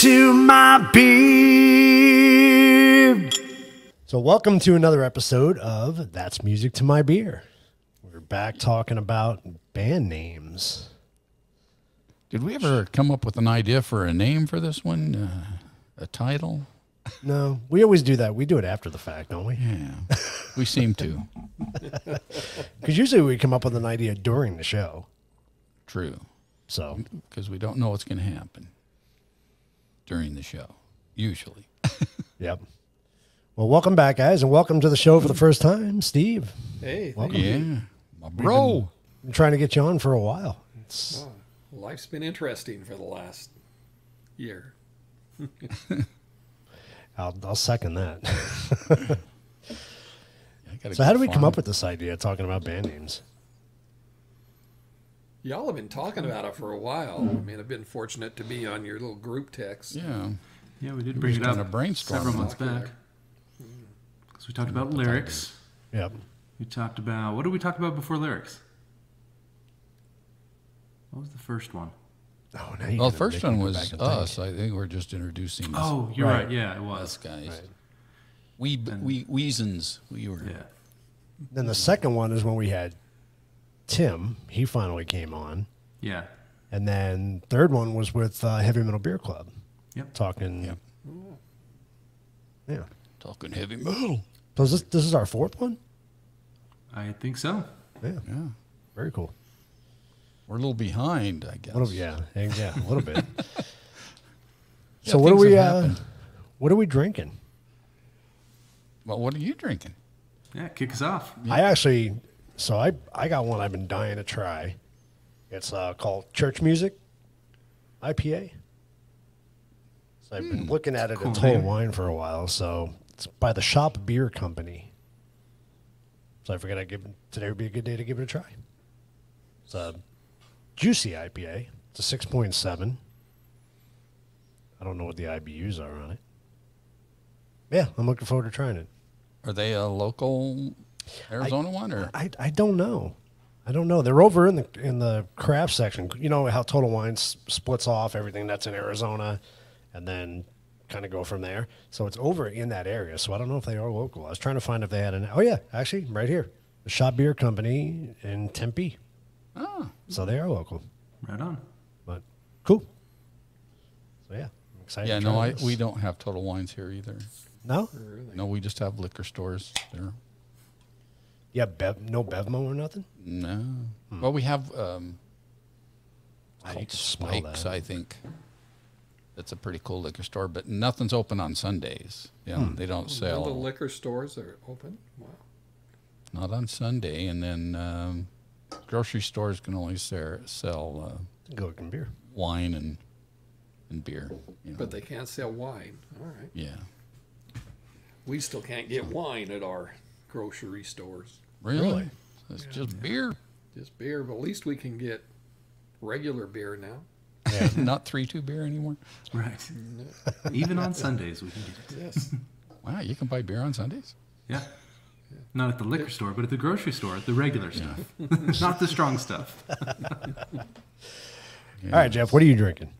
to my beer. So welcome to another episode of That's Music to My Beer. We're back talking about band names. Did we ever come up with an idea for a name for this one? A title? No, we always do that. We do it after the fact, don't we? Yeah, we seem to. Because usually we come up with an idea during the show. True. So, Because we don't know what's going to happen during the show, usually. yep. Well, welcome back, guys, and welcome to the show for the first time, Steve. Hey, Welcome. Yeah, my bro. Been trying to get you on for a while. It's, life's been interesting for the last year. I'll second that. I gotta So how go did we come farm. up with this idea talking about band names? Y'all have been talking about it for a while. I mean, I've been fortunate to be on your little group text. Yeah, Yeah, we did bring it up kinda brainstorm several it. months back. Because we talked about lyrics. Yep. We talked about, what did we talk about before lyrics? What was the first one? Oh, now you well, gotta the first make me one go was back and us. think. I think we're just introducing us, Oh, you're Right. right. Yeah, it us was. guys. Right. We Weasons. We were. Yeah. Then the second one is when we had Tim. He finally came on. Yeah. And then third one was with Heavy Metal Beer Club. Yep. Talking. Yep. Yeah. Talking heavy metal. So this is our fourth one? I think so. Yeah. Yeah, Very cool. we're a little behind, I guess. A little, yeah, a little bit. Yeah, So what are things we? have happened. What are we drinking? Well, what are you drinking? Yeah, kick us off. I actually, so I got one I've been dying to try. It's called Church Music IPA. So I've been looking at it Cool at Total name. Wine for a while. So it's by the Shop Beer Company. So I figured today would be a good day to give it a try. It's a juicy IPA. It's a 6.7. I don't know what the IBUs are on it. Yeah, I'm looking forward to trying it. Are they a local Arizona one or? I don't know. I don't know. They're over in the craft section. You know how Total Wine splits off everything that's in Arizona, and then kind of go from there. So it's over in that area. So I don't know if they are local. I was trying to find if they had an. Oh yeah, actually, right here, the Shop Beer Company in Tempe. Oh, So they are local. Right on. But cool. So yeah, I'm excited. yeah. to No, try this. we don't have Total Wines here either. No. Really? No, we just have liquor stores there. Yeah, no Bevmo or nothing. No. Well, we have I called need to smell Spikes, that. I think. That's a pretty cool liquor store, but nothing's open on Sundays. You know, they don't All the sell. liquor stores are open. Wow. Not on Sunday, and then grocery stores can only sell Good beer. wine and beer. You know. But they can't sell wine. All right. Yeah. We still can't get wine at our grocery stores. Really? It's just beer. Just beer, but at least we can get regular beer now. Yeah. Not 3-2 beer anymore. Right. Even on Sundays, we can get it. Yes. Wow, you can buy beer on Sundays? Yeah. Not at the liquor store, but at the grocery store, the regular stuff. Not the strong stuff. Yeah. All right, Jeff. What are you drinking?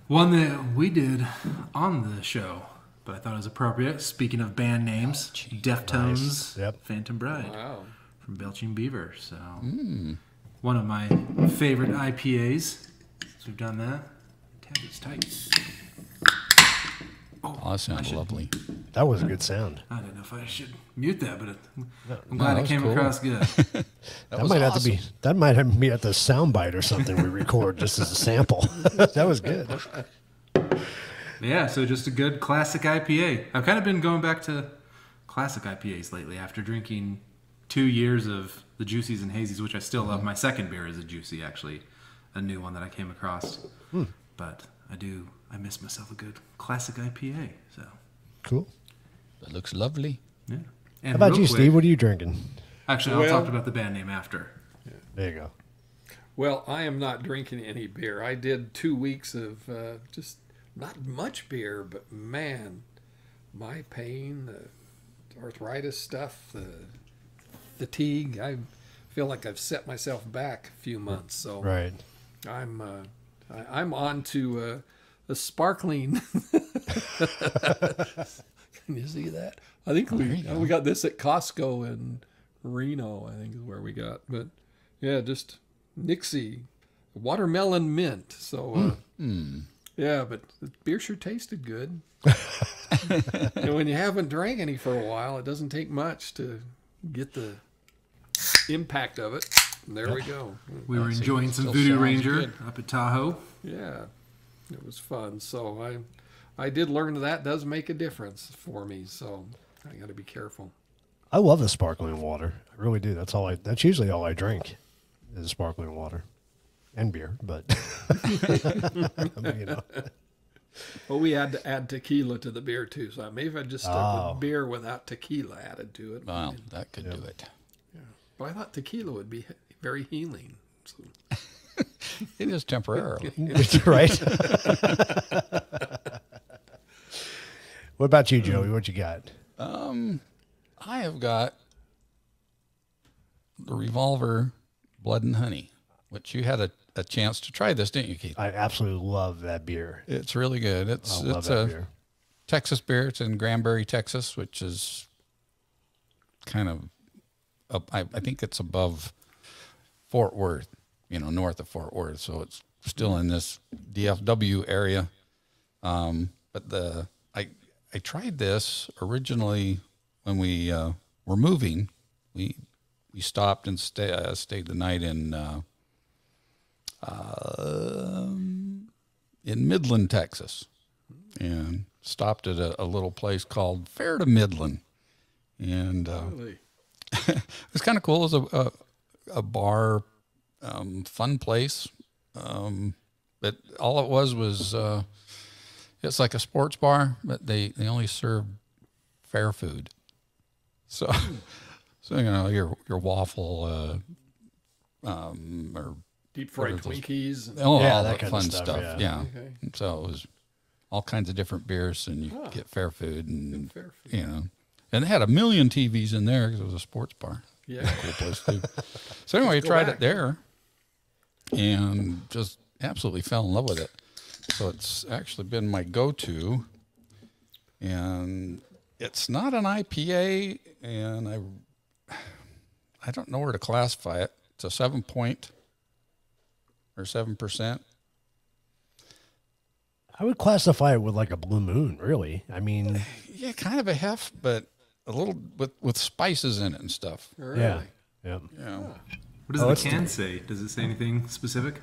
One that we did on the show, but I thought it was appropriate. Speaking of band names, Deftones, Nice. Yep. Phantom Bride Wow. from Belching Beaver. So one of my favorite IPAs. So we've done that. Tab is tight. Oh, that sounds lovely. That was a good sound. I don't know if I should mute that, but I'm No, glad that it was came cool. across good. That was might have to awesome. be. That might have to be at the soundbite or something we record just as a sample. That was good. Yeah, so just a good classic IPA. I've kind of been going back to classic IPAs lately after drinking 2 years of the Juicies and Hazies, which I still love. My second beer is a Juicy, actually, a new one that I came across. But I miss myself a good classic IPA. So, Cool. That looks lovely. yeah. And How about real you, quick- Steve? What are you drinking? Actually, I'll Well- talk about the band name after. There you go. Well, I am not drinking any beer. I did 2 weeks of just not much beer, but man, my pain, the arthritis stuff, the fatigue, I feel like I've set myself back a few months. So Right. I'm on to a sparkling. Can you see that? I think we got this at Costco in Reno, I think is where we got. But yeah, just Nixie watermelon mint. So yeah, but the beer sure tasted good. And when you haven't drank any for a while, it doesn't take much to get the impact of it. And there we go. We were enjoying some still Voodoo sounds Ranger good. up at Tahoe. Yeah, it was fun. So I did learn that does make a difference for me. So I got to be careful. I love the sparkling water. I really do. That's usually all I drink is sparkling water and beer, but you know. Well, we had to add tequila to the beer too, so maybe I just stuck with beer without tequila added to it. Well, that could do it. But I thought tequila would be very healing. So. It is temporarily. Right. What about you, Joey? What you got? I have got the Revolver Blood and Honey, which you had a chance to try this, didn't you, Keith? I absolutely love that beer. It's really good. I It's love that a beer. Texas beer. It's in Granbury, Texas, which is kind of up, I think it's above Fort Worth, north of Fort Worth. So it's still in this DFW area. But I tried this originally when we were moving. We stopped and stayed the night in Midland, Texas, and stopped at a little place called Fair to Midland, and Really? it was kind of cool. It was a bar, fun place, but all it was it's like a sports bar, but they only serve fair food. So your waffle or Deep fried What are those? Twinkies. all Yeah, the that kind of fun stuff, stuff. yeah. Yeah. Okay. So it was all kinds of different beers, and you get fair food, and Fair food. and they had a million TVs in there because it was a sports bar. Yeah. Cool place too. So anyway, I go tried back. it there, and just absolutely fell in love with it. So it's actually been my go-to, and it's not an IPA, and I don't know where to classify it. It's a 7% or 7%. I would classify it with like a Blue Moon, really. I mean, Yeah, kind of a heft, but a little with spices in it and stuff. Really? yeah. Yeah. Yeah. What does the can say? Does it say anything specific?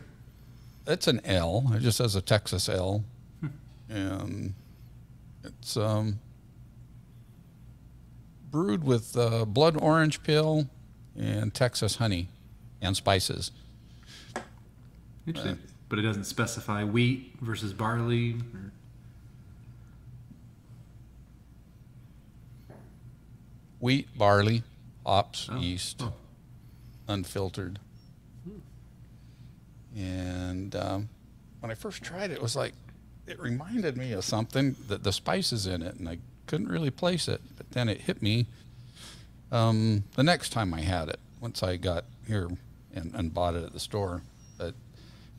It's an L. It just says a Texas L, and it's brewed with blood orange peel and Texas honey and spices. Interesting. But it doesn't specify wheat versus barley. Or... Wheat, barley, hops, Oh. yeast, Oh. unfiltered. And when I first tried it, it was like, it reminded me of something, that the spices in it, and I couldn't really place it. But then it hit me the next time I had it, once I got here and bought it at the store. But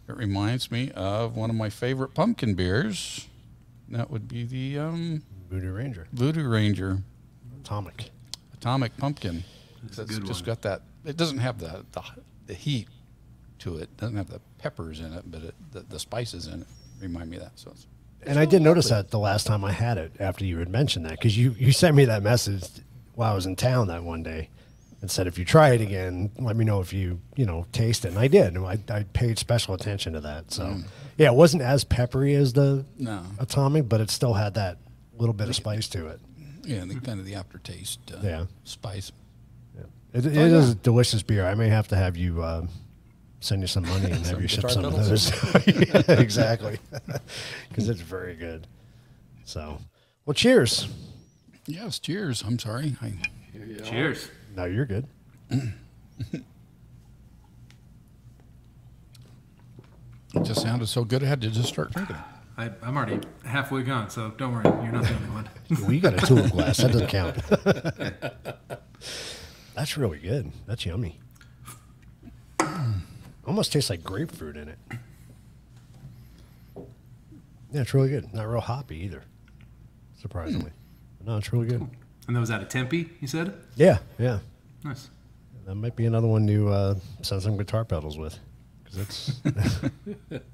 it reminds me of one of my favorite pumpkin beers. That would be the Voodoo Ranger. Voodoo Ranger Atomic. Pumpkin. That's a It's good just one. got that. It doesn't have the heat to it. Doesn't have the peppers in it, but the spices in it remind me of that. So it's And I did notice that the last time I had it after you had mentioned that, because you sent me that message while I was in town that one day and said, if you try it again, let me know if you taste it. And I did. And I paid special attention to that. So, yeah, it wasn't as peppery as the no, Atomic, but it still had that little bit of spice to it. yeah, the kind of the aftertaste. Yeah. Spice. It is a delicious beer. I may have to have you send you some money and have you ship guitar some of pedals? those. Yeah, exactly. Because it's very good. So, well, cheers. Yes. Cheers. I'm sorry. Here you are. Cheers. No, you're good. It just sounded so good. I had to just start drinking it. I'm already halfway gone, so don't worry. You're not the only one. Well, you got a tulip glass. That doesn't count. That's really good. That's yummy. Almost tastes like grapefruit in it. Yeah, it's really good. Not real hoppy either, surprisingly. But no, it's really good. And that was out of Tempe, you said? Yeah, yeah. Nice. That might be another one to send some guitar pedals with, because it's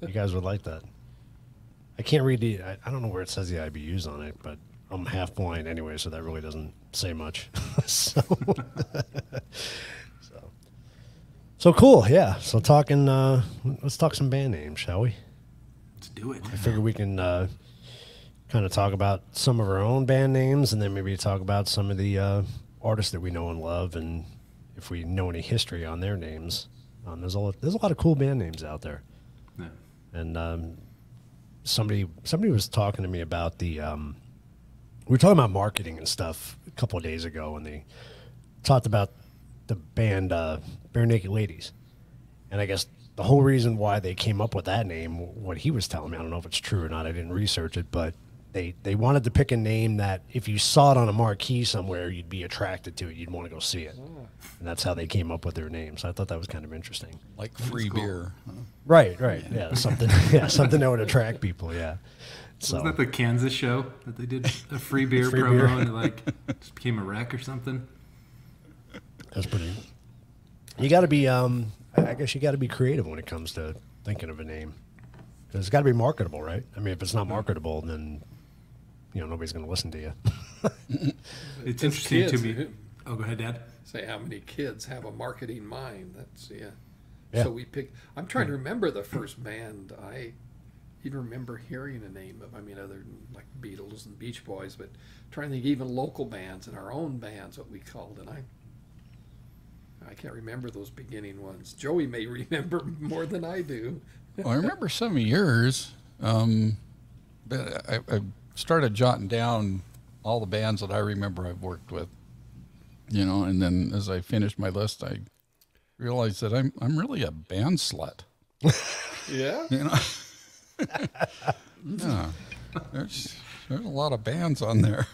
you guys would like that. I can't read the. I don't know where it says the IBUs on it, but I'm half blind anyway, so that really doesn't say much. so, so cool. Yeah. So talking. Let's talk some band names, shall we? Let's do it. I figure we can kind of talk about some of our own band names, and then maybe talk about some of the artists that we know and love, and if we know any history on their names. There's a lot of cool band names out there. Yeah. And somebody was talking to me about the we were talking about marketing and stuff a couple of days ago, and they talked about the band Bare Naked Ladies. And I guess the whole reason why they came up with that name, what he was telling me, I don't know if it's true or not, I didn't research it, but they wanted to pick a name that if you saw it on a marquee somewhere, you'd be attracted to it, you'd want to go see it. And that's how they came up with their name. So I thought that was kind of interesting. Like free beer. Huh? Right. Yeah, something that would attract people, yeah. So Wasn't that the Kansas show that they did a free beer Free promo beer. and it like just became a wreck or something? that's pretty. You got to be I guess you got to be creative when it comes to thinking of a name. 'Cause it's got to be marketable, right? I mean, if it's not marketable, then nobody's going to listen to you. It's As interesting to kids, me. Oh, go ahead, Dad. Say how many kids have a marketing mind. That's Yeah. So we pick. I'm trying to remember the first band I even remember hearing a name of. I mean, other than like Beatles and Beach Boys, but trying to think even local bands and our own bands, what we called. And I can't remember those beginning ones. Joey may remember more than I do. Well, I remember some of yours. But I started jotting down all the bands that I remember I've worked with. And then as I finished my list, I realized that I'm really a band slut. Yeah. Yeah. There's a lot of bands on there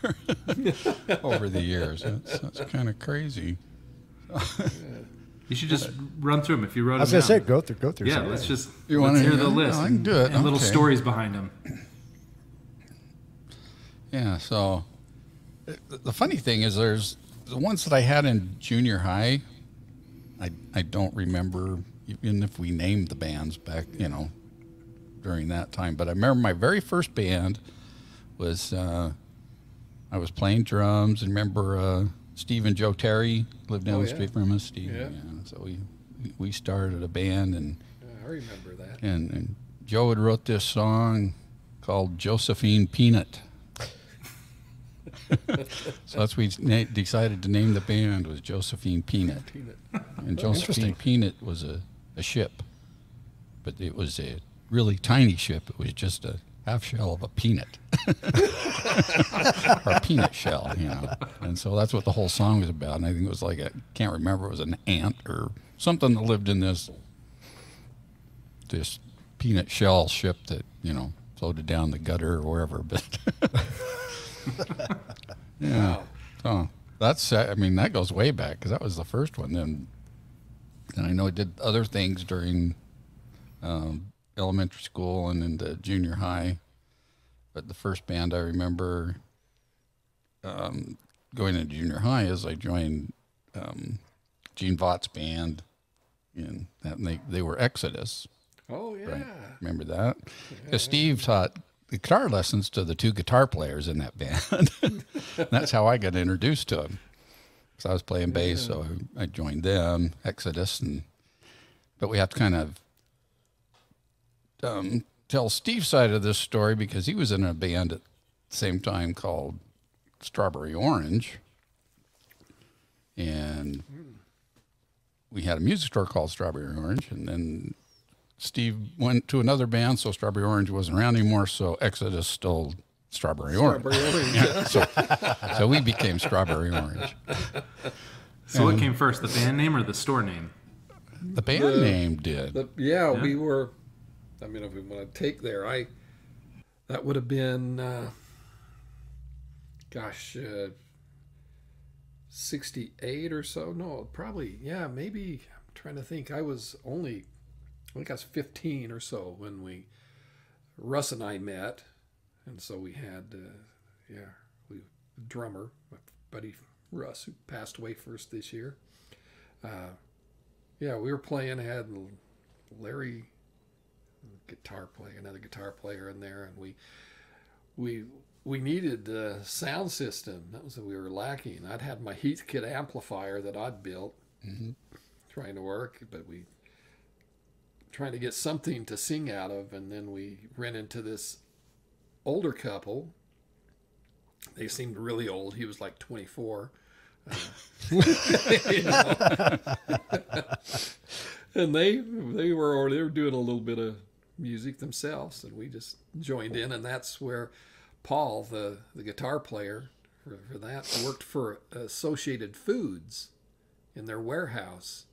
over the years. That's kind of crazy. You should just run through them if you wrote I was them going to down. say, go through Yeah, some. let's just You let's wanna hear hear the them? list No, I can do it. and little Okay. stories behind them. Yeah, so the funny thing is there's the ones that I had in junior high, I don't remember even if we named the bands back, during that time. But I remember my very first band was, I was playing drums, and remember Steve and Joe Terry lived down the street from us, Steve. Yeah. So we started a band, and I remember that. and Joe had wrote this song called Josephine Peanut. So that's what we decided to name the band, was Josephine Peanut. And Josephine Peanut was a ship, but it was a really tiny ship. It was just a half shell of a peanut, or a peanut shell, And so that's what the whole song was about. And I think it was like, I can't remember, it was an ant or something that lived in this peanut shell ship that, floated down the gutter or wherever. But yeah, so that's, that goes way back, because that was the first one. Then I know I did other things during elementary school and into junior high. But the first band I remember going into junior high is I joined Gene Vaught's band, and they were Exodus. Oh yeah. Right. Remember that? Because Steve taught the guitar lessons to the two guitar players in that band. That's how I got introduced to him. So I was playing bass, so I joined them, Exodus, but we have to kind of tell Steve's side of this story, because he was in a band at the same time called Strawberry Orange, and we had a music store called Strawberry Orange, and then Steve went to another band, so Strawberry Orange wasn't around anymore, so Exodus stole Strawberry Orange. Strawberry Orange. Yeah, so we became Strawberry Orange. So what came first, the band name or the store name? The band name did. We were. I mean, if we want to take there, that would have been, 68 or so. No, probably, maybe. I'm trying to think. I think I was 15 or so when Russ and I met, and so we had, drummer, my buddy Russ, who passed away first this year. We were playing, had Larry, another guitar player in there, and we needed a sound system. That was what we were lacking. I'd had my Heathkit amplifier that I'd built, trying to work, but we trying to get something to sing out of, and then we ran into this older couple. They seemed really old. He was like 24. And they were doing a little bit of music themselves, and we just joined in, and that's where Paul, the guitar player for that, worked for Associated Foods in their warehouse.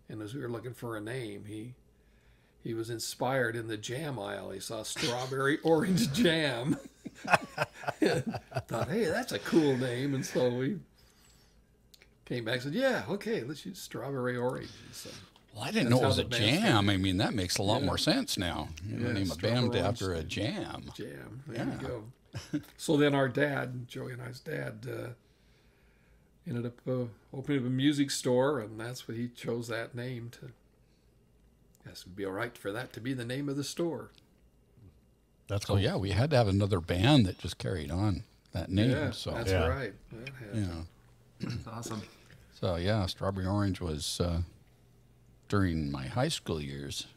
And as we were looking for a name, he was inspired in the jam aisle. He saw strawberry orange jam. Thought, hey, that's a cool name. And so we came back and said, yeah, okay, let's use strawberry orange. So well, I didn't know it was a jam. I mean, that makes a lot more sense now. You Yeah, name a band after a jam. Jam. There you go. So then our dad, Joey and I's dad, ended up opening up a music store, and that's what he chose that name to. Yes, it'd be all right for that to be the name of the store. That's So cool. yeah, we had to have another band that just carried on that name. Yeah, so that's Yeah. right. That had to. yeah. That's awesome. So yeah, Strawberry Orange was during my high school years,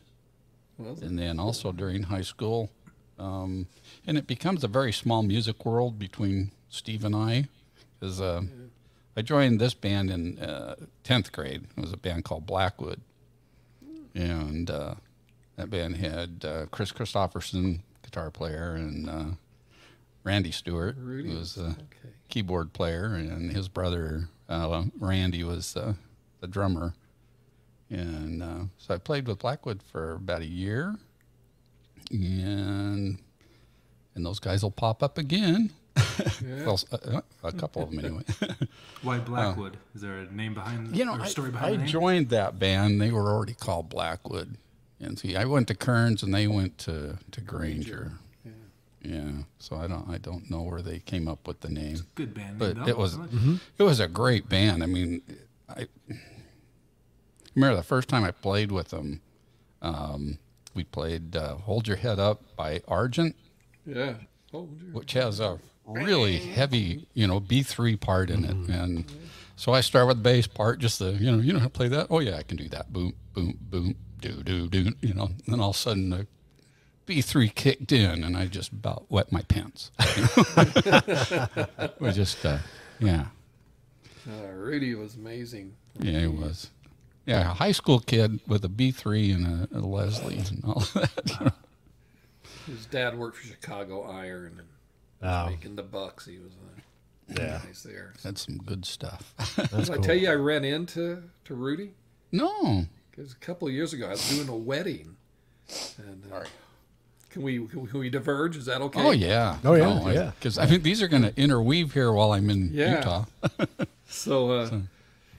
Well, and then also during high school, and it becomes a very small music world between Steve and I, because I joined this band in 10th grade. It was a band called Blackwood, and that band had Chris Christopherson, guitar player, and Randy Stewart, Rudy who was a okay. keyboard player, and his brother Randy was the drummer. And so I played with Blackwood for about a year, and those guys will pop up again. Yeah. Well, a couple of them anyway. Why Blackwood? Is there a name behind? You know, or a story I behind the name? joined that band. They were already called Blackwood, and see, I went to Kearns, and they went to Granger. Yeah, so I don't know where they came up with the name. Good band But name, it though. was I like it. it was a great band. I mean, I remember the first time I played with them. We played "Hold Your Head Up" by Argent, Yeah. Oh, dear. which has a really heavy, B3 part in it. And so I start with the bass part, just the you know how to play that. Oh yeah, I can do that. Boom, boom, boom, do do do. And then all of a sudden the B3 kicked in, and I just about wet my pants. It was just yeah. Rudy was amazing. Yeah, it was. Yeah, a high school kid with a B3 and a Leslie and all that. His dad worked for Chicago Iron and Oh, making the bucks. He was yeah. nice there. Had some good stuff. That's Did I cool. tell you I ran into Rudy? No. Because a couple of years ago I was doing a wedding. And can we diverge? Is that okay? Oh, yeah. Oh, yeah, yeah. Because, I mean, these are going to interweave here while I'm in Yeah. Utah. So,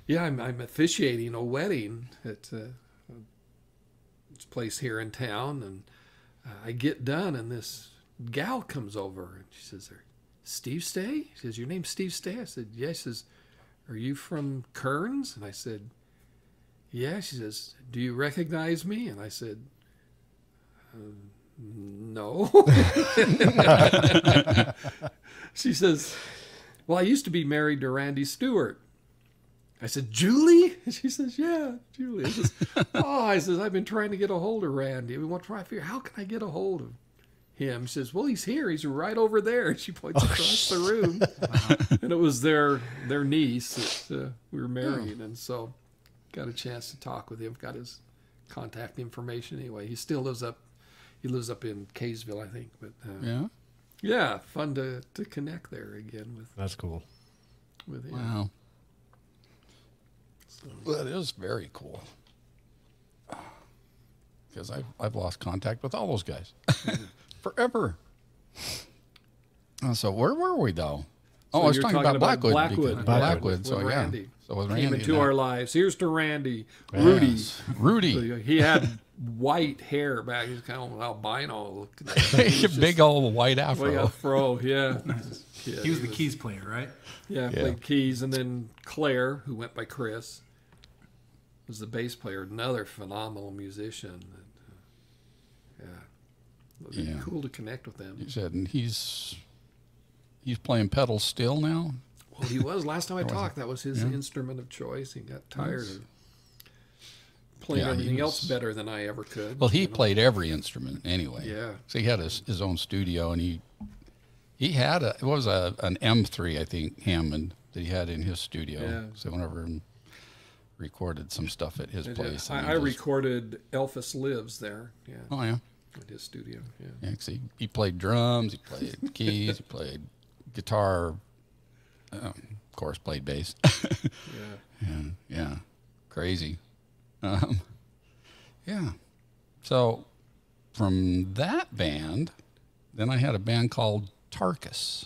I'm officiating a wedding at this place here in town, and I get done, and this gal comes over, and she says, Steve Stay? She says, your name's Steve Stay? I said, yeah. She says, are you from Kearns? And I said, yeah. She says, do you recognize me? And I said, no. She says, well, I used to be married to Randy Stewart. I said, Julie? She says, yeah, Julie. I says, I've been trying to get a hold of Randy. We want to try to figure out how can I get a hold of him. She says, well, he's here. He's right over there. And she points across the room. And it was their niece that we were marrying. And so got a chance to talk with him. Got his contact information anyway. He still lives up in Kaysville, I think. But Yeah. yeah, fun to connect there again That's cool. with him. Wow. Well, it is very cool. Because I've lost contact with all those guys. Forever. So where were we, though? Oh, I was you're talking about Blackwood. Blackwood. Blackwood. With So, yeah. Randy. So with Came Randy. into and our that. lives. Here's to Randy. Yes. Rudy. He had white hair back. He's kind of albino looking. Big old white Way afro. afro, yeah. He was the keys player, right? Yeah, played keys, and then Claire, who went by Chris, was the bass player. Another phenomenal musician. It'd be Yeah. cool to connect with them. He said, and he's playing pedal steel now. Well, he was last time I talked. That was his instrument of choice. He got tired of playing Yeah, he everything else was- better than I ever could. Well, he you know? played every instrument anyway. Yeah. So he had his own studio, and he had an M3, I think, Hammond that he had in his studio. Yeah. So whenever he recorded some stuff at his I did. place. and I he just- recorded Elvis Lives there. Yeah, Oh yeah. at his studio. Yeah. Yeah, 'cause he played drums, he played keys, he played guitar, of course, played bass. Yeah. Yeah, crazy. Yeah. So from that band, then I had a band called Tarkus.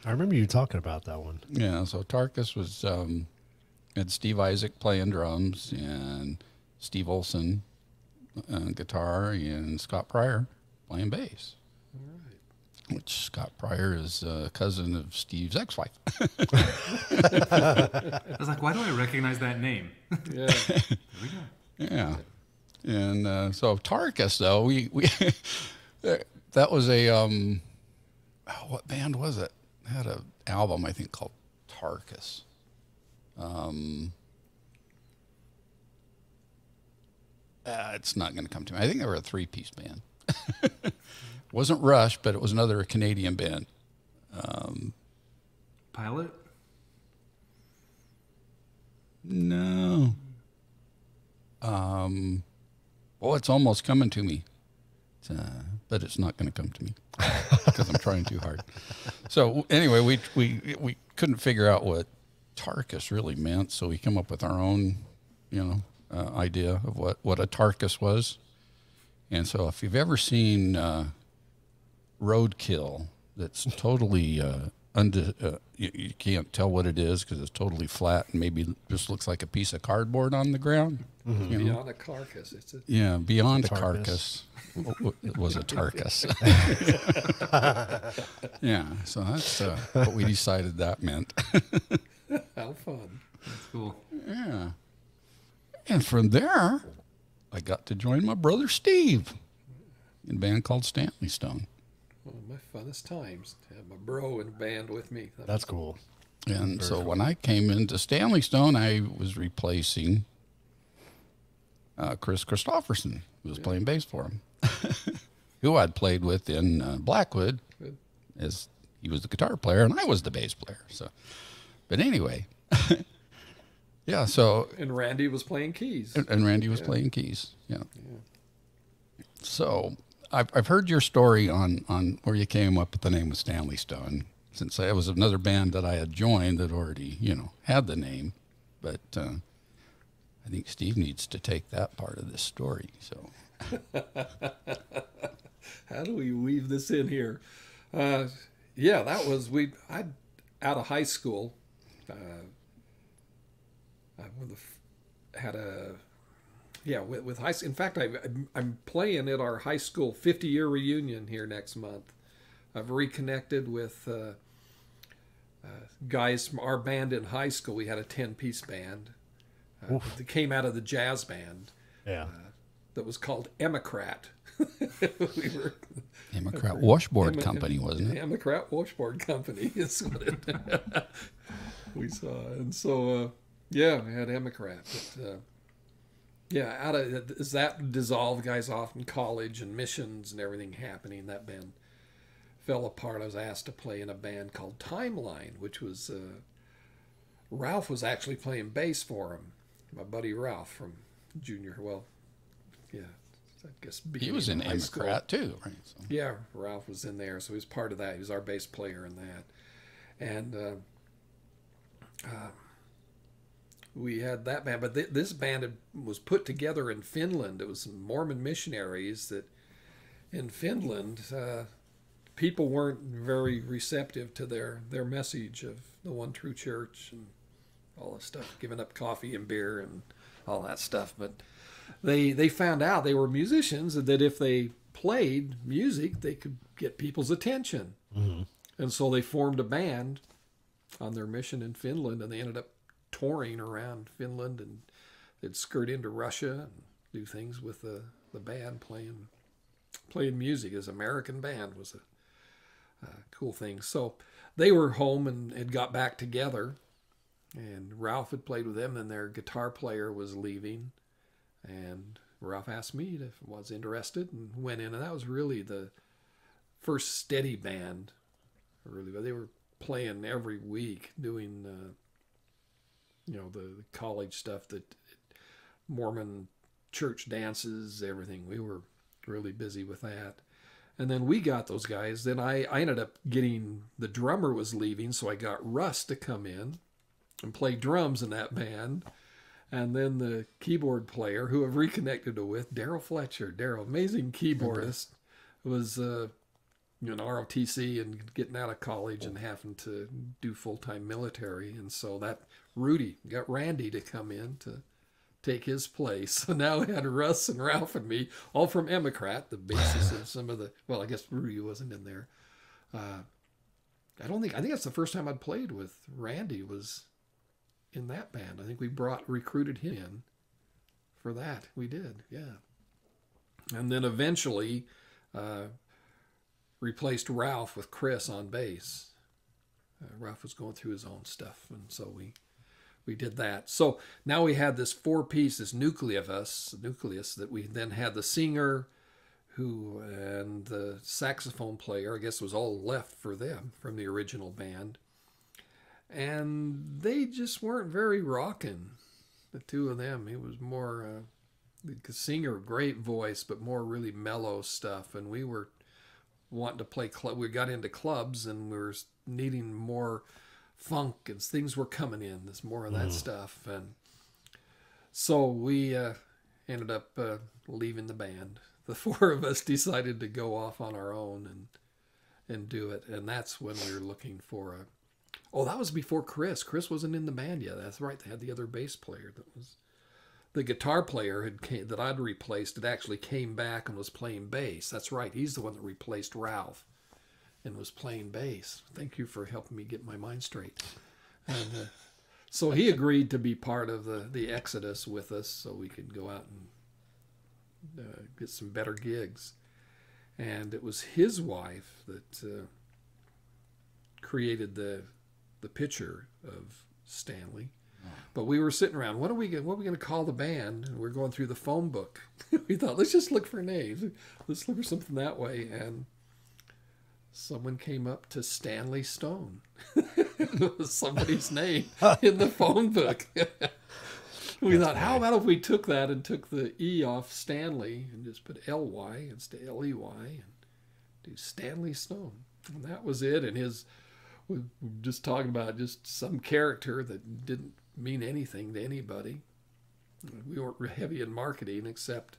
I remember you talking about that one. Yeah, so Tarkus was had Steve Isaac playing drums and Steve Olson guitar and Scott Pryor playing bass. Which Scott Pryor is a cousin of Steve's ex-wife. I was like, why do I recognize that name? Yeah. There we go. Yeah, and so Tarkus though we that was a what band was it? It had an album I think called Tarkus. It's not going to come to me. I think they were a 3-piece band. Wasn't Rush, but it was another Canadian band. Pilot? No. Well, it's almost coming to me, but it's not going to come to me because I'm trying too hard. So anyway, we couldn't figure out what Tarkus really meant, so we come up with our own, idea of what a Tarkus was. And so if you've ever seen Roadkill, that's totally you can't tell what it is because it's totally flat and maybe just looks like a piece of cardboard on the ground. You know? Beyond a carcass. It's a Yeah, beyond a Carcass. carcass. It was a Tarkus. Yeah, so that's what we decided that meant. how fun. That's cool. Yeah. And from there, I got to join my brother Steve in a band called Stanley Stone. One of my funnest times to have my bro in a band with me. That's cool. And so when I came into Stanley Stone, I was replacing Chris Christopherson, who was playing bass for him, who I'd played with in Blackwood, Good. as he was the guitar player and I was the bass player. So, but anyway, yeah. So And Randy was playing keys. and Randy was playing keys. Yeah. So I've heard your story on where you came up with the name of Stanley Stone, since it was another band that I had joined that already, had the name. But I think Steve needs to take that part of this story. So How do we weave this in here? Yeah, that was I out of high school. With high. In fact, I'm playing at our high school 50-year reunion here next month. I've reconnected with guys from our band in high school. We had a 10-piece band that came out of the jazz band Yeah. that was called Emocrat. We were Democrat Washboard Company, wasn't it? Democrat Washboard Company is what it we saw. And so, we had Democrat. But, as that dissolved, guys off in college and missions and everything happening, that band fell apart. I was asked to play in a band called Timeline, which was, Ralph was actually playing bass for him. My buddy Ralph from junior, I guess He was in beginning of high school. Democrat too, right? So. Yeah, Ralph was in there, so he was part of that. He was our bass player in that. And we had that band, but this band was put together in Finland. It was some Mormon missionaries that in Finland, people weren't very receptive to their message of the one true church and all this stuff, giving up coffee and beer and all that stuff. But they found out they were musicians and that if they played music, they could get people's attention. And so they formed a band on their mission in Finland, and they ended up touring around Finland, and they'd skirt into Russia and do things with the band playing music. As American band was a cool thing. So they were home and had got back together, and Ralph had played with them, and their guitar player was leaving, and Ralph asked me if I was interested and went in, and that was really the first steady band. Really, they were playing every week, doing the college stuff, that Mormon church dances, everything. We were really busy with that. And then we got those guys. Then I ended up getting, the drummer was leaving, so I got Russ to come in and play drums in that band. And then the keyboard player, who I've reconnected with, Daryl Fletcher. Daryl, amazing keyboardist, was in ROTC and getting out of college and having to do full-time military. And so that Rudy got Randy to come in to take his place. So now we had Russ and Ralph and me, all from Emocrat, the basis of some of the, well, I guess Rudy wasn't in there. I think that's the first time I'd played with Randy was in that band. I think we recruited him in for that. We did, yeah. And then eventually replaced Ralph with Chris on bass. Ralph was going through his own stuff, and so we did that. So now we had this four-piece, this nucleus that we then had the singer and the saxophone player, I guess was all left for them from the original band. And they just weren't very rocking, the two of them. It was more, the singer, great voice, but more really mellow stuff. And we were wanting to play we got into clubs, and we were needing more funk, and things were coming in. There's more of that stuff. And so we ended up leaving the band. The four of us decided to go off on our own and do it. And that's when we were looking for that was before Chris. Chris wasn't in the band yet. That's right. They had the other bass player that was the guitar player that I'd replaced. It actually came back and was playing bass. That's right. He's the one that replaced Ralph and was playing bass. Thank you for helping me get my mind straight. And so he agreed to be part of the Exodus with us, so we could go out and get some better gigs. And it was his wife that created the picture of Stanley. But we were sitting around, what are we going to call the band? And we're going through the phone book. We thought, let's just look for names. Let's look for something that way. And someone came up to Stanley Stone. It was somebody's name in the phone book. We thought, how about if we took that and took the E off Stanley and just put L-Y instead of L-E-Y and do Stanley Stone. And that was it. And we were just talking about just some character that didn't mean anything to anybody. We weren't heavy in marketing, except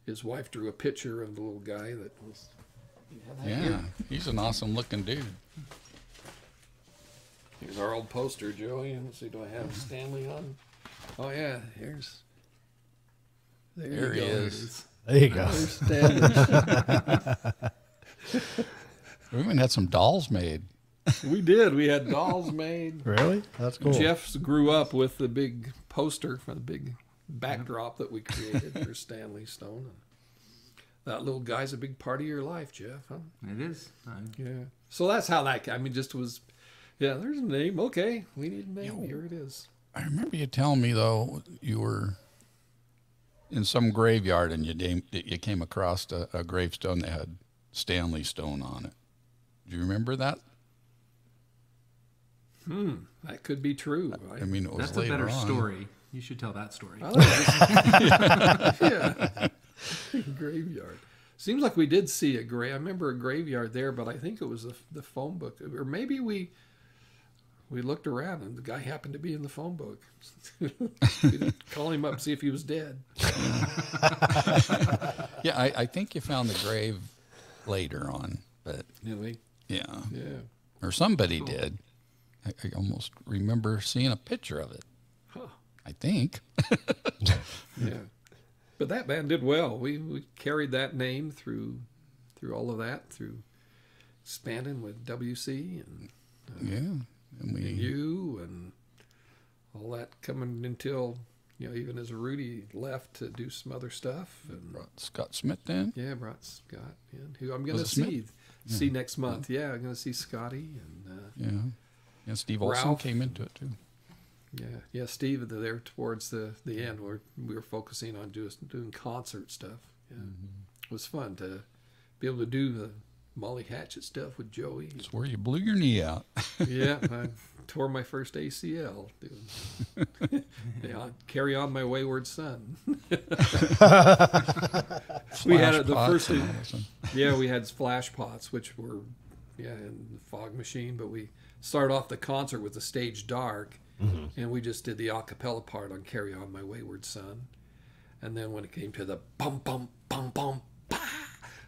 his wife drew a picture of the little guy that was... Yeah, he's an awesome looking dude. Here's our old poster, Joey. Let's see, do I have Stanley on? Oh, yeah, there he is. There you go. There's Stanley. We even had some dolls made. We did. We had dolls made. Really? That's cool. Jeff grew up with the big poster for the big backdrop that we created for Stanley Stone. That little guy's a big part of your life, Jeff, huh? It is. Yeah. So that's how that, just was, yeah, there's a name. Okay, we need a name. Yo. Here it is. I remember you telling me, though, you were in some graveyard and you came across a gravestone that had Stanley Stone on it. Do you remember that? That could be true. I mean, it was That's a later better on. story. You should tell that story. Yeah. Graveyard. Seems like we did see I remember a graveyard there, but I think it was the phone book. Or maybe we looked around and the guy happened to be in the phone book. We didn't call him up, see if he was dead. Yeah, I think you found the grave later on, but Did we? yeah. Yeah. Or somebody did. I almost remember seeing a picture of it. Huh. I think. Yeah. But that band did well. We carried that name through all of that, through expanding with WC and and you and all that coming until, even as Rudy left to do some other stuff. And brought Scott Smith in. yeah, brought Scott in, who I'm going Was to it see next month. Yeah, I'm going to see Scotty and And Steve Olson Ralph. came into it too. yeah, Steve. There towards the end, where we were focusing on doing concert stuff. Yeah, it was fun to be able to do the Molly Hatchet stuff with Joey. It's where you blew your knee out. Yeah, I tore my first ACL. Carry on my wayward son. We had it the first. We had splash pots, which were in the fog machine. But we started off the concert with the stage dark, and we just did the a cappella part on "Carry On My Wayward Son," and then when it came to the bum bum bum bum.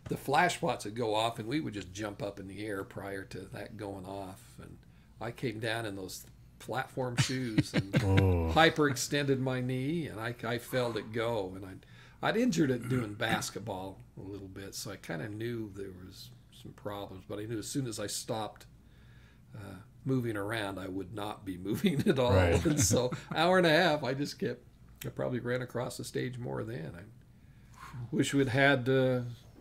The flash pots would go off, and we would just jump up in the air prior to that going off. And I came down in those platform shoes and hyperextended my knee, and I felt it go. And I'd injured it doing basketball a little bit, so I kind of knew there was some problems. But I knew as soon as I stopped moving around, I would not be moving at all. Right. And so hour and a half, I probably ran across the stage more then. I wish we'd had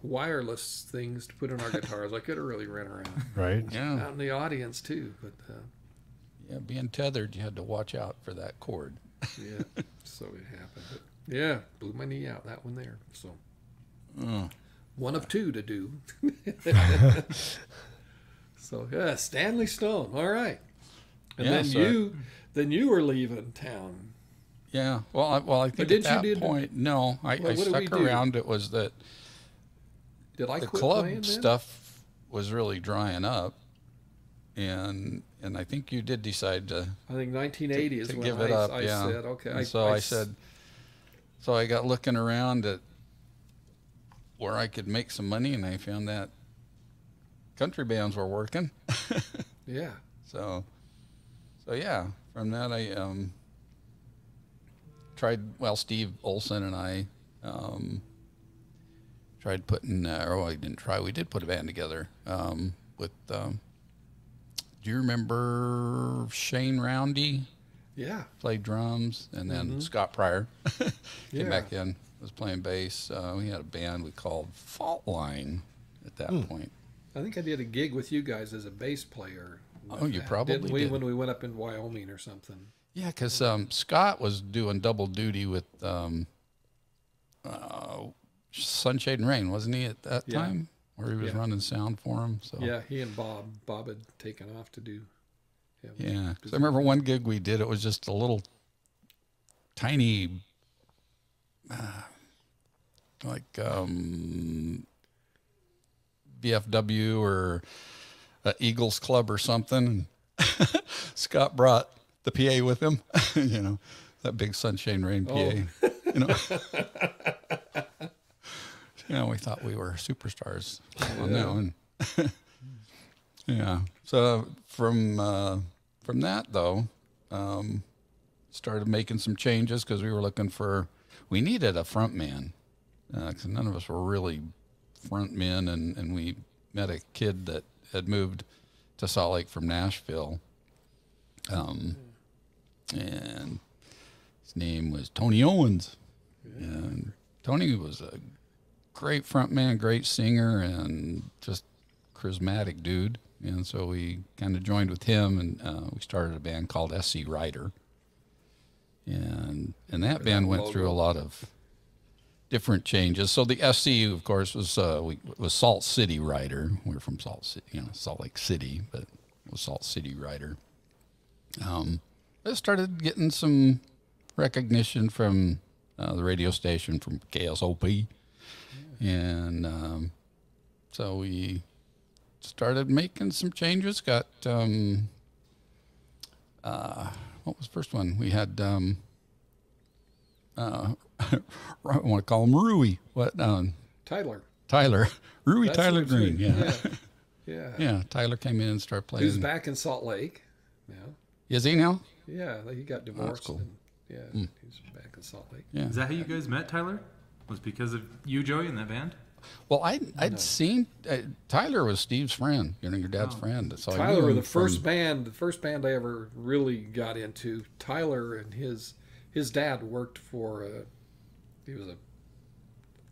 wireless things to put in our guitars. I could have really ran around Right. Yeah. out in the audience too, but Being tethered, you had to watch out for that cord. yeah, so it happened. But yeah, blew my knee out, that one there. So one of two to do. So yeah, Stanley Stone. All right, and Yeah, then you were leaving town. Yeah. Well, I think didn't at you that do- point, no, I what did we stuck do? around. It was that Did I the quit club playing then? stuff was really drying up, and I think you did decide to I think 1980 is to when give it up. I Yeah. said okay. And so I said, so I got looking around at where I could make some money, and I found that country bands were working. yeah. So yeah, from that I tried. Well, Steve Olson and I tried putting. I didn't try. We did put a band together with. Do you remember Shane Roundy? Yeah. Played drums, and then Scott Pryor came Yeah. back in. Was playing bass. We had a band we called Fault Line at that point. I think I did a gig with you guys as a bass player. with Oh, you that. probably Didn't we, did. when we went up in Wyoming or something. Yeah, because Scott was doing double duty with Sunshade and Rain, wasn't he, at that Yeah. time? Where he was Yeah. running sound for him. So Yeah, he and Bob had taken off to do. yeah. 'Cause I remember one gig we did. It was just a little tiny, like VFW or Eagles Club or something. Scott brought the PA with him, that big Sunshine Rain PA. We thought we were superstars on that one. Yeah. So from that though, started making some changes because we needed a front man, because none of us were really front men, and we met a kid that had moved to Salt Lake from Nashville, and his name was Tony Owens, and Tony was a great front man, great singer, and just charismatic dude. And so we kind of joined with him, and we started a band called SC Rider. And that band went through a lot of different changes. So the SC, of course, was Salt City Rider. We're from Salt City, Salt Lake City, but it was Salt City Rider. I started getting some recognition from the radio station, from KSOP, and so we started making some changes. Got what was the first one? We had I want to call him Rui. What? Tyler. Rui That's Tyler what's Green. good. Yeah. Yeah. Yeah. Tyler came in and started playing. Who's back in Salt Lake now? Is he now? Yeah, he got divorced. cool. And, he's back in Salt Lake. Yeah. Is that how you guys met, Tyler? Was it because of you, Joey, in that band? Well, I'd seen Tyler was Steve's friend, you know, your dad's friend. So I knew Tyler, him the from- first band I ever really got into. Tyler and his dad worked for he was a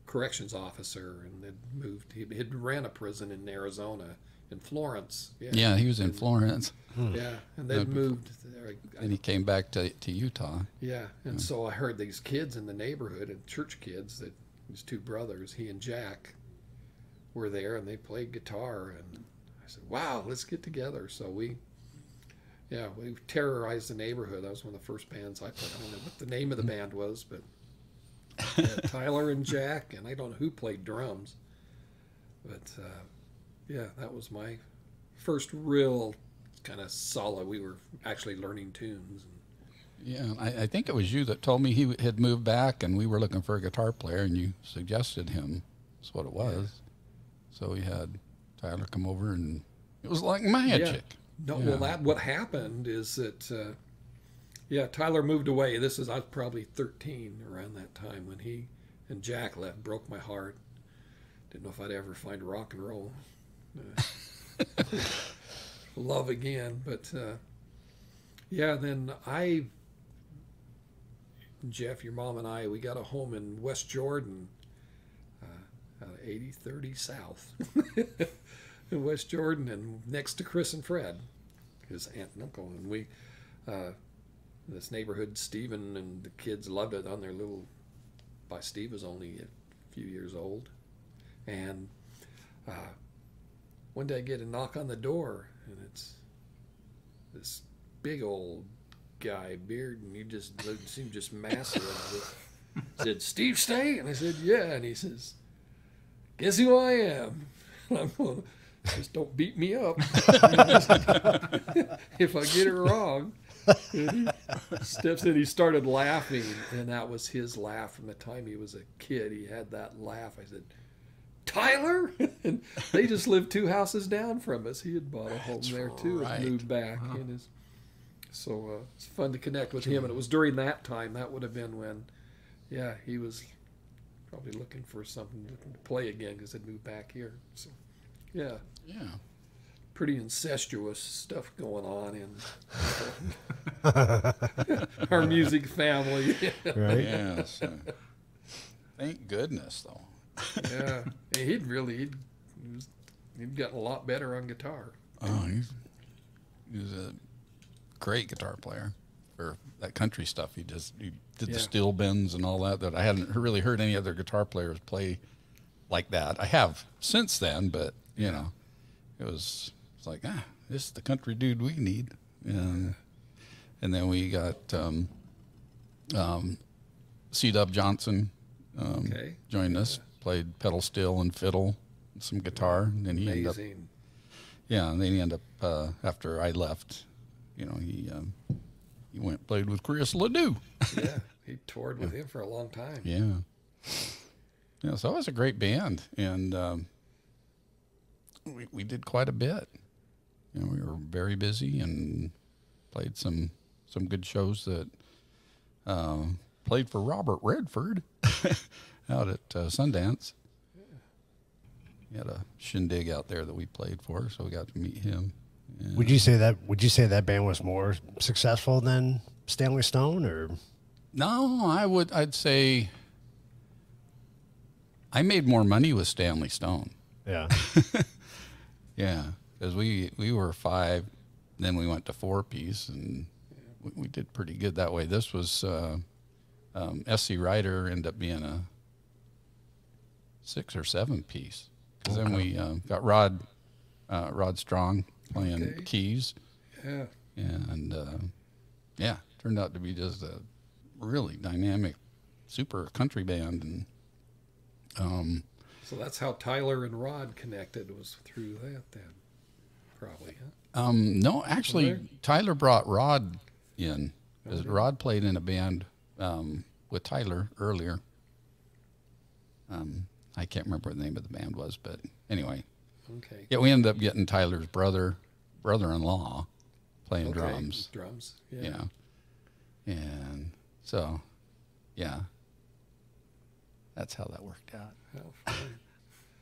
corrections officer and had moved. He had ran a prison in Arizona, in Florence. Yeah, he was in Florence, Yeah, and they'd moved. and he came back to Utah. Yeah, and so I heard these kids in the neighborhood, and church kids, that these two brothers, he and Jack, were there, and they played guitar, and I said, "Wow, let's get together." So we terrorized the neighborhood. That was one of the first bands I played. I don't know what the name of the band was, but Tyler and Jack, and I don't know who played drums, but that was my first real kind of solid. We were actually learning tunes. Yeah, I think it was you that told me he had moved back, and we were looking for a guitar player, and you suggested him. That's what it was. So we had Tyler come over, and it was like magic. No, Yeah. well, what happened is that, Tyler moved away. I was probably 13 around that time when he and Jack left. Broke my heart. Didn't know if I'd ever find rock and roll. Love again. But, then Jeff, your mom and I, we got a home in West Jordan, 8030 South. In West Jordan, and next to Chris and Fred, his aunt and uncle, and we, this neighborhood, Stephen and the kids loved it on their little. Steve was only a few years old, and one day I get a knock on the door, and it's this big old guy, beard, and he just seemed just massive. Said, "Steve Stay?" And I said, "Yeah." And he says, "Guess who I am?" And I'm going, "Just don't beat me up if I get it wrong." And he steps in, he started laughing, and that was his laugh from the time he was a kid. He had that laugh. I said, "Tyler?" And they just lived 2 houses down from us. He had bought a home there too right. and moved back. So it's fun to connect with him. And it was during that time. That would have been when, he was probably looking for something to play again because they'd moved back here. So, Yeah. pretty incestuous stuff going on in our music family. Right? Yeah. So, thank goodness, though. Yeah, and he'd gotten a lot better on guitar. Oh, he was a great guitar player for that country stuff. He did the steel bends and all that I hadn't really heard any other guitar players play like that. I have since then, but it was like, this is the country dude we need. And then we got C-Dub Johnson joined us, played pedal steel and fiddle, and some guitar. And then he ended up, Amazing. and then he ended up after I left, he went and played with Chris Ledoux. Yeah, he toured with him for a long time. Yeah, so it was a great band, and we did quite a bit. We were very busy and played some good shows that played for Robert Redford out at Sundance. He had a shindig out there that we played for, so we got to meet him. And Would you say that band was more successful than Stanley Stone, or? No, I'd say I made more money with Stanley Stone. Yeah. Yeah, because we were 5, then we went to 4-piece, and we did pretty good that way. This was S.C. Ryder ended up being a 6 or 7-piece. Because then we got Rod Strong playing keys. Yeah. And turned out to be just a really dynamic, super country band. And So that's how Tyler and Rod connected, was through that then, probably, huh? no, actually, Okay. Tyler brought Rod in. 'Cause Rod played in a band with Tyler earlier. I can't remember what the name of the band was, but anyway. Okay. Yeah, we ended up getting Tyler's brother-in-law playing Okay, drums. Drums. Yeah. And so, yeah. that's how that worked out. How funny.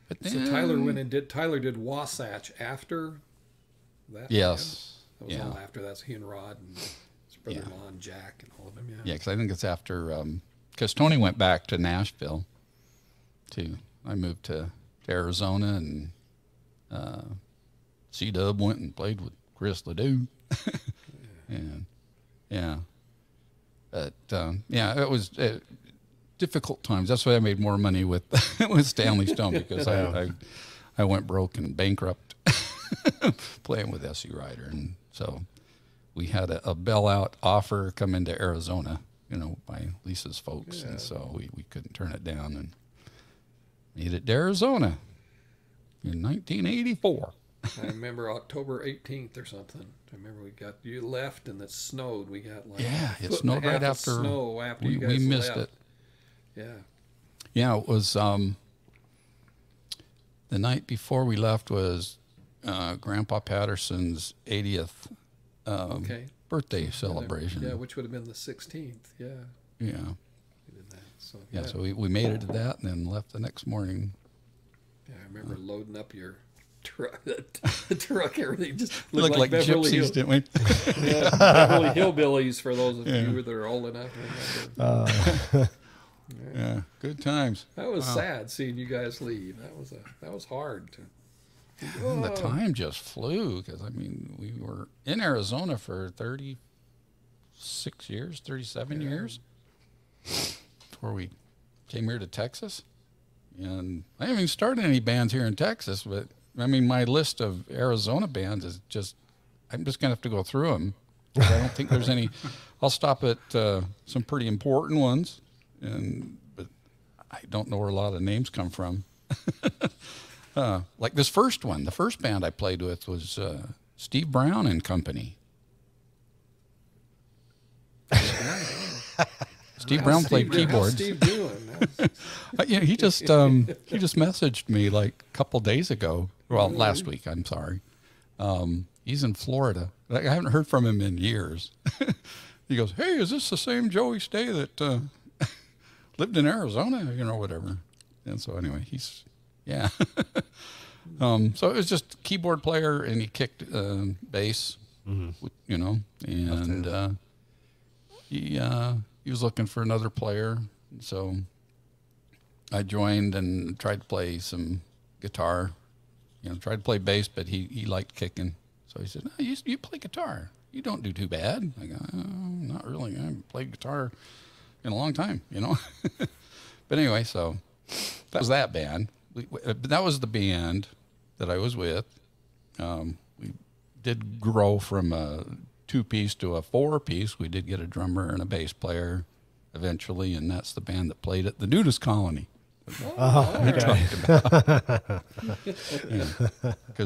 But So then, Tyler did Wasatch after that? yes, That was yeah. all after. That's he and Rod and his brother-in-law and Jack and all of them. Yeah. Yeah, because I think it's after, because Tony went back to Nashville. I moved to Arizona, and C-Dub went and played with Chris Ledoux. And yeah, but yeah, it was difficult times. That's why I made more money with with Stanley Stone, because I went broke and bankrupt playing with S.E. Ryder, and so we had a bailout offer come into Arizona, by Lisa's folks, and so we couldn't turn it down and made it to Arizona in 1984. I remember October 18th or something. I remember you left and it snowed. We got like Yeah, a it foot and a snowed right half of after snow after we you guys missed left. it. Yeah. Yeah, it was the night before we left was Grandpa Patterson's 80th Okay. birthday celebration. Yeah, which would have been the 16th. Yeah. Yeah. We did that. So Yeah, so we made it to that and then left the next morning. yeah, I remember loading up your truck. The truck, everything just Looked like Beverly gypsies, didn't we? Yeah, Beverly Hillbillies for those of you that are old enough to remember. Yeah, good times. That was sad seeing you guys leave. That was hard. And the time just flew, because, we were in Arizona for 36 years, 37 years before we came here to Texas. And I haven't even started any bands here in Texas, but, my list of Arizona bands is I'm just going to have to go through them. I don't think there's any. I'll stop at some pretty important ones, but I don't know where a lot of names come from. Like this first one, the first band I played with was Steve Brown and Company. Steve Brown played keyboards. How's Steve doing? Yeah, he just messaged me like a couple days ago. Well, last week. I'm sorry. He's in Florida. I haven't heard from him in years. He goes, "Hey, is this the same Joey Stay that lived in Arizona? Whatever." And so anyway, yeah. So it was just keyboard player, and he kicked bass, and he was looking for another player. So I joined and tried to play some guitar, tried to play bass, but he liked kicking. So he said, "No, you play guitar. You don't do too bad." I go, "Oh, not really. I haven't played guitar in a long time, But anyway, so that was that band. That was the band that I was with. We did grow from a 2-piece to a 4-piece. We did get a drummer and a bass player eventually, and that's the band that played at the Nudist Colony. Because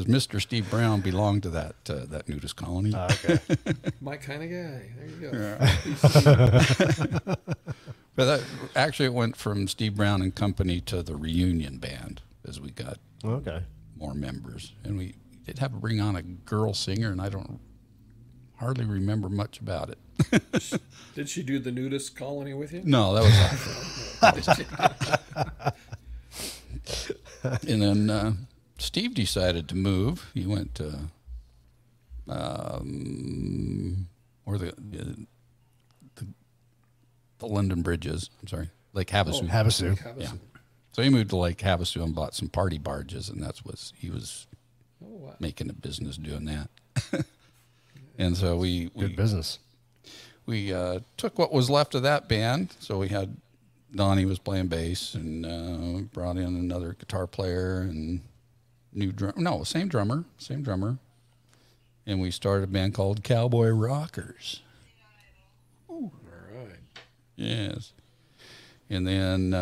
Mr. Steve Brown belonged to that Nudist Colony. Okay. My kind of guy. There you go. But actually, it went from Steve Brown and Company to the Reunion Band as we got more members, and we did have to bring on a girl singer, and I don't hardly remember much about it. Did she do the Nudist Colony with you? No, that was And then Steve decided to move. He went to the London Bridges. I'm sorry, Lake Havasu. Havasu. Yeah. So he moved to Lake Havasu and bought some party barges, and he was making a business doing that. And so we Good business. We took what was left of that band. So we had Donnie was playing bass, and we brought in another guitar player and same drummer. And we started a band called Cowboy Rockers. All right. Yes. And then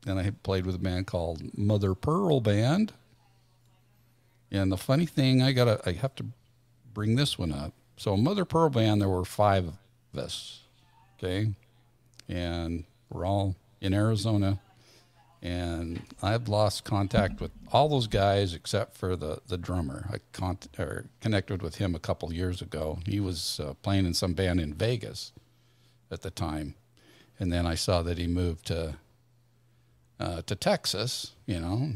I played with a band called Mother Pearl Band. And the funny thing, I have to bring this one up. So Mother Pearl Band, there were 5 of us, okay? And we're all in Arizona. And I've lost contact with all those guys except for the drummer. I connected with him a couple years ago. He was playing in some band in Vegas at the time. And then I saw that he moved to to Texas, you know,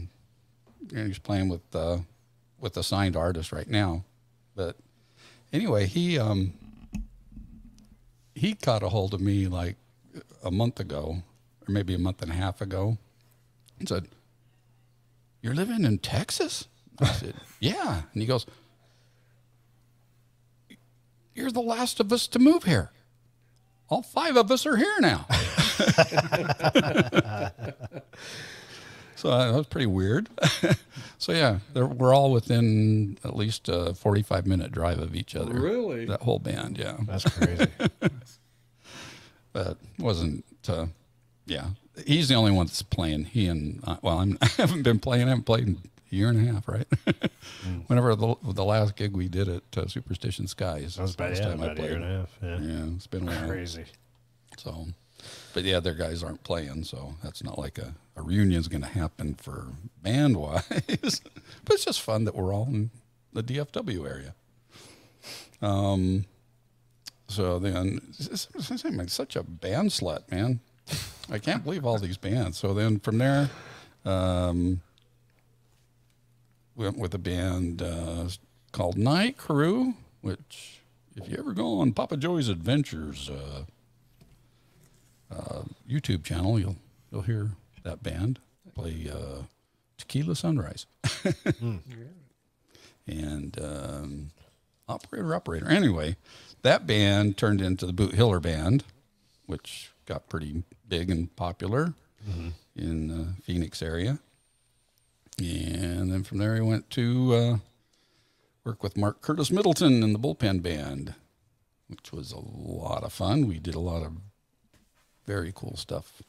and he's playing with a signed artist right now. But anyway, he caught a hold of me like a month ago, or maybe a month and a half ago, and said, "You're living in Texas?" I said, "Yeah." And he goes, "You're the last of us to move here. All 5 of us are here now." So that was pretty weird. So yeah, we're all within at least a 45-minute drive of each other. Really? That whole band, yeah. That's crazy. But wasn't, yeah. He's the only one that's playing. He and, I haven't been playing. I haven't played in a year and a half, right? Whenever the last gig we did at Superstition Skies. That was about, last time I about a year and a half. Yeah. Yeah, it's been a while. Crazy. So, but yeah, their guys aren't playing, so that's not like a reunion's going to happen for band-wise. But it's just fun that we're all in the DFW area. So then, I'm such a band slut, man. I can't believe all these bands. So then from there, went with a band called Night Crew, which if you ever go on Papa Joey's Adventures YouTube channel, you'll hear that band play Tequila Sunrise. And Operator. Anyway, that band turned into the Boot Hiller Band, which got pretty big and popular in the Phoenix area. And then from there, he went to work with Mark Curtis Middleton in the Bullpen Band, which was a lot of fun. We did a lot of very cool stuff.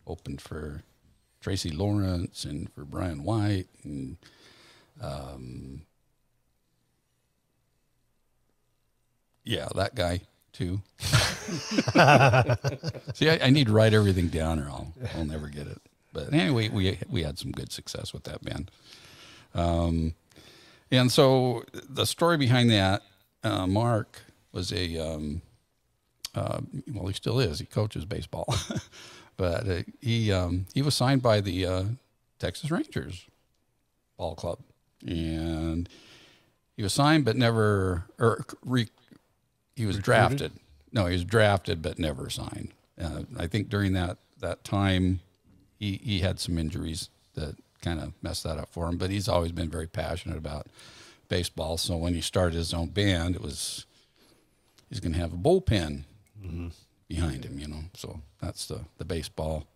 Opened for Tracy Lawrence and for Brian White and yeah, that guy too. See, I need to write everything down or I'll never get it. But anyway, we had some good success with that band. And so the story behind that, Mark was well, he still is. He coaches baseball, but he was signed by the Texas Rangers ball club, and he was signed but never, he was drafted. No, he was drafted but never signed. I think during that time, he had some injuries that kind of messed that up for him. But he's always been very passionate about baseball. So when he started his own band, he's going to have a bullpen behind him, you know. So that's the baseball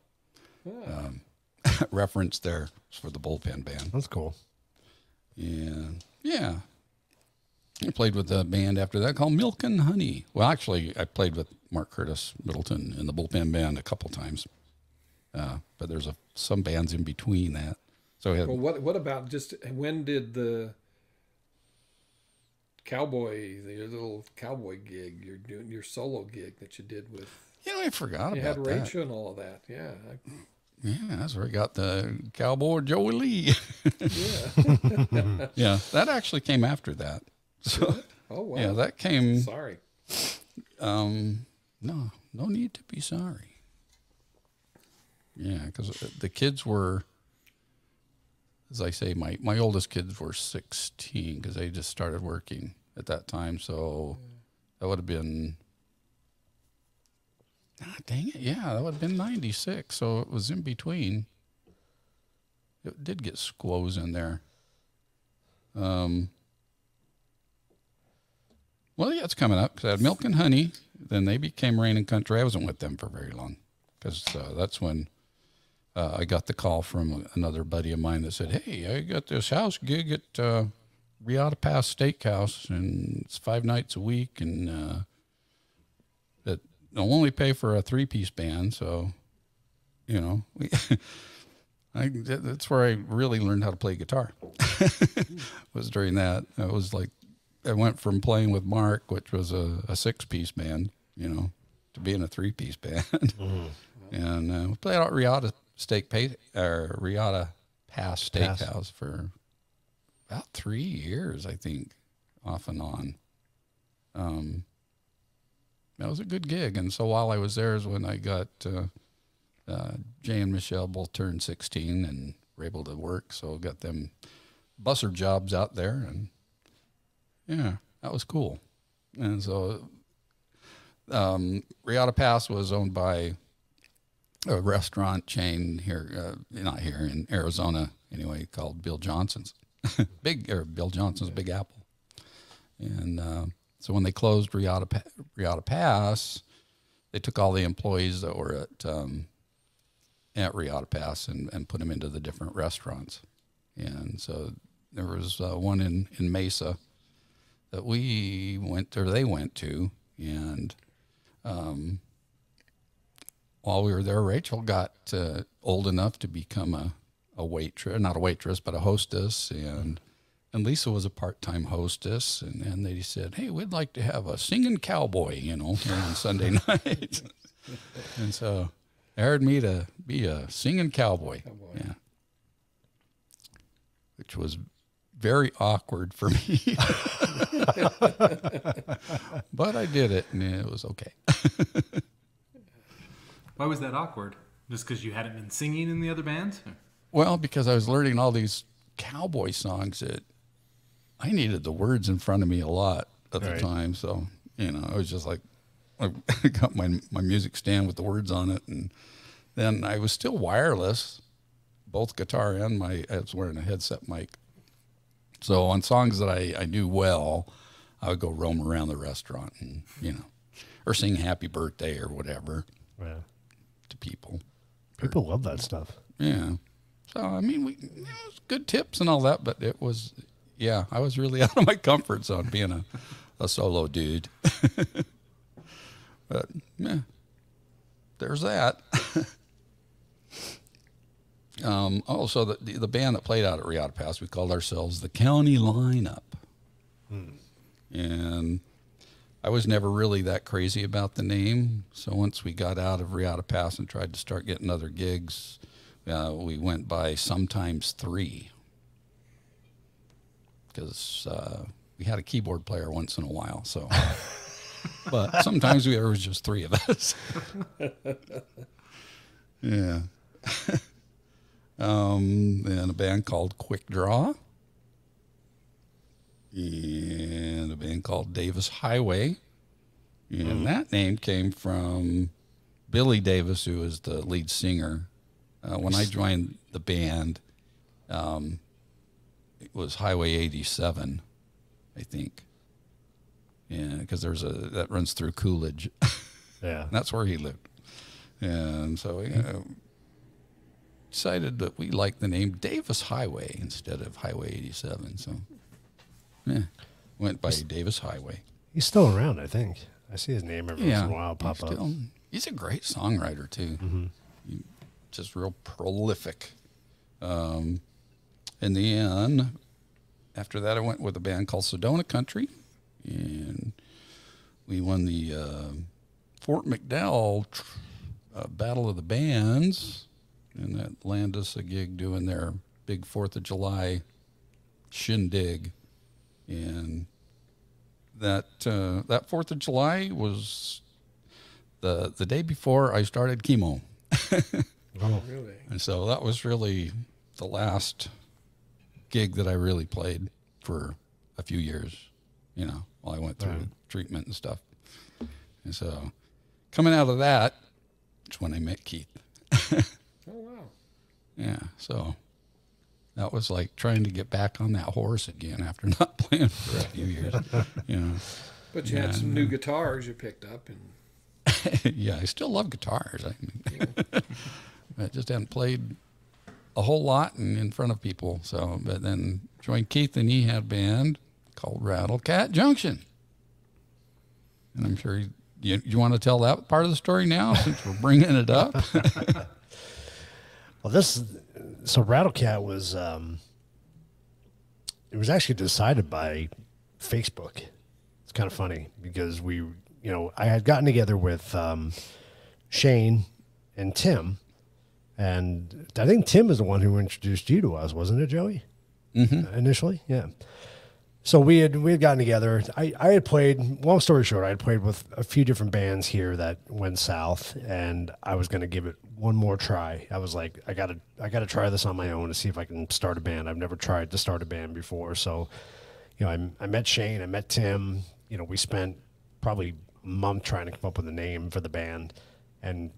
reference there for the Bullpen Band. That's cool. And yeah, I played with a band after that called Milk and Honey. Well, actually, I played with Mark Curtis Middleton in the Bullpen Band a couple times. But there's some bands in between that. So we had, well, what about just when did the your little cowboy gig, your solo gig that you did with? You know, I forgot you about had that. Rachel and all of that. Yeah. Yeah, that's where I got the Cowboy Joey Lee. Yeah. Yeah, that actually came after that. So, Oh wow. yeah, that came. Sorry. No need to be sorry. Yeah, because the kids were, as I say, my oldest kids were 16 because they just started working at that time. So that would have been, dang it, yeah, that would have been 96. So it was in between. It did get squoze in there. Well, yeah, it's coming up because I had Milk and Honey. Then they became Rain and Country. I wasn't with them for very long because that's when I got the call from another buddy of mine that said, "Hey, I got this house gig at Riata Pass Steakhouse, and it's 5 nights a week, and that they'll only pay for a 3-piece band." So, you know, that's where I really learned how to play guitar. Was during that. It was like I went from playing with Mark, which was a 6-piece band, you know, to being a 3-piece band. And we played out Riata Pass Steakhouse for about 3 years, I think, off and on. That was a good gig. And so while I was there is when I got Jay and Michelle both turned 16 and were able to work, so got them busser jobs out there, and yeah, that was cool. And so Riata Pass was owned by a restaurant chain here, not here, in Arizona anyway, called Bill Johnson's. Bill Johnson's Big Apple. And so when they closed Riata Pass, they took all the employees that were at Riata Pass and put them into the different restaurants. And so there was one in Mesa that they went to, and while we were there, Rachel got old enough to become a waitress, not a waitress, but a hostess, and Lisa was a part-time hostess, and they said, hey, we'd like to have a singing cowboy, here on Sunday nights. And so they hired me to be a singing cowboy. Yeah. Which was very awkward for me. But I did it, and it was okay. Why was that awkward? Just because you hadn't been singing in the other bands? Well, because I was learning all these cowboy songs that I needed the words in front of me a lot at the time. So, I was just like, I got my music stand with the words on it. And then I was still wireless, both guitar and I was wearing a headset mic. So on songs that I knew well, I would go roam around the restaurant and, or sing happy birthday or whatever to people. People love that stuff. Yeah. So, I mean, it was good tips and all that, but it was, I was really out of my comfort zone being a solo dude. But, there's that. Also, the band that played out at Riata Pass, we called ourselves the County Lineup. And I was never really that crazy about the name. So once we got out of Riata Pass and tried to start getting other gigs, we went by Sometimes Three. Because we had a keyboard player once in a while, so. But sometimes there was just three of us. Yeah. And a band called Quick Draw. And a band called Davis Highway. And that name came from Billy Davis, who is the lead singer. When I joined the band, it was Highway 87, I think. Yeah, because that runs through Coolidge. Yeah. That's where he lived. And so decided that we liked the name Davis Highway instead of Highway 87. So, went by Davis Highway. He's still around, I think. I see his name every once in a while pop up. He's a great songwriter, too. Just real prolific. In the end, after that, I went with a band called Sedona Country, and we won the Fort McDowell Battle of the Bands, and that landed us a gig doing their big 4th of July shindig. And that 4th of July was the day before I started chemo. Oh, really? And so that was really the last gig that I really played for a few years, while I went through treatment and stuff. And so coming out of that, it's when I met Keith. Oh, wow. Yeah, so that was like trying to get back on that horse again after not playing for a few years. But you had some new guitars you picked up. And yeah, I still love guitars. I just haven't played a whole lot in front of people. So, but then joined Keith, and he had a band called Rattle Cat Junction. And I'm sure you want to tell that part of the story now, since we're bringing it up. Well, so Rattle Cat was, it was actually decided by Facebook. It's kind of funny because I had gotten together with Shane and Tim. And I think Tim is the one who introduced you to us, wasn't it, Joey? Mm-hmm. Initially, yeah. So we had gotten together. I had played. Long story short, I had played with a few different bands here that went south, and I was going to give it one more try. I was like, I gotta try this on my own to see if I can start a band. I've never tried to start a band before, so I met Shane, I met Tim. We spent probably a month trying to come up with a name for the band, and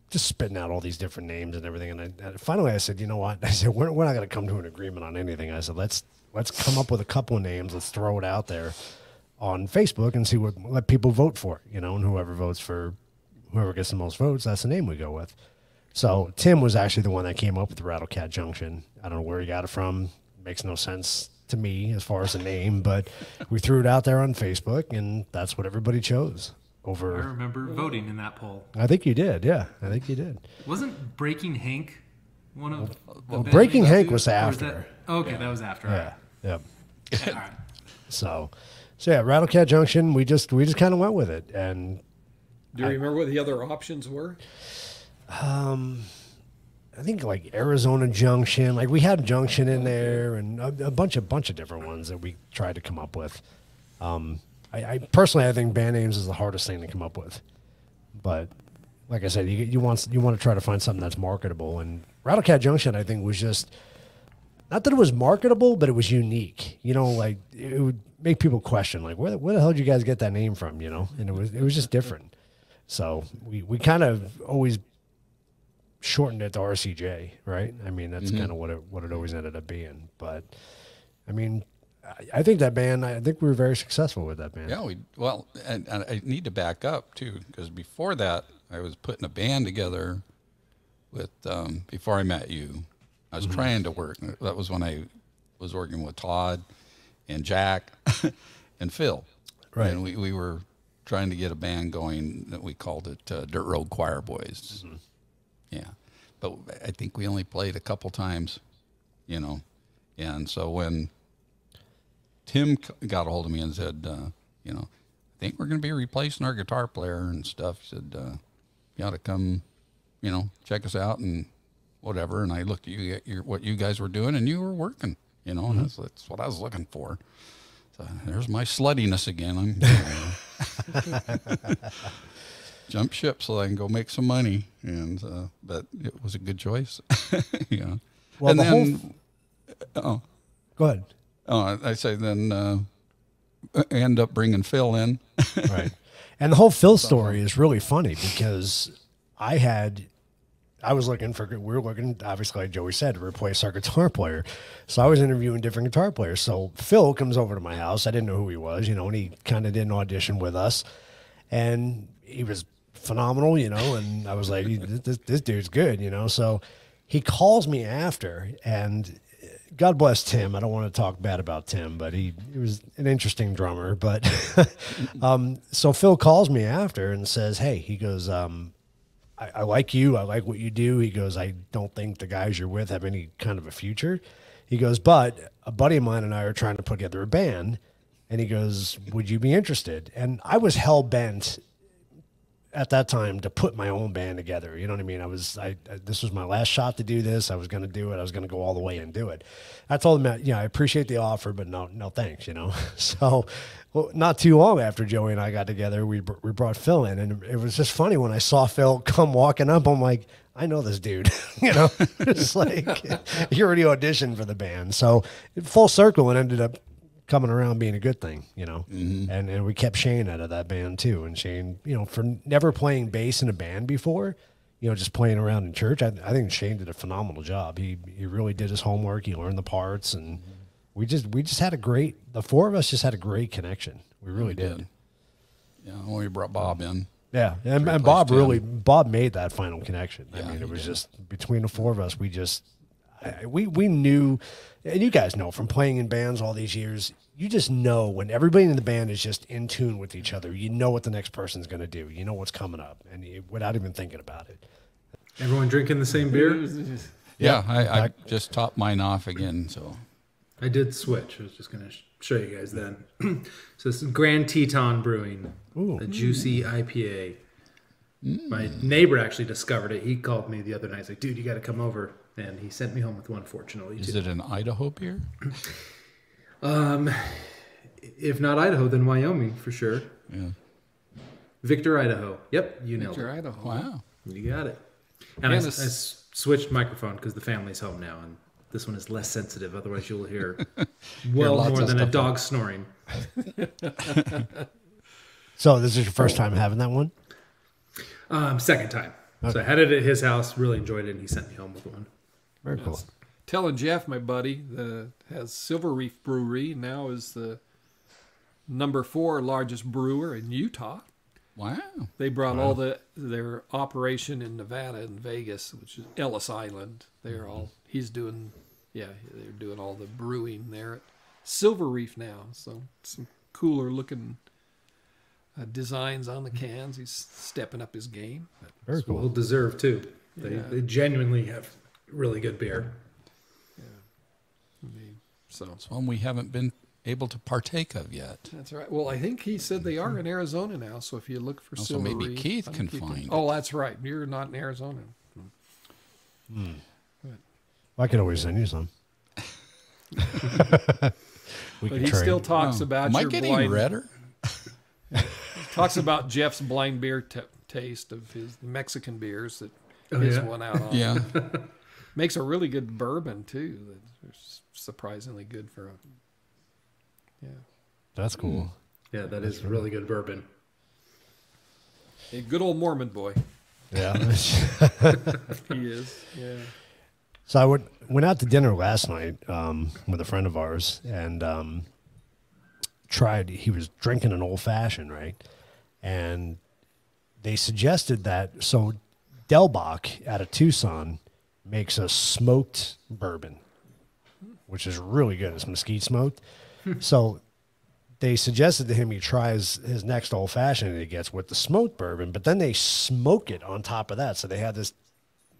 just spitting out all these different names and everything. And finally, I said, you know what? I said, we're not going to come to an agreement on anything. I said, let's come up with a couple of names. Let's throw it out there on Facebook and see let people vote for it, and whoever votes for whoever gets the most votes, that's the name we go with. So Tim was actually the one that came up with Rattlecat Junction. I don't know where he got it from. Makes no sense to me as far as a name, but we threw it out there on Facebook, and that's what everybody chose. I remember voting in that poll. I think you did, yeah. I think you did. Wasn't Breaking Hank one of the Breaking bands Hank too? was Or after. that was after. Yeah, yep. All right. So yeah, Rattlecat Junction. We just kind of went with it, and Do you remember what the other options were? I think like Arizona Junction. Like we had Junction in there, and a bunch of different ones that we tried to come up with. I personally, I think band names is the hardest thing to come up with, but like I said, you want to try to find something that's marketable, and Rattlecat Junction, I think, was just not that it was marketable, but it was unique. Like it would make people question, like, where the hell did you guys get that name from? And it was just different. So we kind of always shortened it to RCJ, right? I mean, that's kind of what it always ended up being. But I mean, I think that band, I think we were very successful with that band. Yeah, and I need to back up too, because before that, I was putting a band together with, before I met you, I was trying to work. That was when I was working with Todd and Jack and Phil. Right. And we were trying to get a band going that we called it Dirt Road Choir Boys. Mm-hmm. Yeah. But I think we only played a couple times, and so when Tim got a hold of me and said, I think we're going to be replacing our guitar player and stuff. He said, you ought to come, check us out and whatever. And I looked at what you guys were doing, and you were working, and that's what I was looking for. So there's my sluttiness again. Jump ship so I can go make some money. And, but it was a good choice. Well, and go ahead. Oh, I say then end up bringing Phil in. Right. And the whole Phil story is really funny because we were looking, obviously, like Joey said, to replace our guitar player. So I was interviewing different guitar players. So Phil comes over to my house. I didn't know who he was, and he kind of did an audition with us. And he was phenomenal, and I was like, this dude's good, So he calls me after, and God bless Tim. I don't want to talk bad about Tim, but he was an interesting drummer. But so Phil calls me after and says, hey, he goes, I like you. I like what you do. He goes, I don't think the guys you're with have any kind of a future. He goes, but a buddy of mine and I are trying to put together a band. And he goes, would you be interested? And I was hell bent at that time to put my own band together. You know what I mean? This was my last shot to do this. I was going to do it. I was going to go all the way and do it. I told him, I appreciate the offer, but no thanks, So not too long after Joey and I got together, we brought Phil in, and it was just funny when I saw Phil come walking up. I'm like, I know this dude, It's like he already auditioned for the band. So full circle, it ended up coming around being a good thing, and we kept Shane out of that band too. And Shane, for never playing bass in a band before, just playing around in church, I think Shane did a phenomenal job. He really did his homework. He learned the parts, and we just had the four of us just had a great connection. We really did. Yeah, when we brought Bob in. Yeah, and Bob made that final connection. Yeah, I mean, it was just between the four of us. We knew, and you guys know from playing in bands all these years, you just know when everybody in the band is just in tune with each other. You know what the next person's going to do. You know what's coming up, and without even thinking about it. Everyone drinking the same beer? Yeah, I just topped mine off again. So I did switch. I was just going to show you guys then. So this is Grand Teton Brewing, the Juicy IPA. My neighbor actually discovered it. He called me the other night. He's like, dude, you got to come over. And he sent me home with one, fortunately. Is it an Idaho beer? If not Idaho, then Wyoming for sure. Yeah. Victor, Idaho. Yep, you nailed Victor, it. Idaho. Wow. You got it. And I And switched microphone because the family's home now, and this one is less sensitive. Otherwise, you'll hear Hear lots more of than a stuff. dog snoring. So this is your first time having that one? Second time. So Okay. I had it at his house, really enjoyed it, and he sent me home with one. Very cool. Telling Jeff, my buddy, has Silver Reef Brewery, now is the number 4 largest brewer in Utah. Wow. They brought all their operation in Nevada and Vegas, which is Ellis Island. He's doing, they're doing all the brewing there at Silver Reef now. So some cooler looking designs on the cans. He's stepping up his game. Very Well cool. deserved too. They, Yeah. they genuinely have really good beer. So It's one we haven't been able to partake of yet. that's right. Well, I think he said they are in Arizona now. So if you look for Oh, so Silver maybe Reef, Keith I can think find it. Oh, that's right. You're not in Arizona. I could always send you some. We But can he trade. still talks Oh, about am I your getting blind, redder? talks about Jeff's blind beer taste of his Mexican beers that Oh, his yeah? one out on. Yeah. Makes a really good bourbon too. That's surprisingly good for a. Yeah, That's cool. Yeah, that is really good bourbon. a good old Mormon boy. Yeah. He is. Yeah. So I went out to dinner last night with a friend of ours and he was drinking an old fashioned, right? And they suggested that, so Delbach out of Tucson makes a smoked bourbon, which is really good. It's mesquite smoked. So they suggested to him he tries his next old fashioned that he gets with the smoked bourbon, but then they smoke it on top of that. So they had this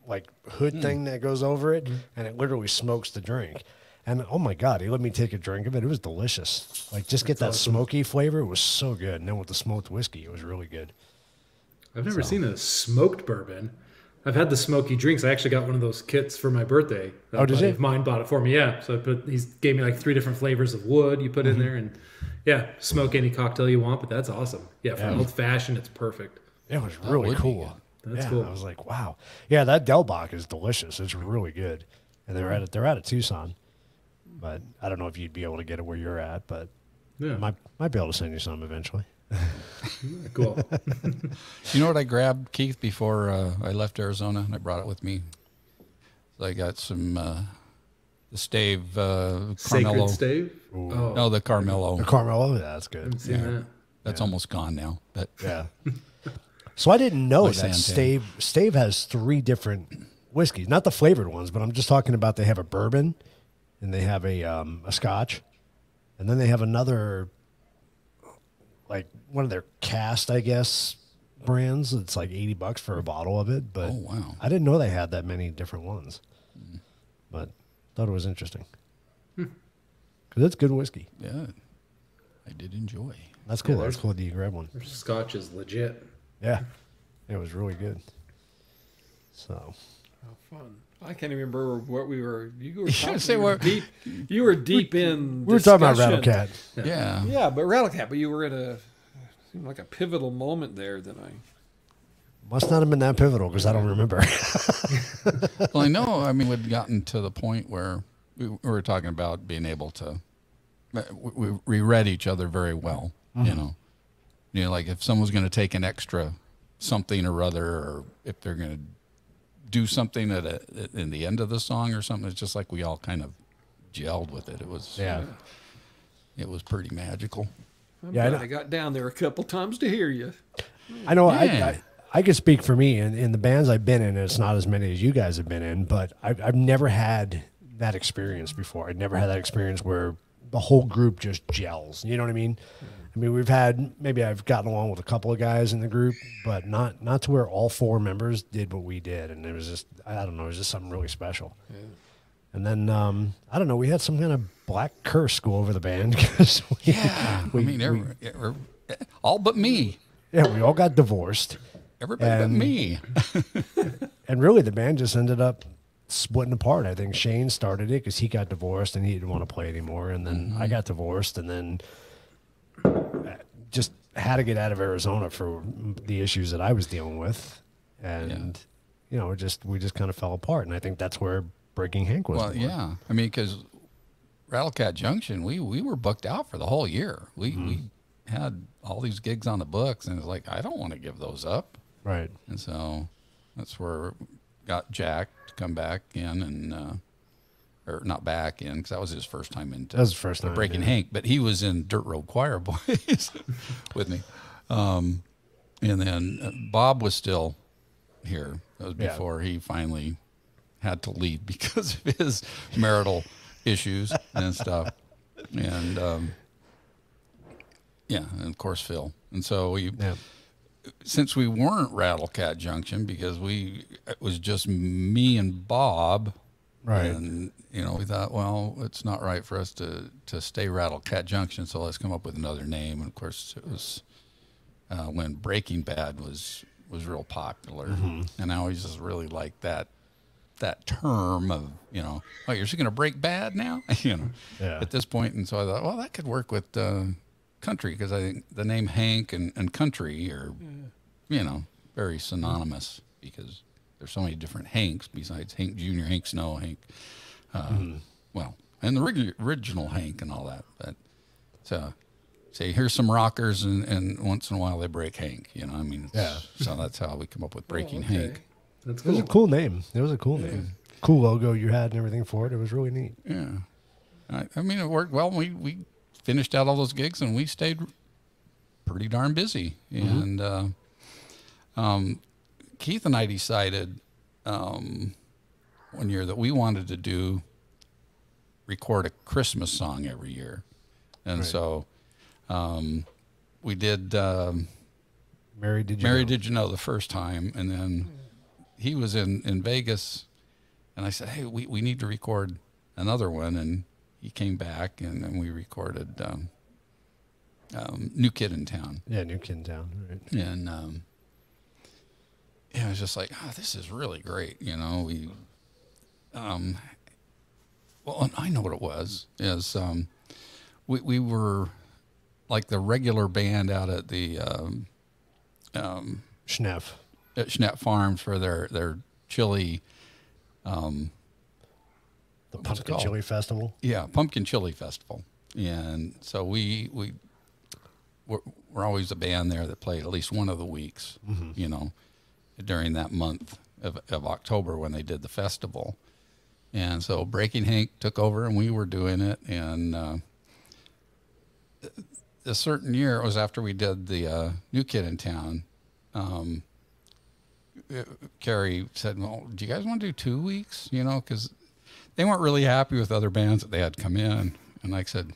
like hood thing that goes over it, and it literally smokes the drink. And oh my God, he let me take a drink of it. It was delicious. Like just get that smoky flavor. It was so good. And then with the smoked whiskey, it was really good. I've never seen a smoked bourbon. I've had the smoky drinks. I actually got one of those kits for my birthday. Oh, did buddy you? of mine bought it for me. Yeah. So he gave me like 3 different flavors of wood you put in there, and smoke any cocktail you want. But that's awesome. Yeah, for an old fashioned, it's perfect. It was really would be cool. That's yeah, cool. I was like, wow. Yeah, that Delbach is delicious. It's really good. And they're out of Tucson. But I don't know if you'd be able to get it where you're at, but Yeah, might be able to send you some eventually. cool. You know what I grabbed, Keith, before I left Arizona, and I brought it with me? So I got some the stave Sacred Carmelo. stave. Oh, No, the Carmelo. The Carmelo, yeah, that's good. haven't seen that. That's almost gone now. But Yeah. So I didn't know My that Santan. Stave has 3 different whiskeys, not the flavored ones, but I'm just talking about they have a bourbon and they have a Scotch, and then they have another, like one of their cast, I guess, brands. It's like $80 for a bottle of it, but Oh, wow. I didn't know they had that many different ones. But thought it was interesting because it's good whiskey. yeah, I did enjoy. That's cool. Yeah, That's cool that you grab one. Their Scotch is legit. Yeah, it was really good. So. How fun! I can't even remember what we were. You were should talking, say you were what- deep. You were deep in. We were talking about discussion. Rattlecat. Yeah. Yeah, but Rattlecat. But you were at seemed like a pivotal moment there that I. Must not have been that pivotal because I don't remember. Well, I know. I mean, we'd gotten to the point where we were talking about being able to. We read each other very well. You know, like if someone's going to take an extra something or other, or if they're going to do something in the end of the song or something, it's just like we all kind of gelled with it. It was Yeah. It was pretty magical. I'm Yeah, I glad know. I got down there a couple times to hear you. I know Yeah. I can speak for me in the bands I've been in. And it's not as many as you guys have been in, but I've never had that experience before. I've never had that experience where the whole group just gels. You know what I mean? I mean, maybe I've gotten along with a couple of guys in the group, but not to where all 4 members did what we did. And it was just, I don't know, it was just something really special. And then, I don't know, we had some kind of black curse go over the band. Cause I mean, all but me. we all got divorced. Everybody but And- me. And really, the band just ended up splitting apart. I think Shane started it because he got divorced and he didn't want to play anymore. And then I got divorced. And then just had to get out of Arizona for the issues that I was dealing with, and you know, we just kind of fell apart. And I think that's where Breaking Hank was. Well, born. yeah. I mean, because Rattlecat Junction, we were booked out for the whole year. We had all these gigs on the books, and it's like, I don't want to give those up. Right. And so that's where got Jack to come back in, and or not back in, because that was his first time into That was the first time, Breaking yeah. Hank, but he was in Dirt Road Choir Boys with me. And then Bob was still here. That was Yeah. before he finally had to leave because of his marital issues and stuff. And and of course Phil. And so Yeah. since we weren't Rattlecat Junction, because it was just me and Bob, Right. and you know, we thought, well, it's not right for us to stay Rattlecat Junction, so let's come up with another name. And of course, it was when Breaking Bad was real popular, and I always just really liked that term of, you know, oh, you're just going to break bad now, you know, Yeah. at this point. And so I thought, well, that could work with country, because I think the name Hank and country are, you know, very synonymous, because there's so many different Hanks besides Hank Jr., Hank Snow, Hank, well, and the original Hank and all that. But so say, here's some rockers, and once in a while they break Hank, you know, I mean, so that's how we come up with Breaking okay. Hank. That's It was a cool. cool name. It was a cool name. Cool logo you had and everything for it. It was really neat. Yeah. I mean, it worked well. We finished out all those gigs, and we stayed pretty darn busy. And Keith and I decided one year that we wanted to record a Christmas song every year. And so we did Mary, did you Mary know? Did You Know the first time, and then he was in Vegas, and I said, hey, we need to record another one, and he came back, and then we recorded New Kid in Town. Yeah, New Kid in Town. Right. And it was just like, oh, this is really great, you know. We well, and I know what it was, is we were like the regular band out at the Schneff. at Schnepp Farms for their chili, The What's it Pumpkin called? Chili Festival. pumpkin chili festival. And so we're always a band there that played at least one of the weeks, you know, during that month of October when they did the festival. And so Breaking Hank took over, and we were doing it. And a certain year, it was after we did the New Kid in Town, Carrie said, well, do you guys want to do 2 weeks? You know, because they weren't really happy with other bands that they had come in. And I said,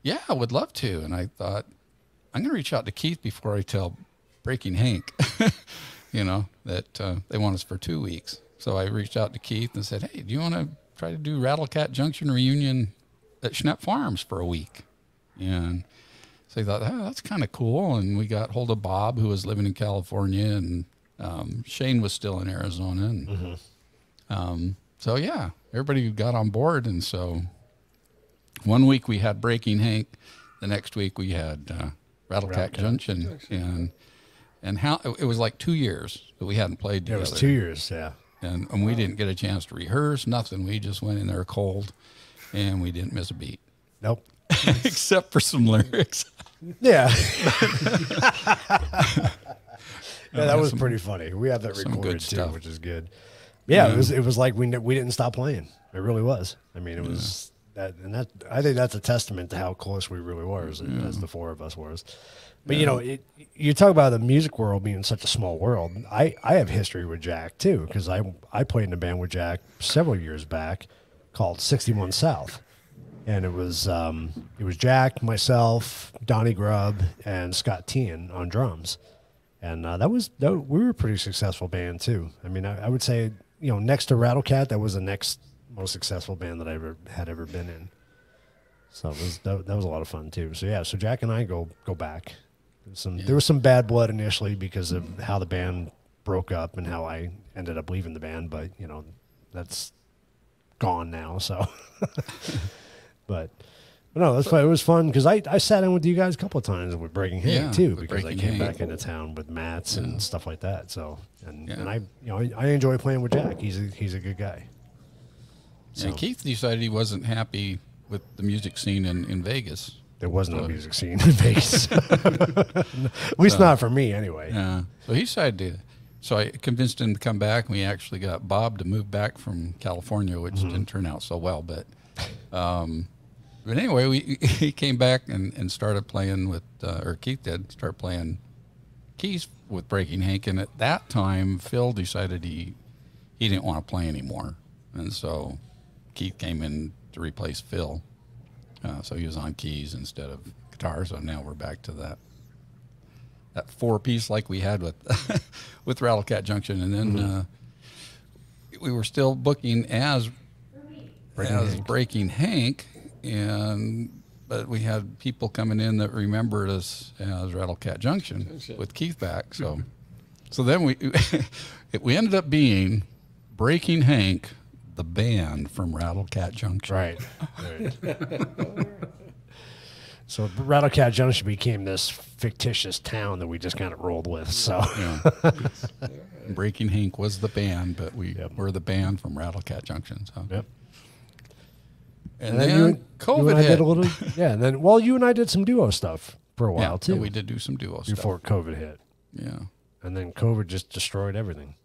yeah, I would love to. And I thought, I'm going to reach out to Keith before I tell Breaking Hank, you know, that they want us for 2 weeks. So I reached out to Keith and said, hey, do you want to try to do Rattlecat Junction reunion at Schnepp Farms for a week? And so he thought, oh, that's kind of cool. And we got hold of Bob, who was living in California, and Shane was still in Arizona. And so, yeah, everybody got on board. And so 1 week we had Breaking Hank. The next week we had Rattlecat Junction. And how it was like 2 years that we hadn't played Yeah, together. it was 2 years. Yeah. And we didn't get a chance to rehearse, nothing. We just went in there cold, and we didn't miss a beat, Nope. except for some lyrics. Yeah. Yeah, that was some- pretty funny. We have that some recorded good too, stuff. which is good. Yeah, it was like we didn't stop playing. It really was. I mean, it was that, and that I think that's a testament to how close we really were as the four of us was. But you know, you talk about the music world being such a small world. I have history with Jack too, because I played in a band with Jack several years back called 61 South. And it was Jack, myself, Donnie Grubb, and Scott Tian on drums, and we were a pretty successful band too. I mean, I would say, you know, next to Rattlecat, that was the next most successful band that I had ever been in. So that was a lot of fun too. So yeah, so Jack and I go back. There was some bad blood initially because of how the band broke up and how I ended up leaving the band, but you know, that's gone now. So. But No, that's fine. It was fun because I sat in with you guys a couple of times with Breaking Hank Yeah, too, with because I Breaking came Hank. back into town with Mats and stuff like that. So and Yeah. I I enjoy playing with Jack. He's a good guy. And Keith decided he wasn't happy with the music scene in Vegas. There was no music scene in Vegas, at least not for me anyway. Yeah. So he decided to. So I convinced him to come back, and we actually got Bob to move back from California, which didn't turn out so well. But anyway, he came back and started playing with, or Keith did start playing keys with Breaking Hank. And at that time, Phil decided he didn't want to play anymore, and so Keith came in to replace Phil. So he was on keys instead of guitar. So now we're back to that 4-piece like we had with with Rattlecat Junction, and then we were still booking as Breaking Hank, but we had people coming in that remembered us as Rattlecat Junction with Keith back. So then we ended up being Breaking Hank, the band from Rattlecat Junction. Right. So Rattlecat Junction became this fictitious town that we just kind of rolled with. So Breaking Hank was the band, but we were the band from Rattlecat Junction. So. Yep. And then COVID I hit. did a little, and then you and I did some duo stuff for a while too. We did do some duo stuff before COVID hit. Yeah, and then COVID just destroyed everything.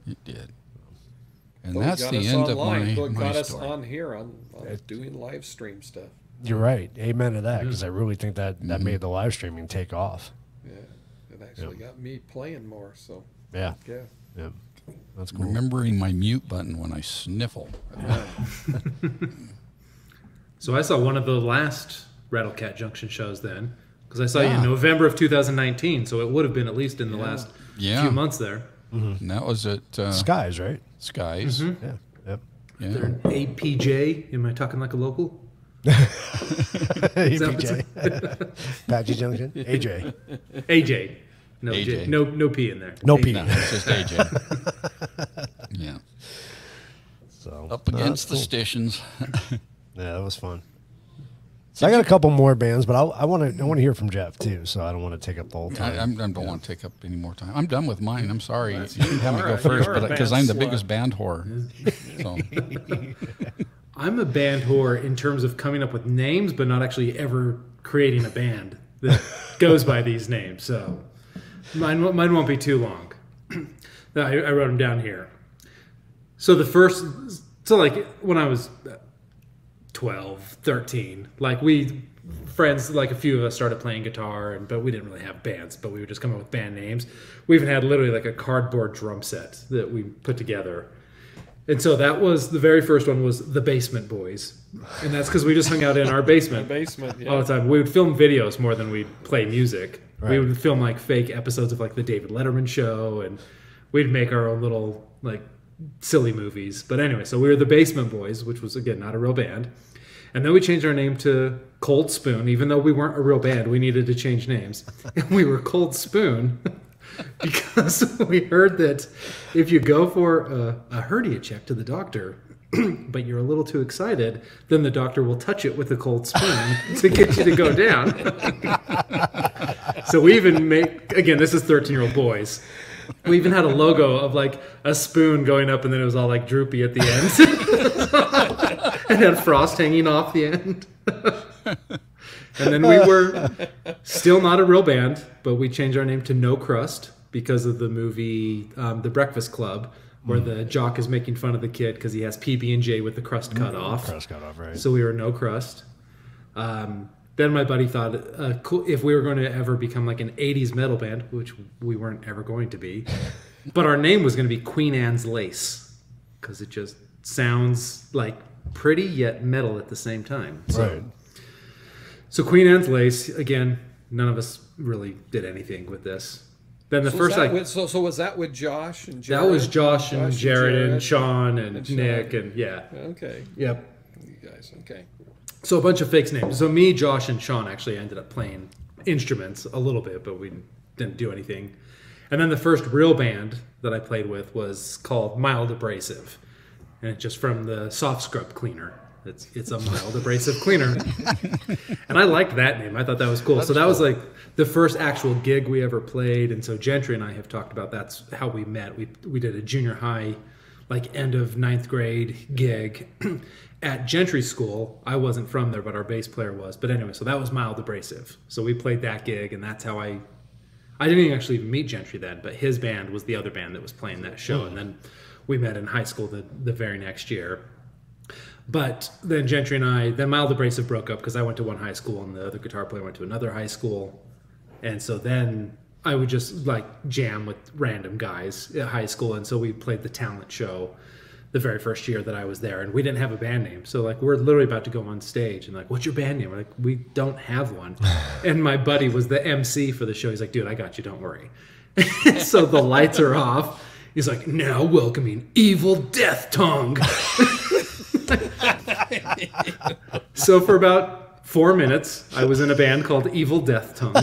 It did. And But that's got the us end online. of But my got us story. on here on doing live stream stuff. You're right. Amen to that, because I really think that made the live streaming take off. Yeah, it actually got me playing more. So Yeah. yeah. That's cool. Remembering my mute button when I sniffle. So I saw one of the last Rattlecat Junction shows then, because I saw you Yeah. in November of 2019, so it would have been at least in the last Yeah. few months there. And that was at Skies, right? Skies. Yeah. Yep. Yeah. They're an APJ. Am I talking like a local? APJ. Patchy Junction. AJ. AJ. No, AJ. no P in there. No P. No, it's just AJ. Yeah. So Up against the stations. Yeah, that was fun. So I got a couple more bands, but I want to hear from Jeff too. So I don't want to take up the whole I time. don't want to take up any more time. I'm done with mine. I'm sorry. You can have me all go right. first, You're a but because band I'm the slut. biggest band whore. So I'm a band whore in terms of coming up with names, but not actually ever creating a band that goes by these names. So mine won't be too long. I wrote them down here. So like when I was 12, 13, like friends, like a few of us started playing guitar, but we didn't really have bands, but we would just come up with band names. We even had literally like a cardboard drum set that we put together. And so that was the very first one was the Basement Boys. And that's because we just hung out in our basement Basement. Yeah. all the time. We would film videos more than we'd play music. We Right. would film like fake episodes of like the David Letterman show, and we'd make our own little like silly movies. But anyway, so we were the Basement Boys, which was again not a real band. And then we changed our name to Cold Spoon, even though we weren't a real band. We needed to change names, and we were Cold Spoon because we heard that if you go for a hernia check to the doctor, but you're a little too excited, then the doctor will touch it with a cold spoon to get you to go down. So we even again, this is 13-year-old boys. We even had a logo of like a spoon going up, and then it was all like droopy at the end. And had frost hanging off the end. And then we were still not a real band, but we changed our name to No Crust because of the movie The Breakfast Club, where the jock is making fun of the kid because he has PB&J with the crust cut off. Crust cut off, right? So we were No Crust. Then my buddy thought if we were going to ever become like an 80s metal band, which we weren't ever going to be, but our name was going to be Queen Anne's Lace because it just sounds like pretty yet metal at the same time. Right. So Queen Anne's Lace, again, none of us really did anything with this. Then the So first was that with, so was that with Josh and Jared? that was Josh and Jared and Sean and Sean. Nick and yeah. Okay, Yep. you guys. Okay. So a bunch of fake names. So me, Josh, and Sean actually ended up playing instruments a little bit, but we didn't do anything. And then the first real band that I played with was called Mild Abrasive. And it's just from the soft scrub cleaner. It's a mild abrasive cleaner. And I liked that name. I thought that was cool. So that was like the first actual gig we ever played. And so Gentry and I have talked about that's how we met. We did a junior high, like end of 9th grade gig at Gentry School. I wasn't from there, but our bass player was. But anyway, so that was mild abrasive. So we played that gig, and that's how I didn't actually even meet Gentry then, but his band was the other band that was playing that show. And then we met in high school the very next year. But then Gentry and then Mild Abrasive broke up because I went to one high school and the other guitar player went to another high school. And so then I would just like jam with random guys at high school. And so we played the talent show the very first year that I was there. And we didn't have a band name. So like we're literally about to go on stage and like, what's your band name? We're like, we don't have one. And my buddy was the MC for the show. He's like, dude, I got you. Don't worry. So the lights are off. He's like, now welcoming Evil Death Tongue. So for about 4 minutes, I was in a band called Evil Death Tongue.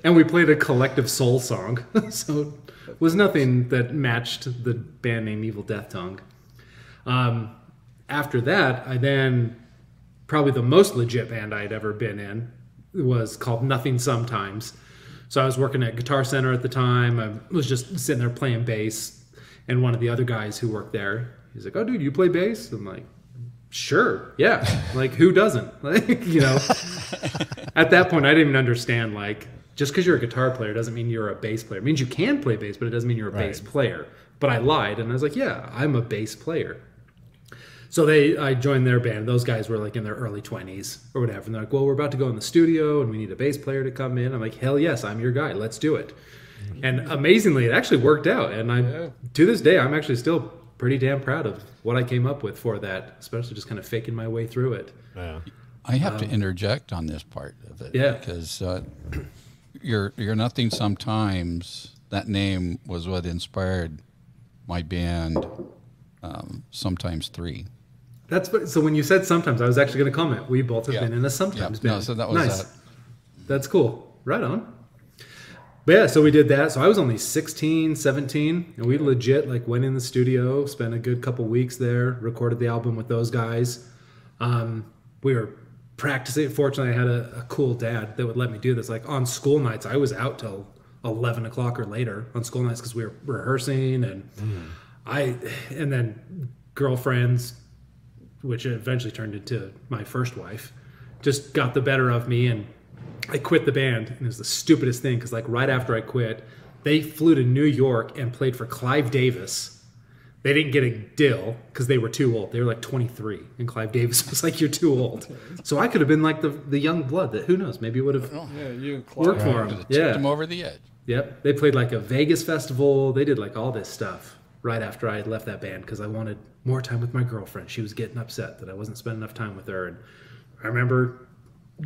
And we played a collective soul song. So it was nothing that matched the band name Evil Death Tongue. After that, I then, probably the most legit band I'd ever been in was called Nothing Sometimes. So I was working at Guitar Center at the time. I was just sitting there playing bass. And one of the other guys who worked there, he's like, oh, dude, you play bass? I'm like, sure, yeah. Like, who doesn't? Like, you know, at that point, I didn't even understand, like, just because you're a guitar player doesn't mean you're a bass player. It means you can play bass, but it doesn't mean you're a bass player. But I lied, and I was like, yeah, I'm a bass player. So I joined their band. Those guys were like in their early 20s or whatever. And they're like, well, we're about to go in the studio and we need a bass player to come in. I'm like, hell yes, I'm your guy. Let's do it. And amazingly, it actually worked out. And to this day, I'm actually still pretty damn proud of what I came up with for that, especially just kind of faking my way through it. Yeah. I have to interject on this part of it. Yeah. Because you're Nothing Sometimes, that name was what inspired my band, Sometimes 3. So when you said sometimes, I was actually going to comment. We both have been in a sometimes band. No, so that was nice. that. That's cool. Right on. But yeah, so we did that. So I was only 16, 17, and we legit like went in the studio, spent a good couple weeks there, recorded the album with those guys. We were practicing. Fortunately, I had a cool dad that would let me do this. Like on school nights, I was out till 11 o'clock or later on school nights because we were rehearsing, and and then girlfriends, which eventually turned into my first wife, just got the better of me, and I quit the band. And it was the stupidest thing because like right after I quit, they flew to New York and played for Clive Davis. They didn't get a deal because they were too old. They were like 23, and Clive Davis was like, you're too old. So I could have been like the young blood that, who knows, maybe would have you and worked for him. Tipped him over the edge. Yep. They played like a Vegas festival. They did like all this stuff right after I had left that band because I wanted more time with my girlfriend. She was getting upset that I wasn't spending enough time with her. And I remember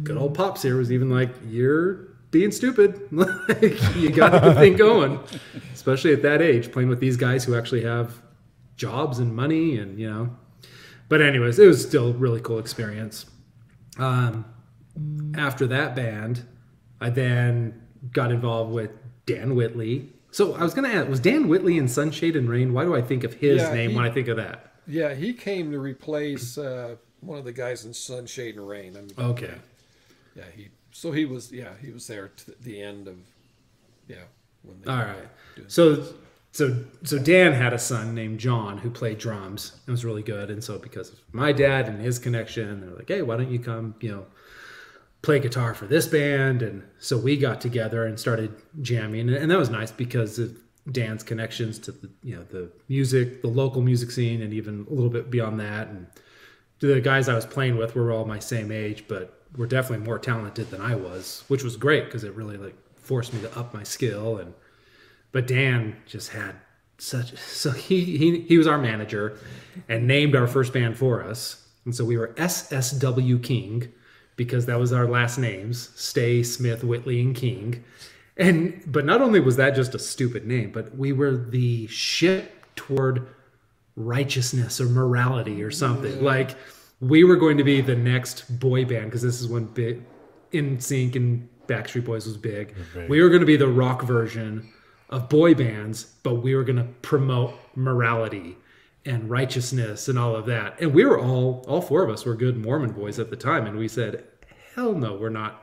good old Pops here was even like, you're being stupid. Like, you got the thing going, especially at that age, playing with these guys who actually have jobs and money and, you know. But anyways, it was still a really cool experience. After that band, I then got involved with Dan Whitley. So I was going to ask, was Dan Whitley in Sunshade and Rain? Why do I think of his name when I think of that? Yeah, he came to replace one of the guys in Sunshade and Rain. I mean, Okay. Yeah, he was there to the end of when they All right. So Dan had a son named John who played drums and was really good. And so because of my dad and his connection, they're like, hey, why don't you come, play guitar for this band? And so we got together and started jamming. And that was nice because of Dan's connections to the music, the local music scene, and even a little bit beyond that. And the guys I was playing with were all my same age, but were definitely more talented than I was, which was great because it really like forced me to up my skill. But Dan just had so he was our manager and named our first band for us. And so we were SSW King because that was our last names, Stay, Smith, Whitley, and King. But not only was that just a stupid name, but we were the shit toward righteousness or morality or something. Yeah. Like we were going to be the next boy band because this is when NSYNC and Backstreet Boys was big. Okay. We were going to be the rock version of boy bands, but we were going to promote morality and righteousness and all of that. And we were all four of us were good Mormon boys at the time. And we said, hell no, we're not.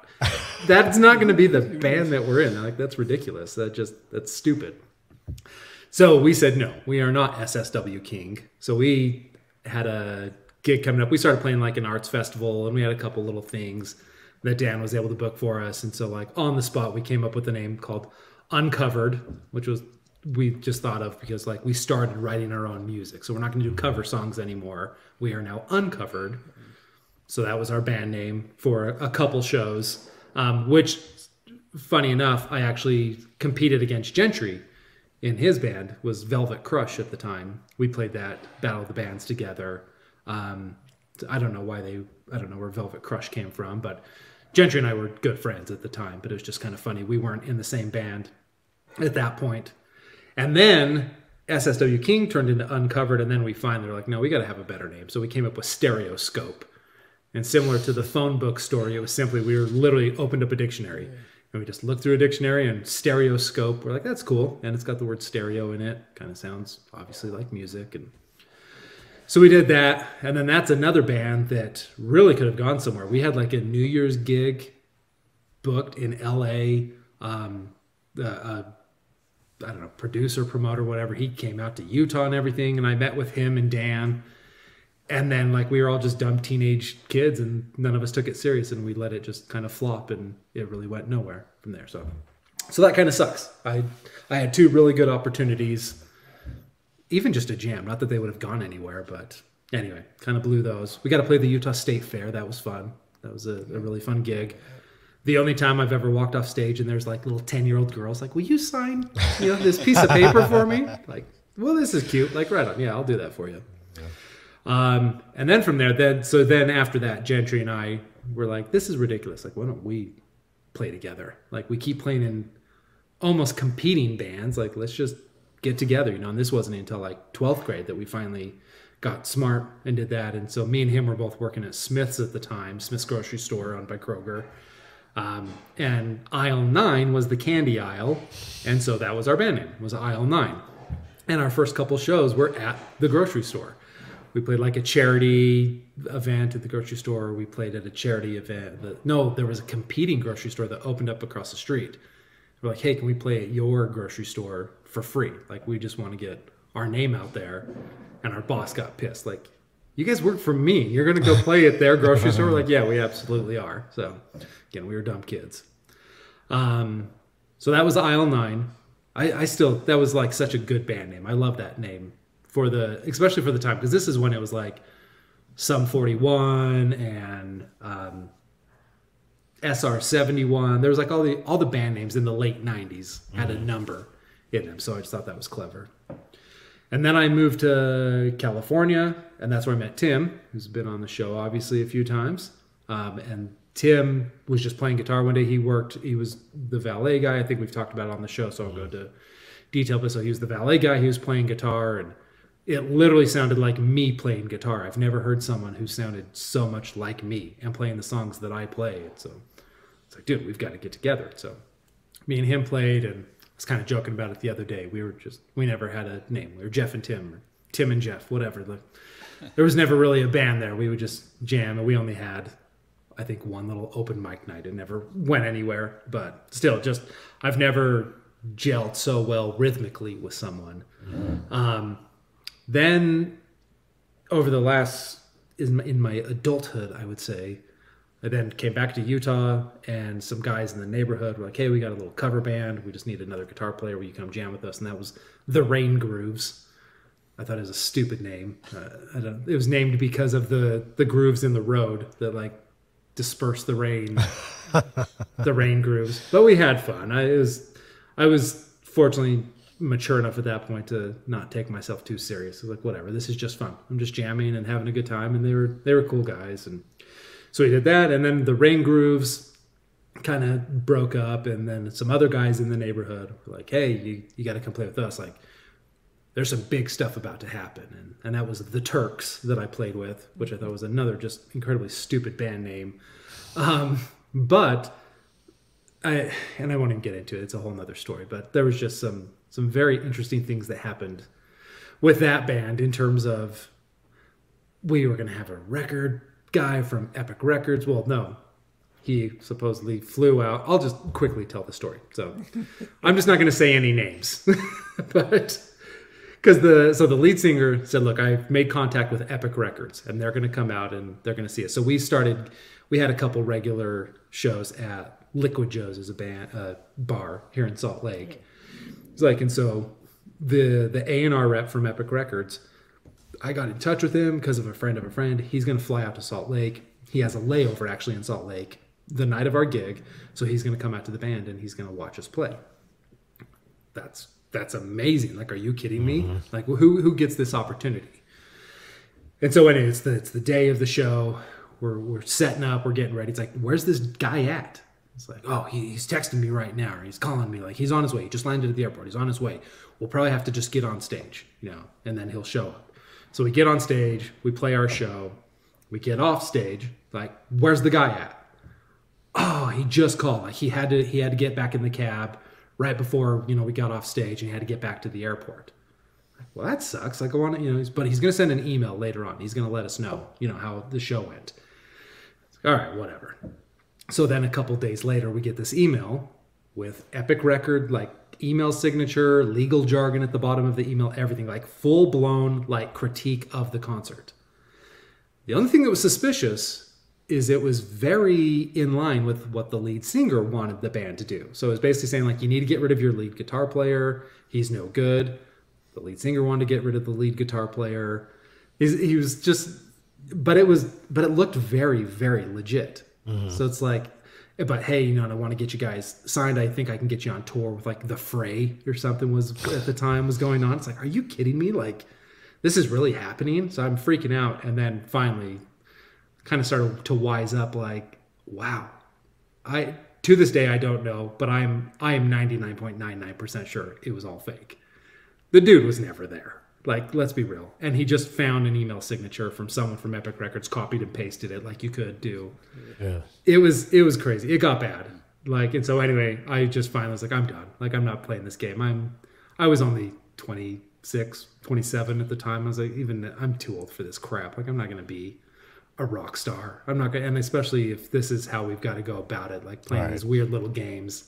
That's not going to be the band that we're in. They're like, that's ridiculous. That's stupid. So we said, no, we are not SSW King. So we had a gig coming up. We started playing like an arts festival, and we had a couple little things that Dan was able to book for us. And so like on the spot, we came up with a name called Uncovered, which was, we just thought of because like we started writing our own music. So we're not going to do cover songs anymore. We are now Uncovered. So that was our band name for a couple shows, which funny enough, I actually competed against Gentry in his band, was Velvet Crush at the time. We played that Battle of the Bands together. I don't know where Velvet Crush came from, but Gentry and I were good friends at the time, but it was just kind of funny. We weren't in the same band at that point. And then SSW King turned into Uncovered, and then we finally were like, no, we got to have a better name. So we came up with Stereoscope. And similar to the phone book story, it was simply, we were literally opened up a dictionary. And we just looked through a dictionary and stereoscope. We're like, that's cool. And it's got the word stereo in it. Kind of sounds obviously like music. And so we did that. And then that's another band that really could have gone somewhere. We had like a New Year's gig booked in LA. I don't know, producer, promoter, whatever. He came out to Utah and everything. And I met with him and Dan. And then like we were all just dumb teenage kids, and none of us took it serious, and we let it just kind of flop, and it really went nowhere from there. So that kind of sucks. I had two really good opportunities, even just a jam. Not that they would have gone anywhere, but anyway, kind of blew those. We got to play the Utah State Fair. That was fun. That was a really fun gig. The only time I've ever walked off stage and there's like little 10-year-old girls like, will you sign this piece of paper for me? Like, well, this is cute. Like, right on. Yeah, I'll do that for you. And then from there, then after that, Gentry and I were like, this is ridiculous. Like, why don't we play together? Like, we keep playing in almost competing bands. Like, let's just get together, And this wasn't until like 12th grade that we finally got smart and did that. And so me and him were both working at Smith's at the time, Smith's grocery store owned by Kroger. And Aisle 9 was the candy aisle. And so that was our band name, was Aisle 9. And our first couple shows were at the grocery store. We played like a charity event at the grocery store. We played at a charity event. There was a competing grocery store that opened up across the street. We're like, hey, can we play at your grocery store for free? Like, we just want to get our name out there. And our boss got pissed. Like, you guys work for me. You're going to go play at their grocery store? We're like, yeah, we absolutely are. So, again, we were dumb kids. So that was Aisle 9. That was like such a good band name. I love that name. Especially for the time, because this is when it was like Sum 41 and SR71. There was like all the band names in the late 90s had a number in them, so I just thought that was clever. And then I moved to California, and that's where I met Tim, who's been on the show obviously a few times. And Tim was just playing guitar one day. He was the valet guy. I think we've talked about it on the show, so I'll go into detail. But so he was the valet guy. He was playing guitar, and it literally sounded like me playing guitar. I've never heard someone who sounded so much like me and playing the songs that I play. And so it's like, dude, we've got to get together. So me and him played, and I was kind of joking about it the other day. We never had a name. We were Jeff and Tim, or Tim and Jeff, whatever. There was never really a band there. We would just jam, and we only had, I think, one little open mic night. It never went anywhere, but still, I've never gelled so well rhythmically with someone. Then over the last, in my adulthood, I would say, I then came back to Utah, and some guys in the neighborhood were like, hey, we got a little cover band. We just need another guitar player. Will you come jam with us? And that was the Rain Grooves. I thought it was a stupid name. It was named because of the grooves in the road that like disperse the rain, the Rain Grooves. But we had fun. I was fortunately mature enough at that point to not take myself too serious. Like, whatever, this is just fun. I'm just jamming and having a good time, and they were cool guys. And so we did that, and then the Rain Grooves kind of broke up, and then some other guys in the neighborhood were like, hey, you got to come play with us. Like, there's some big stuff about to happen. And that was the Turks that I played with, which I thought was another just incredibly stupid band name. But I won't even get into it. It's a whole nother story. But there was just some very interesting things that happened with that band in terms of we were going to have a record guy from Epic Records. Well, no, he supposedly flew out. I'll just quickly tell the story. So I'm just not going to say any names, but because the lead singer said, look, I've made contact with Epic Records and they're going to come out and they're going to see it. So we had a couple regular shows at Liquid Joe's as a bar here in Salt Lake. It's like, and so the A&R rep from Epic Records, I got in touch with him because of a friend of a friend. He's going to fly out to Salt Lake. He has a layover actually in Salt Lake the night of our gig. So he's going to come out to the band and he's going to watch us play. That's amazing. Like, are you kidding me? Mm-hmm. Like, who gets this opportunity? And so anyway, it's the day of the show. We're setting up. We're getting ready. It's like, where's this guy at? It's like, oh, he's texting me right now. Or he's calling me. Like, he's on his way. He just landed at the airport. He's on his way. We'll probably have to just get on stage, and then he'll show up. So we get on stage. We play our show. We get off stage. Like, where's the guy at? Oh, he just called. Like, he had to get back in the cab right before, we got off stage, and he had to get back to the airport. Like, well, that sucks. Like, I want to, but he's going to send an email later on. He's going to let us know, how the show went. All right, whatever. So then a couple days later, we get this email with Epic Record, like email signature, legal jargon at the bottom of the email, everything, like full blown, like critique of the concert. The only thing that was suspicious is it was very in line with what the lead singer wanted the band to do. So it was basically saying, like, you need to get rid of your lead guitar player. He's no good. The lead singer wanted to get rid of the lead guitar player. He was just, but it looked very, very legit. Mm-hmm. So it's like, but hey, I want to get you guys signed. I think I can get you on tour with like The Fray or something was at the time was going on. It's like, are you kidding me? Like, this is really happening. So I'm freaking out. And then finally kind of started to wise up, like, wow, to this day, I don't know, but I am 99.99% sure it was all fake. The dude was never there. Like, let's be real. And he just found an email signature from someone from Epic Records, copied and pasted it like you could do. Yeah. It was crazy. It got bad. Like, and so anyway, I just finally was like, I'm done. Like, I'm not playing this game. I was only 26, 27 at the time. I was like, I'm too old for this crap. Like, I'm not going to be a rock star. I'm not going to, and especially if this is how we've got to go about it, like playing these weird little games.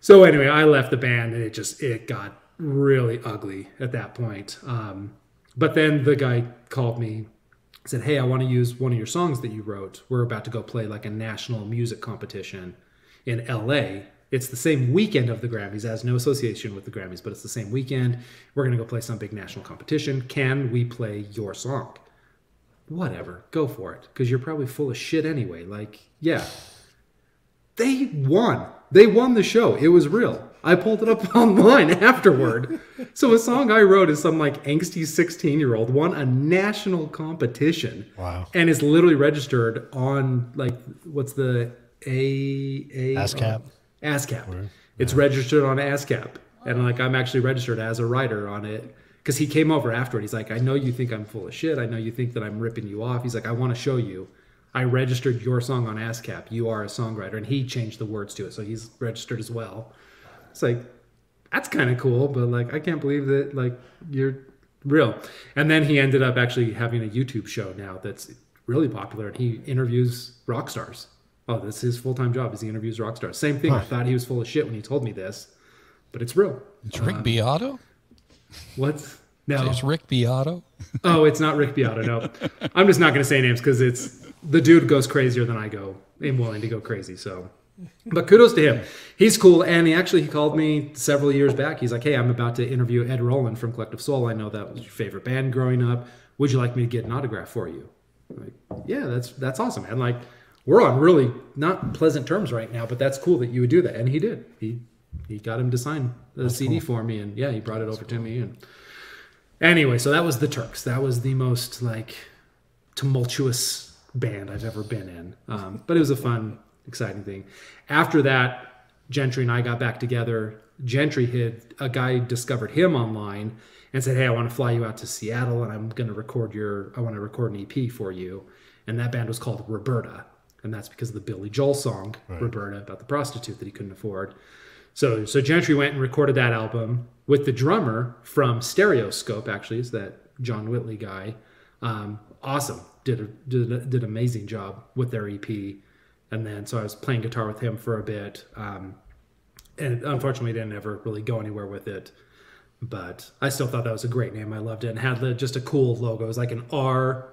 So anyway, I left the band and it got really ugly at that point. But then the guy called me, said, hey, I want to use one of your songs that you wrote. We're about to go play like a national music competition in LA. It's the same weekend of the Grammys. It has no association with the Grammys, but it's the same weekend. We're going to go play some big national competition. Can we play your song? Whatever, go for it. Because you're probably full of shit anyway. Like, yeah. They won. They won the show. It was real. I pulled it up online afterward. So a song I wrote is some like angsty 16-year-old won a national competition. Wow. And is literally registered on like, what's the ASCAP? ASCAP. It's registered on ASCAP. And like, I'm actually registered as a writer on it. Because he came over afterward. He's like, I know you think I'm full of shit. I know you think that I'm ripping you off. He's like, I want to show you. I registered your song on ASCAP. You are a songwriter. And he changed the words to it. So he's registered as well. It's like, that's kind of cool. But like, I can't believe that like you're real. And then he ended up actually having a YouTube show now that's really popular. And he interviews rock stars. Oh, that's his full-time job is he interviews rock stars. Same thing. Huh. I thought he was full of shit when he told me this. But it's real. It's Rick Beato? What? No. It's Rick Beato? Oh, it's not Rick Beato, no. I'm just not going to say names because it's the dude goes crazier than I am willing to go crazy. So, but kudos to him. He's cool. And he called me several years back. He's like, hey, I'm about to interview Ed Roland from Collective Soul. I know that was your favorite band growing up. Would you like me to get an autograph for you? I'm like, yeah, that's awesome. And like, we're on really not pleasant terms right now, but that's cool that you would do that. And he did. He got him to sign the CD for me, and yeah, he brought it over to me. And anyway, so that was the Turks. That was the most like tumultuous band I've ever been in. But it was a fun, exciting thing. After that, Gentry and I got back together. Gentry a guy discovered him online and said, hey, I want to fly you out to Seattle, and I want to record an EP for you. And that band was called Roberta. And that's because of the Billy Joel song, Roberta, about the prostitute that he couldn't afford. So Gentry went and recorded that album with the drummer from Stereoscope. Actually, is that John Whitley guy? Awesome, did amazing job with their EP. And then so I was playing guitar with him for a bit, and unfortunately didn't ever really go anywhere with it. But I still thought that was a great name. I loved it, and had just a cool logo. It was like an R,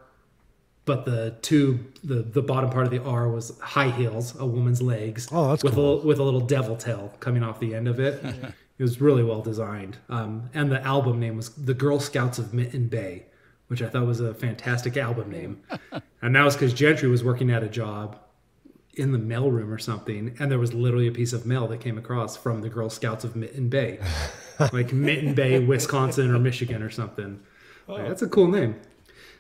but the bottom part of the R was high heels, a woman's legs. Oh, that's with cool. with a little devil tail coming off the end of it. It was really well designed. And the album name was The Girl Scouts of Mitten Bay, which I thought was a fantastic album name. And that was because Gentry was working at a job in the mailroom or something, and there was literally a piece of mail that came across from the Girl Scouts of Mitten Bay, like Mitten Bay, Wisconsin or Michigan or something. Like, that's a cool name.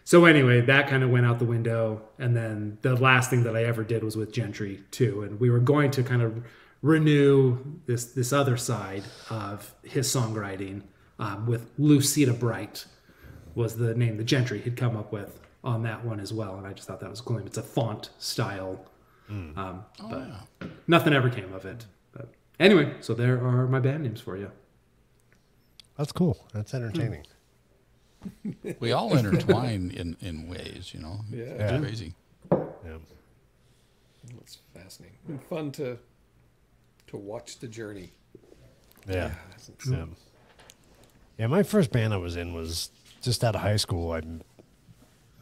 So anyway, that kind of went out the window, and then the last thing that I ever did was with Gentry too, and we were going to kind of renew this other side of his songwriting with Lucida Bright was the name that Gentry had come up with on that one as well, and I just thought that was cool. It's a font style. But nothing ever came of it. But anyway, so there are my band names for you. That's cool. That's entertaining. We all intertwine in ways, you know. Yeah. It's crazy. Yeah. It's fascinating and fun to watch the journey. Yeah. That's Yeah. Yeah, my first band I was in was just out of high school.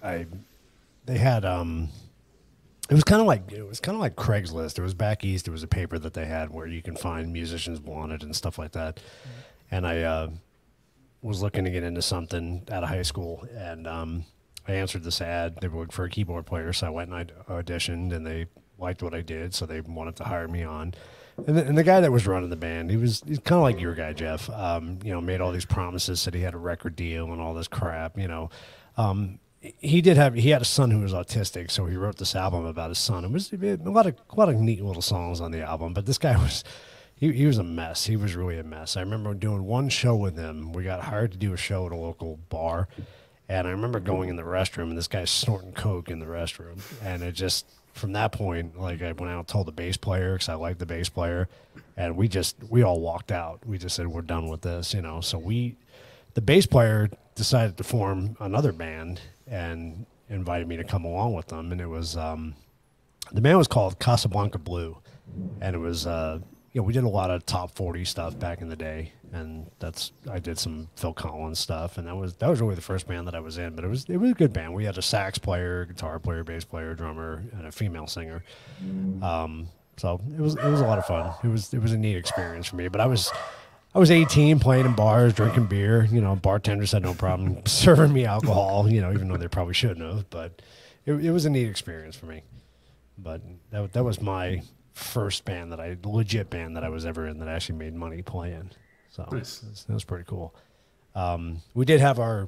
They had it was kind of like Craigslist. It was back east. It was a paper that they had where you can find musicians wanted and stuff like that. And I was looking to get into something out of high school, and I answered this ad. They were looking for a keyboard player, so I went and I auditioned, and they liked what I did, so they wanted to hire me on. And the guy that was running the band, he's kind of like your guy, Jeff. You know, made all these promises, said he had a record deal and all this crap. You know, he had a son who was autistic, so he wrote this album about his son. It was a lot of neat little songs on the album, but this guy was. He was a mess. He was really a mess. I remember doing one show with him. We got hired to do a show at a local bar, and I remember going in the restroom, and this guy's snorting coke in the restroom. And it just, from that point, like I went out and told the bass player, because I liked the bass player, and we all walked out. We just said, we're done with this, you know. So the bass player decided to form another band and invited me to come along with them. And it was, the band was called Casablanca Blue, and it was, you know, we did a lot of top 40 stuff back in the day, and I did some Phil Collins stuff, and that was really the first band that I was in. But it was a good band. We had a sax player, guitar player, bass player, drummer, and a female singer. So it was a lot of fun. It was a neat experience for me. But I was 18, playing in bars, drinking beer. You know, bartenders had no problem serving me alcohol. You know, even though they probably shouldn't have. But it was a neat experience for me. But that was my first legit band that I was ever in that actually made money playing. So Nice. that was pretty cool. We did have our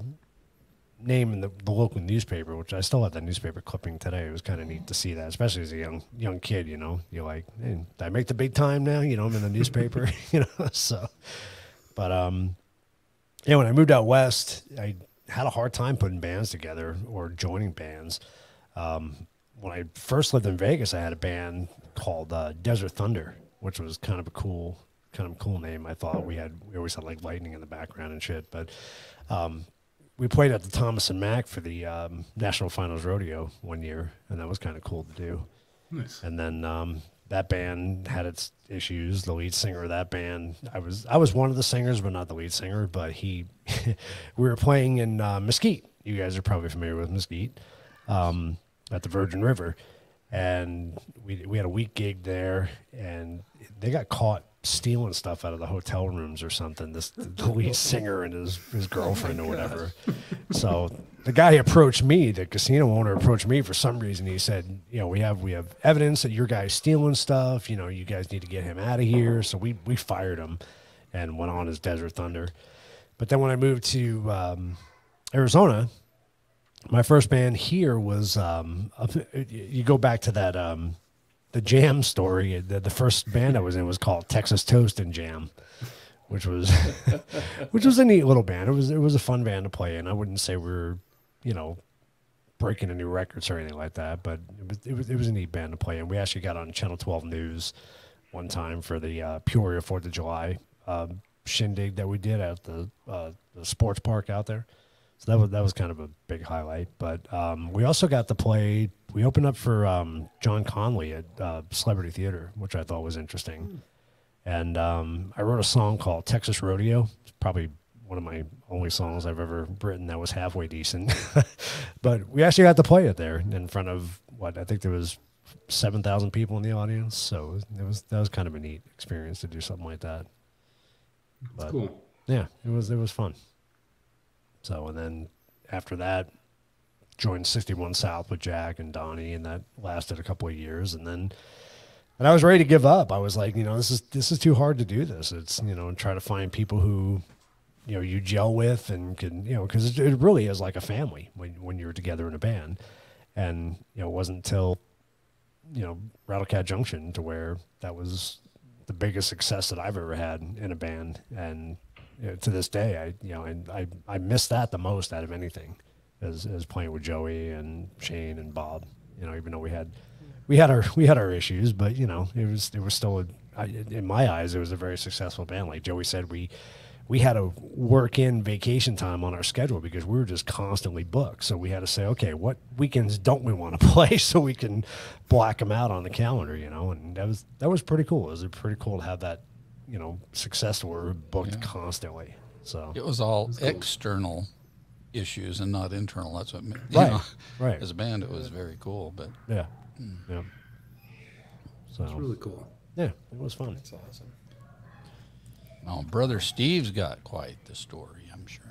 name in the local newspaper, which I still have that newspaper clipping today. It was kind of neat to see that, especially as a young kid, you know. You're like, hey, did I make the big time now? You know, I'm in the newspaper, you know. So, but yeah, when I moved out west, I had a hard time putting bands together or joining bands. When I first lived in Vegas, I had a band called Desert Thunder, which was kind of a cool name. I thought we always had like lightning in the background and shit. But we played at the Thomas and Mack for the National Finals Rodeo one year, and that was kind of cool to do. Nice. And then that band had its issues. The lead singer of that band, I was one of the singers, but not the lead singer. But we were playing in Mesquite. You guys are probably familiar with Mesquite. At the Virgin River, and we had a week gig there, and they got caught stealing stuff out of the hotel rooms or something. The lead singer and his girlfriend or whatever. So the guy approached me, the casino owner approached me for some reason. He said, you know, we have evidence that your guy's stealing stuff. You know, you guys need to get him out of here. So we fired him and went on as Desert Thunder. But then when I moved to Arizona, my first band here was, you go back to that, the Jam story. The first band I was in was called Texas Toast and Jam, which was a neat little band. It was a fun band to play in. I wouldn't say we were, you know, breaking any records or anything like that, but it was a neat band to play in. We actually got on Channel 12 News one time for the Peoria 4th of July shindig that we did at the sports park out there. So that was kind of a big highlight. But we also got to play. We opened up for John Conley at Celebrity Theater, which I thought was interesting. And I wrote a song called Texas Rodeo. It's probably one of my only songs I've ever written that was halfway decent. But we actually got to play it there in front of I think there was 7,000 people in the audience. So that was kind of a neat experience to do something like that. But, Cool. yeah, it was fun. So, and then after that, joined 61 South with Jack and Donnie, and that lasted a couple of years. And I was ready to give up. I was like, this is too hard to do this. It's, try to find people who, you gel with and can, because it really is like a family when you're together in a band. And, it wasn't until, Rattlecat Junction to where that was the biggest success that I've ever had in a band. And, to this day, I miss that the most out of anything, as playing with Joey and Shane and Bob. Even though we had our issues, but it was still in my eyes it was a very successful band. Like Joey said, we had to work in vacation time on our schedule because we were just constantly booked. So we had to say, okay, what weekends don't we want to play so we can black them out on the calendar, And that was pretty cool. It was pretty cool to have that. Success where we're booked constantly. So It was all external issues and not internal. That's what, right. As a band, it was very cool. But yeah. Yeah. So It's really cool. yeah, it was fun. That's awesome. now, Brother Steve's got quite the story, I'm sure.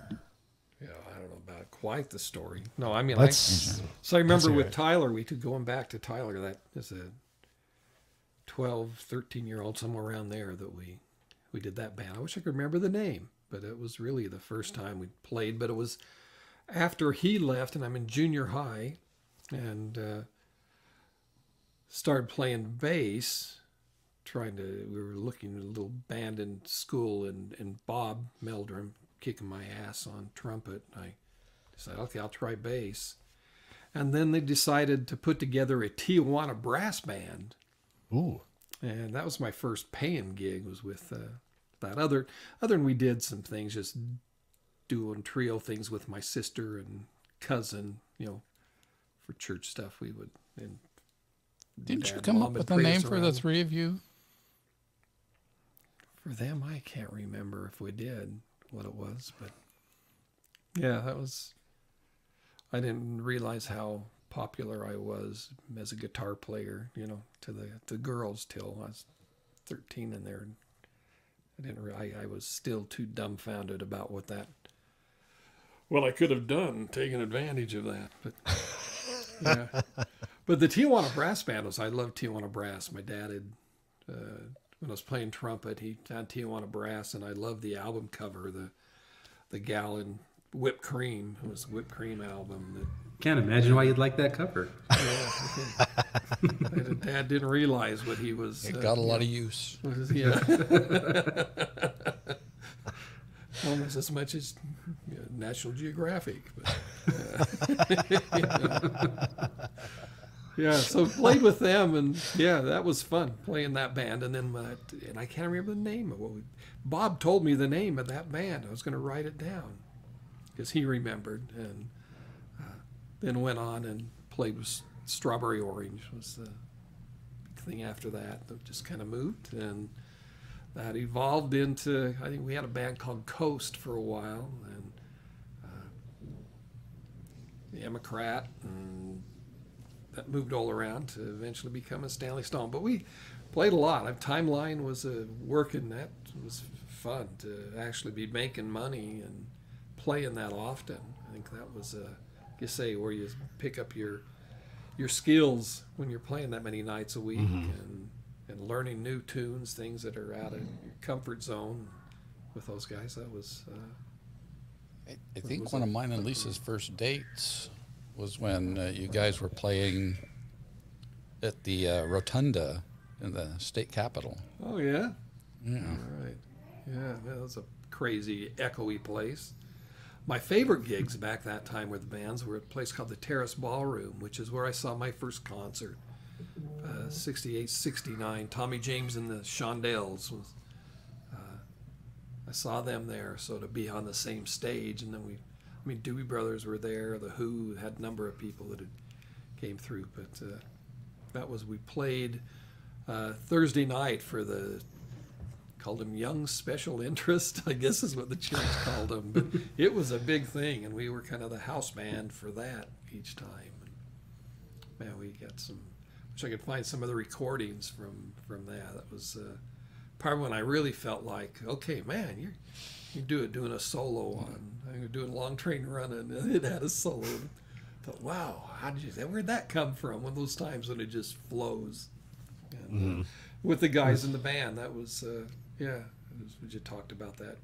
Yeah, I don't know about quite the story. No, I mean, Let's I remember hear with it. Tyler, going back to Tyler, that is a 12, 13-year-old, somewhere around there that we did that band. I wish I could remember the name, but it was really the first time we played. But it was after he left, and I'm in junior high, and started playing bass. We were looking at a little band in school, and Bob Meldrum kicking my ass on trumpet. I decided, okay, I'll try bass. And then they decided to put together a Tijuana brass band. Ooh. And that was my first paying gig, was with that. Other than we did some things, just doing trio things with my sister and cousin, for church stuff. We would. And Didn't you Dad, come Mom up would with a pray name us for the around. three of you? For them, I can't remember if we did what it was, but yeah, that was. I didn't realize how popular I was as a guitar player, to the girls till I was 13 in there. I was still too dumbfounded about what I could have done, taken advantage of that. But yeah, but the Tijuana Brass Band I loved Tijuana Brass. My dad had, when I was playing trumpet, he had Tijuana Brass, and I loved the album cover, the gal in whipped cream. It was a whipped cream album. Can't imagine why you'd like that cover. Dad didn't realize what he was. It got a lot of use. Yeah. Almost as much as National Geographic. But, yeah, so played with them, and yeah, that was fun playing that band. And then, and I can't remember the name of Bob told me the name of that band. I was going to write it down because he remembered, and then went on and played with Strawberry Orange was the big thing after that. That just kind of moved, and that evolved into, I think we had a band called Coast for a while, and the Democrat, and that moved all around to eventually become a Stanley Stone. But we played a lot. Timeline was working. That was fun to actually be making money and playing that often. I think that was where you pick up your skills when you're playing that many nights a week, and learning new tunes, things that are out of your comfort zone with those guys. That was I think one of mine and Lisa's first dates was when you guys were playing at the Rotunda in the state capitol. oh yeah, Yeah. all right, yeah, that was a crazy echoey place. My favorite gigs back that time with the bands were at a place called the Terrace Ballroom, which is where I saw my first concert. 68, 69. Tommy James and the Shondells was. I saw them there, so to be on the same stage, and then Doobie Brothers were there. The Who had a number of people that had came through, but we played Thursday night for called them Young Special Interest, I guess is what the church called them. But it was a big thing, and we were kind of the house band for that each time. And, man, we got some. Wish I could find some of the recordings from that. That was part when I really felt like, okay, man, you're doing a solo on. You're doing Long Train Running, and it had a solo. I thought, wow, where'd that come from? One of those times when it just flows. And, with the guys in the band, that was, we just talked about that,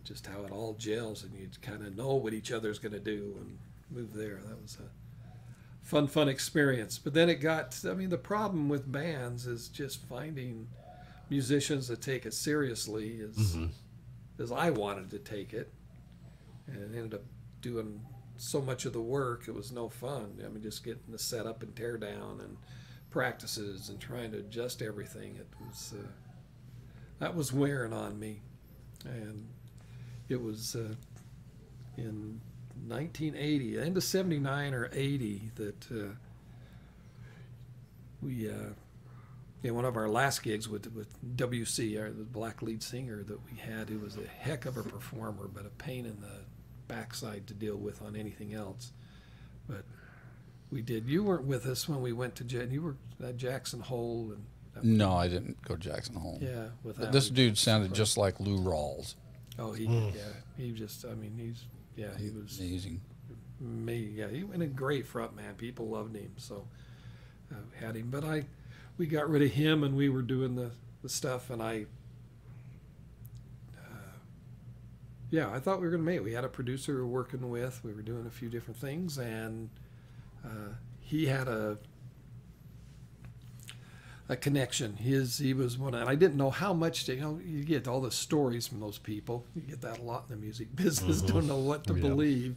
just how it all gels, and you kind of know what each other's going to do and move there. That was a fun experience. But then the problem with bands is just finding musicians that take it seriously as I wanted to take it, and it ended up doing so much of the work. It was no fun. I mean, just getting the setup and tear down and practices and trying to adjust everything. It was that was wearing on me, and it was in 1980, end of 79 or 80, that we one of our last gigs with WC, the black lead singer that we had, who was a heck of a performer, but a pain in the backside to deal with on anything else. But we did. You weren't with us when we went to you were at Jackson Hole. No, I didn't go to Jackson Hole. Yeah, with This dude sounded just like Lou Rawls. Oh, he just. I mean, he was amazing. He went a great front man. People loved him, so had him. But we got rid of him, and we were doing the stuff, and I thought we were going to make it. We had a producer we were working with. We were doing a few different things, and he had a connection. He was one, and I didn't know how much you get all the stories from those people. You get that a lot in the music business. Don't know what to believe.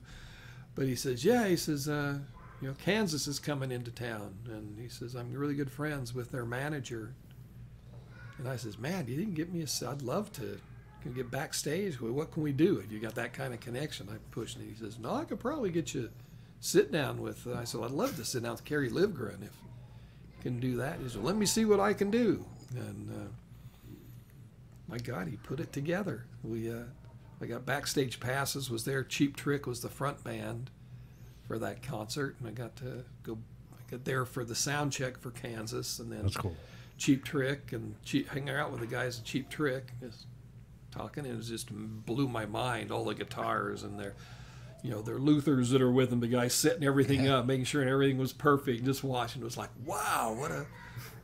But he says, Kansas is coming into town, and he says, I'm really good friends with their manager. And I says, man, you didn't get me I'd love to get backstage. Well, what can we do if you got that kind of connection? I pushed it. He says, no, I could probably get you sit down with. I said, I'd love to sit down with Kerry Livgren if you can do that. He said, let me see what I can do. And my God, he put it together. I got backstage passes. Was there? Cheap Trick was the front band for that concert, and I got to get there for the sound check for Kansas, and then That's cool. Cheap Trick and hanging out with the guys at Cheap Trick, just talking, and it just blew my mind. All the guitars and their Luthers that are with them, the guys setting everything up, making sure everything was perfect, just watching. It was like, wow,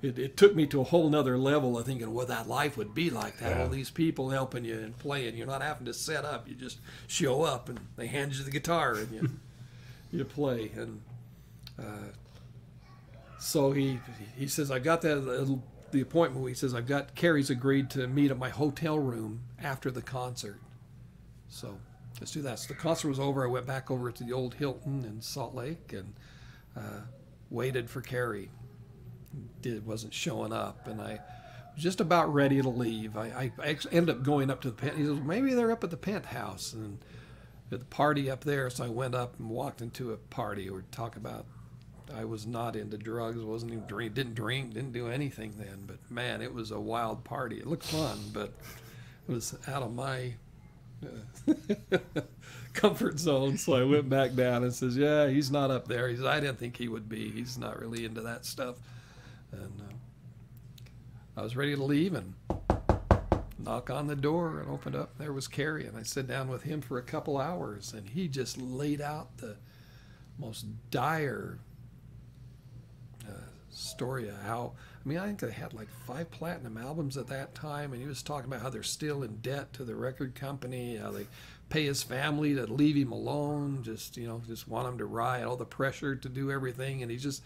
it took me to a whole nother level of thinking what that life would be like, to have all these people helping you and playing. You're not having to set up. You just show up, and they hand you the guitar, and you play. And so he says, I got the appointment where he says, I've got Kerry's agreed to meet at my hotel room after the concert. So let's do that. So the concert was over. I went back over to the old Hilton in Salt Lake and waited for Kerry. Wasn't showing up, and I was just about ready to leave. I ended up going up to the he says, maybe they're up at the penthouse and at the party up there. So I went up and walked into a party. We were talking about, I was not into drugs, wasn't even didn't drink, didn't do anything then. But man, it was a wild party. It looked fun, but it was out of my comfort zone. So I went back down and says, yeah, he's not up there. He says, I didn't think he would be. He's not really into that stuff. And I was ready to leave, and knock on the door and opened up. There was Kerry, and I sat down with him for a couple hours, and he just laid out the most dire story of how, I think they had like 5 platinum albums at that time, and he was talking about how they're still in debt to the record company, how they pay his family to leave him alone, just want him to ride, all the pressure to do everything, and he's just,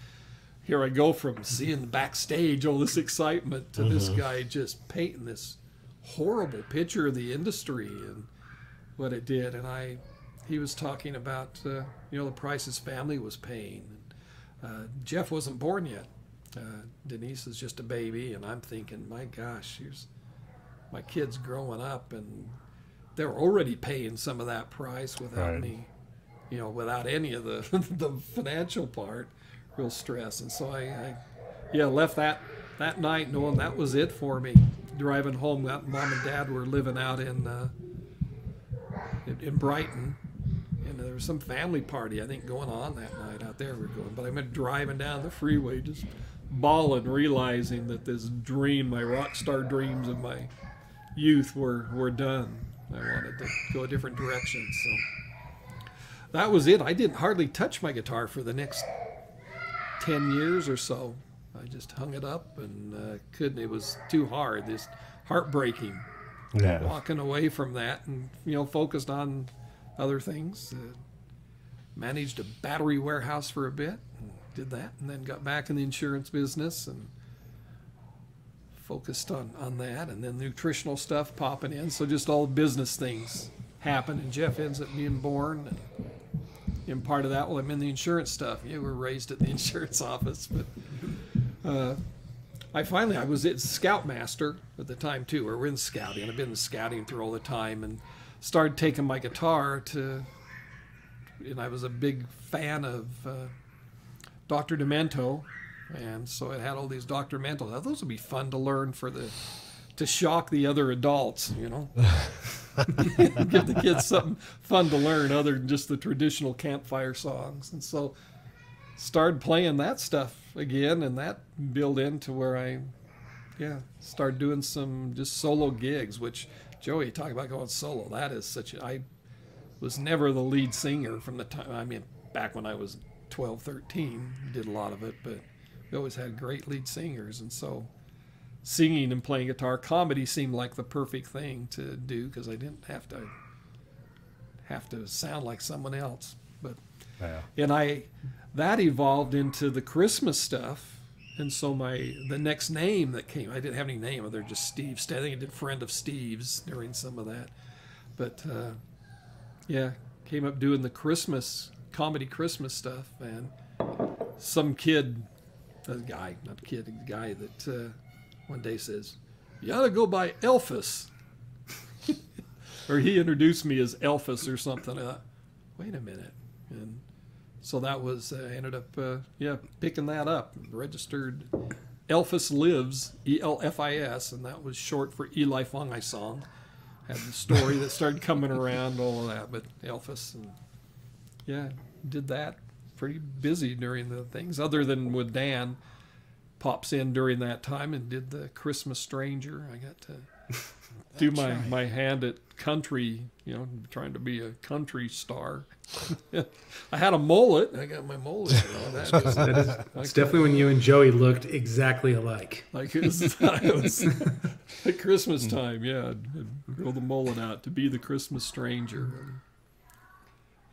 here I go from seeing backstage all this excitement to this guy just painting this horrible picture of the industry and what it did. And he was talking about, the price his family was paying. Jeff wasn't born yet. Denise is just a baby, and I'm thinking, my gosh, here's my kids growing up, and they're already paying some of that price without Right. me, without any of the the financial part, real stress. And so I left that night knowing that was it for me. Driving home, mom and dad were living out in Brighton, and there was some family party I think going on that night out there. We're going, but I went driving down the freeway, just bawling, realizing that this dream, my rock star dreams of my youth, were done. I wanted to go a different direction, so that was it. I didn't hardly touch my guitar for the next 10 years or so. I just hung it up and couldn't. It was too hard. This heartbreaking. Yeah. Walking away from that, and focused on other things. Managed a battery warehouse for a bit, and did that, and then got back in the insurance business and focused on that, and then nutritional stuff popping in. So just all business things happen, and Jeff ends up being born. And part of that, well, I'm in the insurance stuff. You were raised at the insurance office, but I was at Scoutmaster at the time too, or we're in scouting. I've been in scouting through all the time, and started taking my guitar and I was a big fan of Dr. Demento, and so it had all these Dr. Demento. Now, those would be fun to learn to shock the other adults, Give the kids something fun to learn other than just the traditional campfire songs. And so started playing that stuff again, and that built into where I started doing some just solo gigs, which Joey, talk about going solo. That is I was never the lead singer from the time, back when I was 12, 13, did a lot of it, but we always had great lead singers. And so singing and playing guitar, comedy seemed like the perfect thing to do, because I didn't have to sound like someone else. But Yeah. that evolved into the Christmas stuff. And so the next name that came, I didn't have any name other than just Steve. I think I did Friend of Steve's during some of that. But came up doing the comedy Christmas stuff. And some kid, a guy that one day says, "You ought to go by Elvis." Or he introduced me as Elvis or something. I thought, wait a minute. And so that was, ended up, picking that up. Registered Elvis Lives, ELFIS, and that was short for Eli Fungi Song. Had the story that started coming around, all of that, but Elvis. And did that. Pretty busy during the things, other than with Dan. Pops in during that time and did the Christmas Stranger. I got to do my hand at country, trying to be a country star. I had a mullet. I got my mullet. It's definitely when you and Joey looked exactly alike. Like it was at Christmas time, I'd grow the mullet out to be the Christmas Stranger.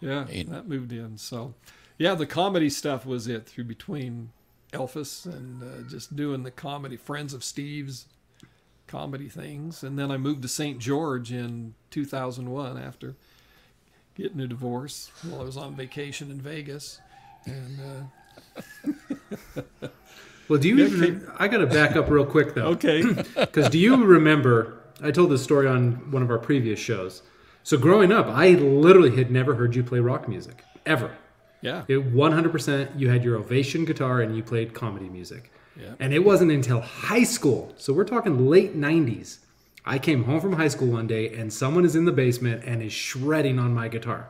That moved in. So, the comedy stuff was it through between Elvis and just doing the comedy, Friends of Steve's comedy things. And then I moved to St. George in 2001 after getting a divorce while I was on vacation in Vegas. And well, do you I got to back up real quick though. okay. Because do you remember, I told this story on one of our previous shows. So growing up, I literally had never heard you play rock music, ever. Yeah. 100%, you had your Ovation guitar and you played comedy music. Yeah. And it wasn't until high school, so we're talking late 90s, I came home from high school one day and someone is in the basement and is shredding on my guitar.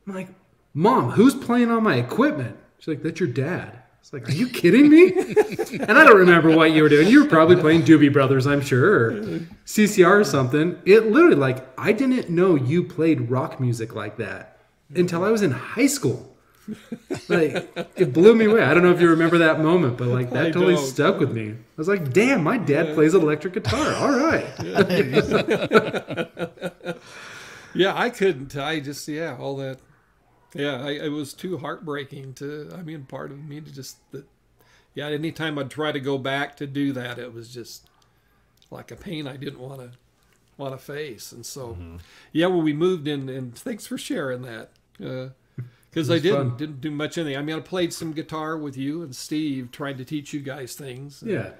I'm like, Mom, who's playing on my equipment? She's like, that's your dad. It's like, are you kidding me? And I don't remember what you were doing. You were probably playing Doobie Brothers, I'm sure, or CCR or something. It literally, I didn't know you played rock music like that until I was in high school. It blew me away. I don't know if you remember that moment, but that totally stuck with me. I was like, damn, my dad plays electric guitar. All right. I couldn't. I just, all that. It was too heartbreaking part of me to just, anytime I'd try to go back to do that, it was just like a pain I didn't want to face. And so, when we moved in, and thanks for sharing that. Because It I was fun. didn't do much anything. I mean, I played some guitar with you and Steve, trying to teach you guys things. Yeah.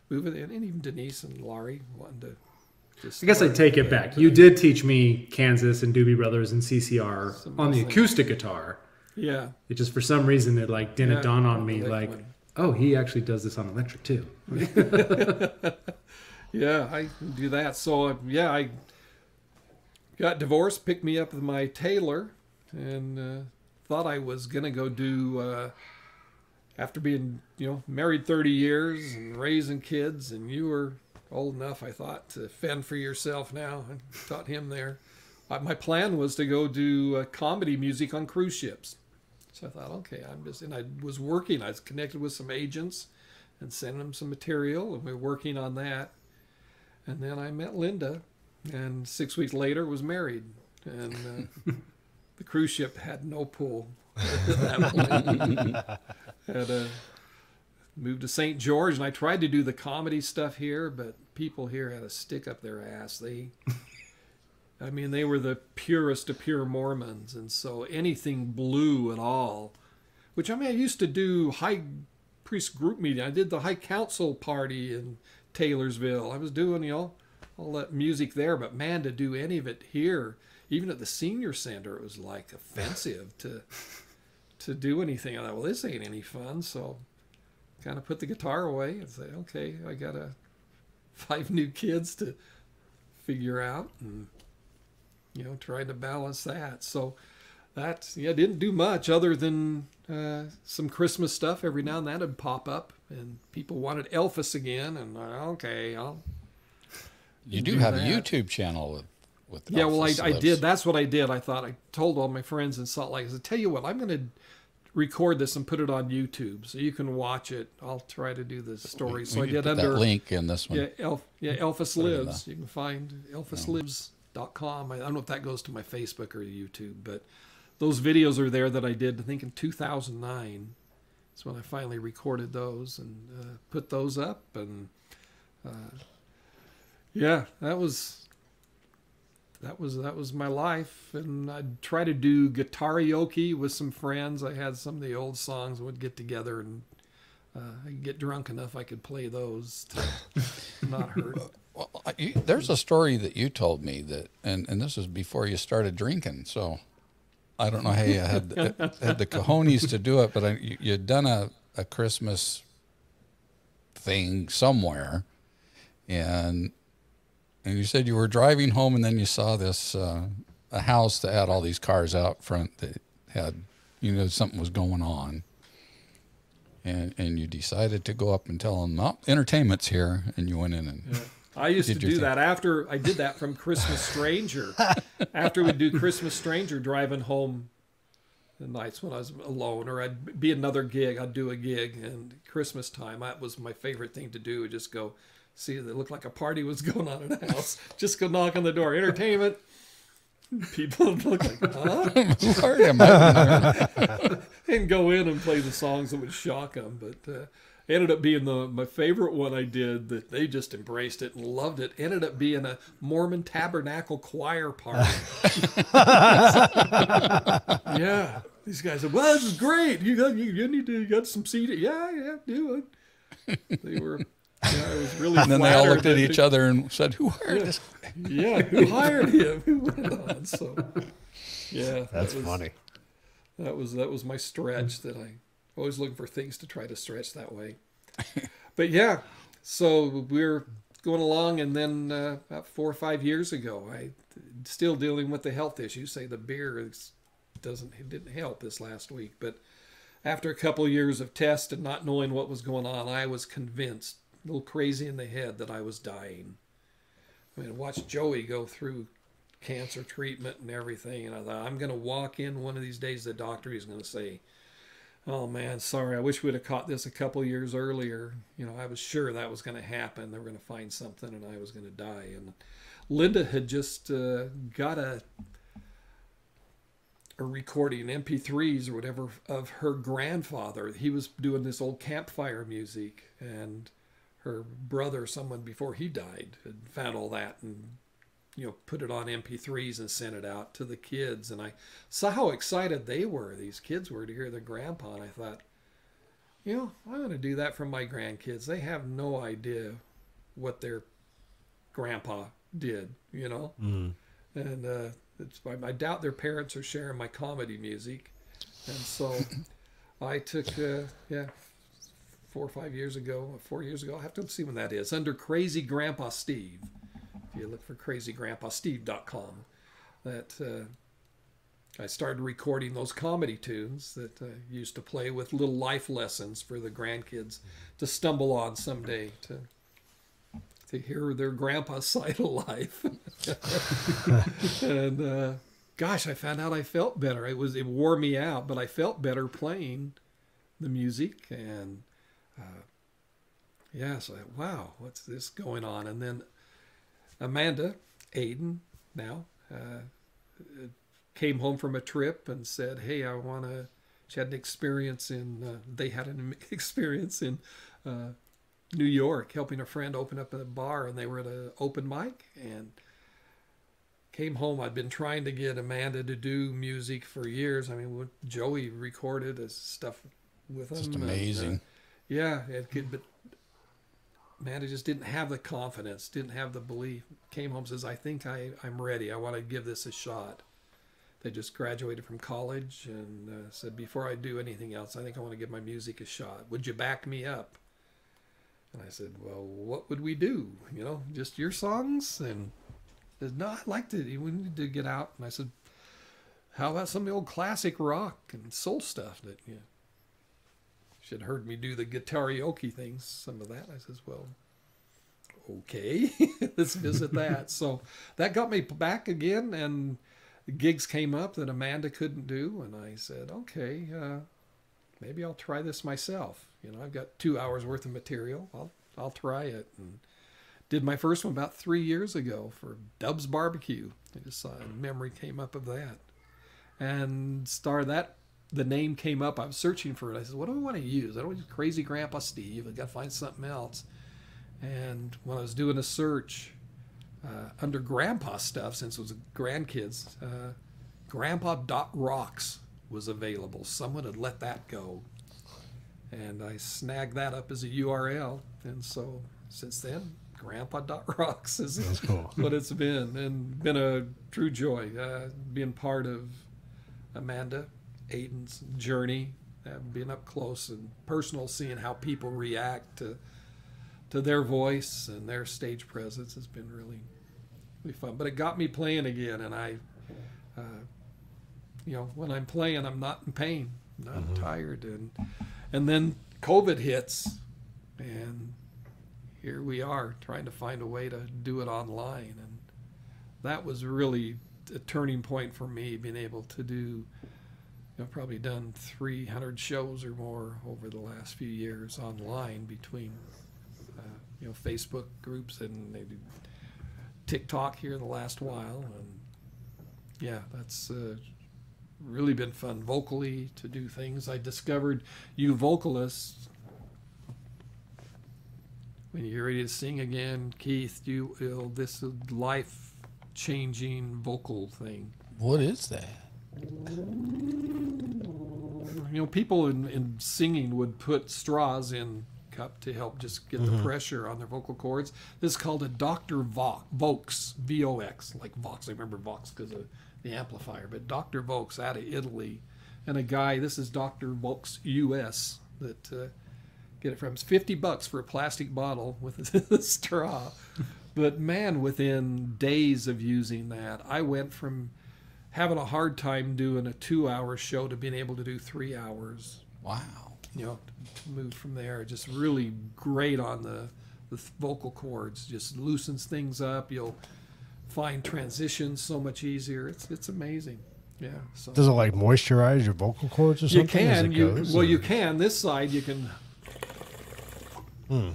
And even Denise and Laurie wanted to just. I guess I take it back. You did teach me Kansas and Doobie Brothers and CCR on the acoustic guitar. Yeah. It just for some reason it like didn't Yeah, dawn on me the like, one. oh, he actually does this on electric too. Yeah, I do that. So, yeah, I got divorced, picked me up with my tailor, and thought I was going to go do, after being, married 30 years and raising kids, and you were old enough, I thought, to fend for yourself now. I taught him there. My plan was to go do comedy music on cruise ships. So I thought, okay, and I was working. I was connected with some agents and sending them some material, and we were working on that. And then I met Linda, and 6 weeks later was married. And the cruise ship had no pull at that point. Had moved to St. George, and I tried to do the comedy stuff here, but people here had a stick up their ass. They were the purest of pure Mormons, and so anything blue at all, which, I used to do high priest group meeting. I did the high council party in Taylorsville. I was doing, all that music there, but man, to do any of it here, even at the senior center, it was like offensive to do anything. I thought, well, this ain't any fun, so kind of put the guitar away and say, okay, I got 5 new kids to figure out, and trying to balance that. So didn't do much other than some Christmas stuff. Every now and then it'd pop up, and people wanted Elvis again, and okay, You do have a YouTube channel with yeah. Well, Elvis I Lives. did. That's what I did. I thought I told all my friends in Salt Lake. I said, tell you what, I'm going to record this and put it on YouTube so you can watch it. I'll try to do the story. So I We did put under that link in this one. Elvis Put it in Lives. You can find elvislives.com. I don't know if that goes to my Facebook or YouTube, but those videos are there that I did, I think, in 2009. That's when I finally recorded those and put those up. And that was my life. And I'd try to do guitarioke with some friends. I had some of the old songs, would get together, and I'd get drunk enough I could play those to not hurt. Well, there's a story that you told me that, and this was before you started drinking, so I don't know how you had the cojones to do it, but you'd done a Christmas thing somewhere, and you said you were driving home, and then you saw this a house that had all these cars out front that had, something was going on, and you decided to go up and tell them, "Oh, entertainment's here," and you went in and. Yeah. I used to Did your do thing. that after I did that from Christmas Stranger. After we'd do Christmas Stranger, driving home the nights when I was alone, or I'd be another gig, I'd do a gig, and Christmas time, that was my favorite thing to do. Just go see that it looked like a party was going on in a house. Just go knock on the door, entertainment. People would look like, huh? Lord, am I- And go in and play the songs that would shock them. But it ended up being my favorite one I did, that they just embraced it and loved it. Ended up being a Mormon Tabernacle choir party. Yeah. These guys said, well, this is great. You got some CD. Yeah, do it. They were, it was really and then they all flattered looked at that each other and said, "Who hired this?" Yeah, who hired him? Who went on? So, yeah. That's funny. That was my stretch. That I always looking for things to try to stretch that way. But yeah, so we're going along, and then about 4 or 5 years ago, I still dealing with the health issues. Say the beer didn't help this last week, but after a couple of years of tests and not knowing what was going on, I was convinced, a little crazy in the head, that I was dying. I mean, I watched Joey go through cancer treatment and everything, and I thought, I'm going to walk in one of these days, the doctor is going to say, oh man, sorry, I wish we'd have caught this a couple years earlier. I was sure that was going to happen. They were going to find something and I was going to die. And Linda had just got a recording, MP3s or whatever, of her grandfather. He was doing this old campfire music, and her brother, someone before he died, had found all that and put it on MP3s and sent it out to the kids. And I saw how excited these kids were to hear their grandpa. And I thought, I'm going to do that for my grandkids. They have no idea what their grandpa did, And I doubt their parents are sharing my comedy music. And so I took, 4 or 5 years ago, 4 years ago, I'll have to see when that is, under Crazy Grandpa Steve. If you look for crazygrandpasteve.com, that I started recording those comedy tunes that I used to play with little life lessons for the grandkids to stumble on someday to hear their grandpa's side of life. And gosh, I found out I felt better. It wore me out, but I felt better playing the music. And so wow, what's this going on? And then Amanda Aiden now came home from a trip and said, hey, she had an experience they had an experience in New York, helping a friend open up a bar, and they were at an open mic, and came home. I'd been trying to get Amanda to do music for years. I mean, Joey recorded stuff with them. Just amazing. But Amanda just didn't have the confidence, didn't have the belief. Came home, says, I think I'm ready. I want to give this a shot. They just graduated from college and said, before I do anything else, I think I want to give my music a shot. Would you back me up? And I said, well, what would we do? Just your songs? And he said, no, I'd like to. We need to get out. And I said, how about some of the old classic rock and soul stuff that she had heard me do the guitarioke things, some of that. I says, well, okay, let's visit that. So that got me back again, and gigs came up that Amanda couldn't do, and I said, okay, maybe I'll try this myself. I've got 2 hours worth of material. I'll try it. And did my first one about 3 years ago for Dub's Barbecue. I just saw a memory came up of that. And the name came up. I was searching for it. I said, what do I want to use? I don't use Crazy Grandpa Steve. I've got to find something else. And when I was doing a search under grandpa stuff, since it was grandkids, grandpa.rocks was available. Someone had let that go. And I snagged that up as a URL. And so since then, grandpa.rocks is cool. what it's been. And been a true joy being part of Amanda Aiden's journey, being up close and personal, seeing how people react to their voice and their stage presence has been really, really fun. But it got me playing again, and I, when I'm playing, I'm not in pain, not tired, and then COVID hits, and here we are trying to find a way to do it online, and that was really a turning point for me, being able to do. I've probably done 300 shows or more over the last few years online between, Facebook groups and maybe TikTok here in the last while. And that's really been fun vocally to do things. I discovered you vocalists, when you're ready to sing again, Keith, this life-changing vocal thing. What is that? People in singing would put straws in cup to help just get the pressure on their vocal cords. This is called a Dr. Vox, V-O-X, like Vox. I remember Vox because of the amplifier, but Dr. Vox out of Italy. And a guy, this is Dr. Vox US, that get it from. It's $50 for a plastic bottle with a straw. But man, within days of using that, I went from having a hard time doing a 2-hour show to being able to do 3 hours. Wow. To move from there. Just really great on the vocal cords. Just loosens things up. You'll find transitions so much easier. It's amazing. Yeah. So Does it like moisturize your vocal cords or something? you can. You can. This side you can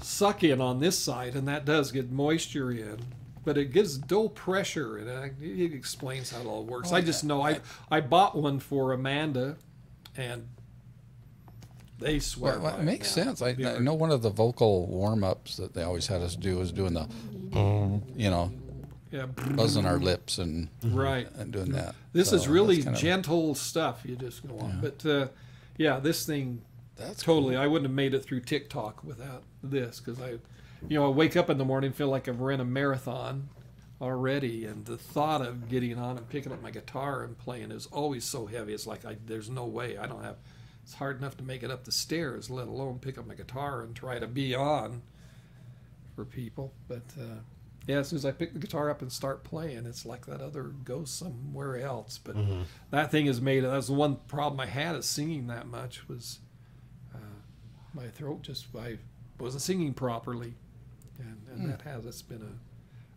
suck in on this side, and that does get moisture in. But it gives dull pressure, and it explains how it all works. I just know I bought one for Amanda, and they swear. Well, it makes sense. I know one of the vocal warm-ups that they always had us do was doing the, yeah, buzzing our lips and right. and doing that. This So is really that's kind of- gentle stuff. You just go on, but yeah, this thing That's totally. I wouldn't have made it through TikTok without this because I wake up in the morning feel like I've ran a marathon already, and the thought of getting on and picking up my guitar and playing is always so heavy. It's like there's no way I don't have. It's hard enough to make it up the stairs, let alone pick up my guitar and try to be on for people. But yeah, as soon as I pick the guitar up and start playing, it's like that other goes somewhere else. But that thing has made it. That's the one problem I had is singing that much was my throat. I wasn't singing properly, and that's been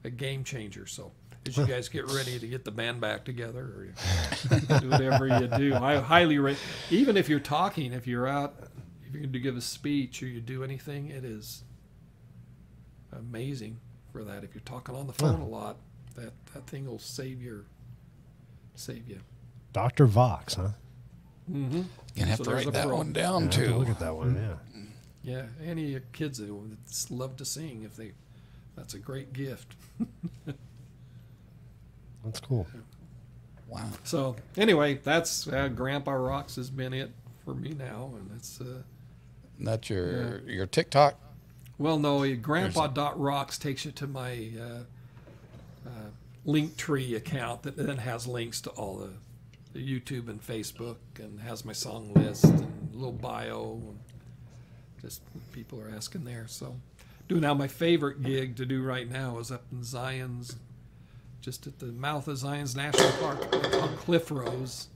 a game changer. So as you guys get ready to get the band back together, or you do whatever you do, I highly rate. Even if you're talking, if you're out, if you're going to give a speech or you do anything, it is amazing for that. If you're talking on the phone a lot, that thing will save you. Dr. Vox, huh? Mm-hmm. You're gonna have So to there's write a that pro. one down Yeah, too. look at that one. Yeah. Yeah, any kids that love to sing, that's a great gift. That's cool. Wow. So anyway, that's Grandpa Rocks has been it for me now, and it's That's your TikTok. well, no, Grandpa.rocks takes you to my Linktree account that then has links to all the YouTube and Facebook, and has my song list and a little bio, and just people are asking there. So, now my favorite gig to do right now is up in Zion's, just at the mouth of Zion's National Park on Cliff Rose,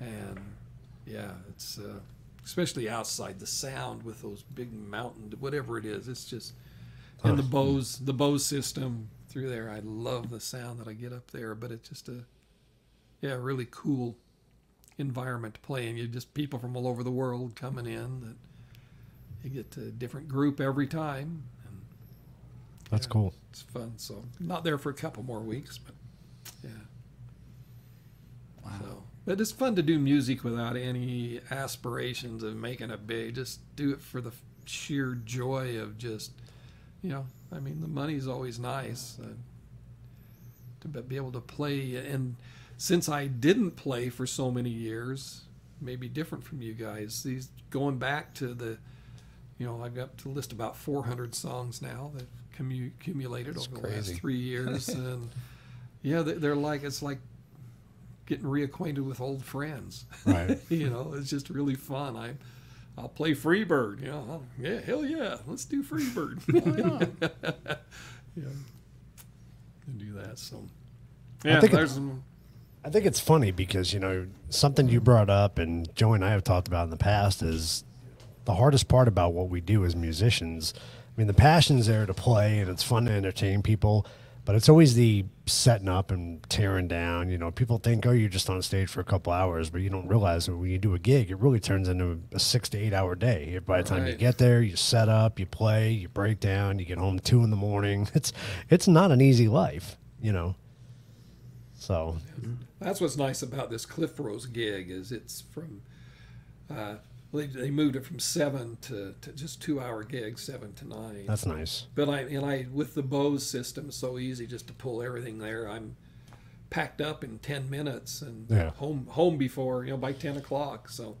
and yeah, it's especially outside the sound with those big mountain, whatever it is, it's just and the Bose system through there. I love the sound that I get up there, but it's just a really cool environment to play in. You just people from all over the world coming in. That you get a different group every time, and That's cool. it's fun. So not there for a couple more weeks, but yeah. Wow. So, but it's fun to do music without any aspirations of making it big. Just do it for the sheer joy of just, I mean, the money's always nice to be able to play. And since I didn't play for so many years, maybe different from you guys, these going back to the, I've got to list about 400 songs now that accumulated That's over the crazy. last 3 years. And yeah, they're like, it's like getting reacquainted with old friends. Right. It's just really fun. I'll play Freebird. Yeah, hell yeah, let's do Freebird. And do that. So yeah, think there's I think it's funny because, something you brought up and Joey and I have talked about in the past is the hardest part about what we do as musicians. I mean, the passion's there to play and it's fun to entertain people, but it's always the setting up and tearing down. People think, oh, you're just on stage for a couple hours, but you don't realize that when you do a gig, it really turns into a 6 to 8 hour day. By the time you Right. get there, you set up, you play, you break down, you get home 2 a.m. It's not an easy life, So That's what's nice about this Cliff Rose gig is it's from they moved it from 7 to just 2 hour gigs, 7 to 9. that's nice. But I with the Bose system, it's so easy just to pull everything there. I'm packed up in 10 minutes and Yeah. home before by 10 o'clock. So,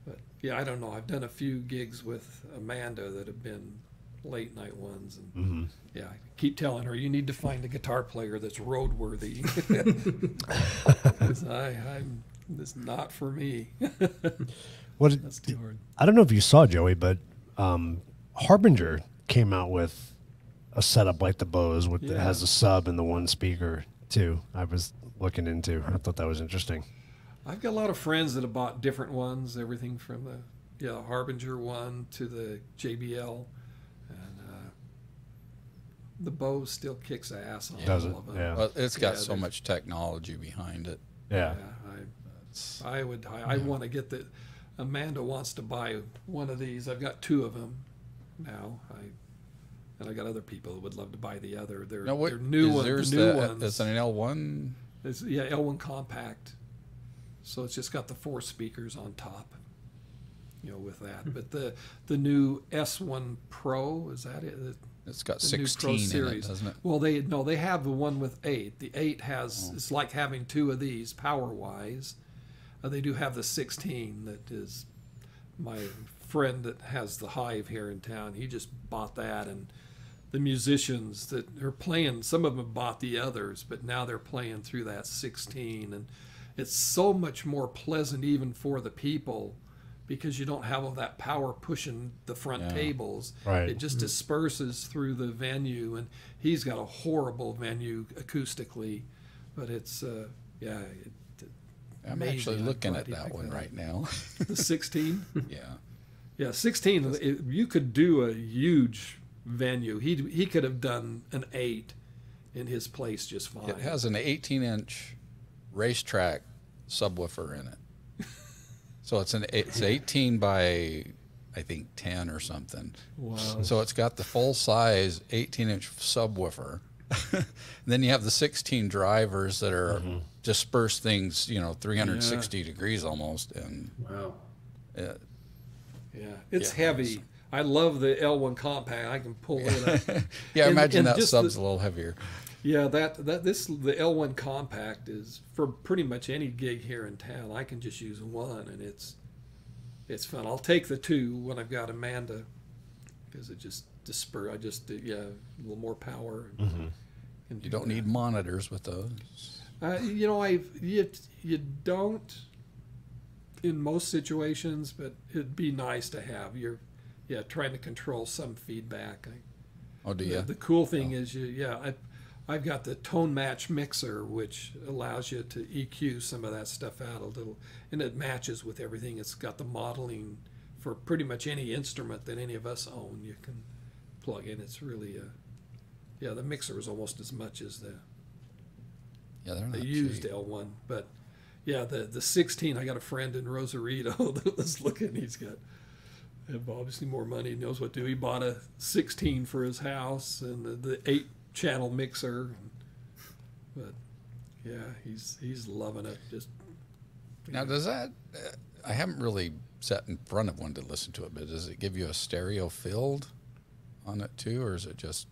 but yeah, I don't know. I've done a few gigs with Amanda that have been late night ones, and yeah, I keep telling her you need to find a guitar player that's roadworthy. 'Cause I'm it's not for me. What That's too hard. I don't know if you saw, Joey, but Harbinger came out with a setup like the Bose that Yeah. has a sub and the one speaker too. I was looking into. I thought that was interesting. I've got a lot of friends that have bought different ones, everything from the Harbinger one to the JBL, and the Bose still kicks ass on Does all it? of them. Yeah. Well, it's got Yeah, so there's- much technology behind it. Yeah. I want to get the. Amanda wants to buy one of these. I've got 2 of them now. And I got other people that would love to buy the other. They're new ones. There's The new ones. It's an L1. It's, L1 compact. So it's just got the 4 speakers on top, with that. But the new S1 Pro, is that it? It's got the new Pro 16 in it, Series. doesn't it? Well, they have the one with 8. The 8 has it's like having two of these power wise. They do have the 16 that is my friend that has the Hive here in town. He just bought that, and the musicians that are playing, some of them bought the others, but now they're playing through that 16, and it's so much more pleasant even for the people because you don't have all that power pushing the front tables. Right. It just disperses through the venue, and he's got a horrible venue acoustically, but it's I'm amazing. actually I'm looking glad at he that picked one that up. right now. the 16. Yeah. Yeah, 16. You could do a huge venue. He could have done an 8 in his place just fine. It has an 18-inch racetrack subwoofer in it. So it's 18 by, I think, 10 or something. Wow. So it's got the full-size 18-inch subwoofer. Then you have the 16 drivers that are disperse things, 360 degrees almost, and Wow. Yeah, it's heavy. I love the L1 compact. I can pull it up. yeah, I And- imagine and that just sub's a little heavier. Yeah, the L1 compact is for pretty much any gig here in town. I can just use one, and it's fun. I'll take the 2 when I've got Amanda because it just a little more power. And You don't need monitors with those. You don't in most situations, but it'd be nice to have. You're trying to control some feedback. Oh, do you? The cool thing is I've got the tone match mixer, which allows you to EQ some of that stuff out a little, and it matches with everything. It's got the modeling for pretty much any instrument that any of us own. You can plug in. It's really the mixer is almost as much as the Yeah, they're not used cheap. L1, but yeah, the 16. I got a friend in Rosarito that was looking. He's got obviously more money. He knows what to do. He bought a 16 for his house and the 8-channel mixer. But yeah, he's loving it. Just Now, does that? I haven't really sat in front of one to listen to it, but does it give you a stereo field on it too, or is it just?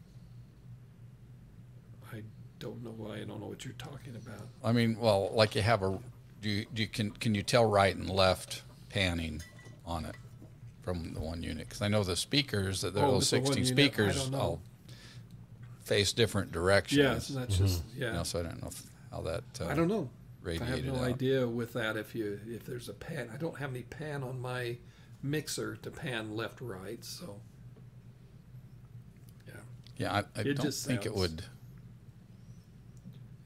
I don't know why. I don't know what you're talking about. I mean, well, like you have a. Can you tell right and left panning on it from the one unit? Because I know the speakers that Oh, those with the one 16 unit, speakers I don't know. all face different directions. Yeah, so that's just So I don't know how that. I don't know. I have Radiated no out. idea with that if there's a pan. I don't have any pan on my mixer to pan left right, so Yeah, I It don't just think it sounds- would.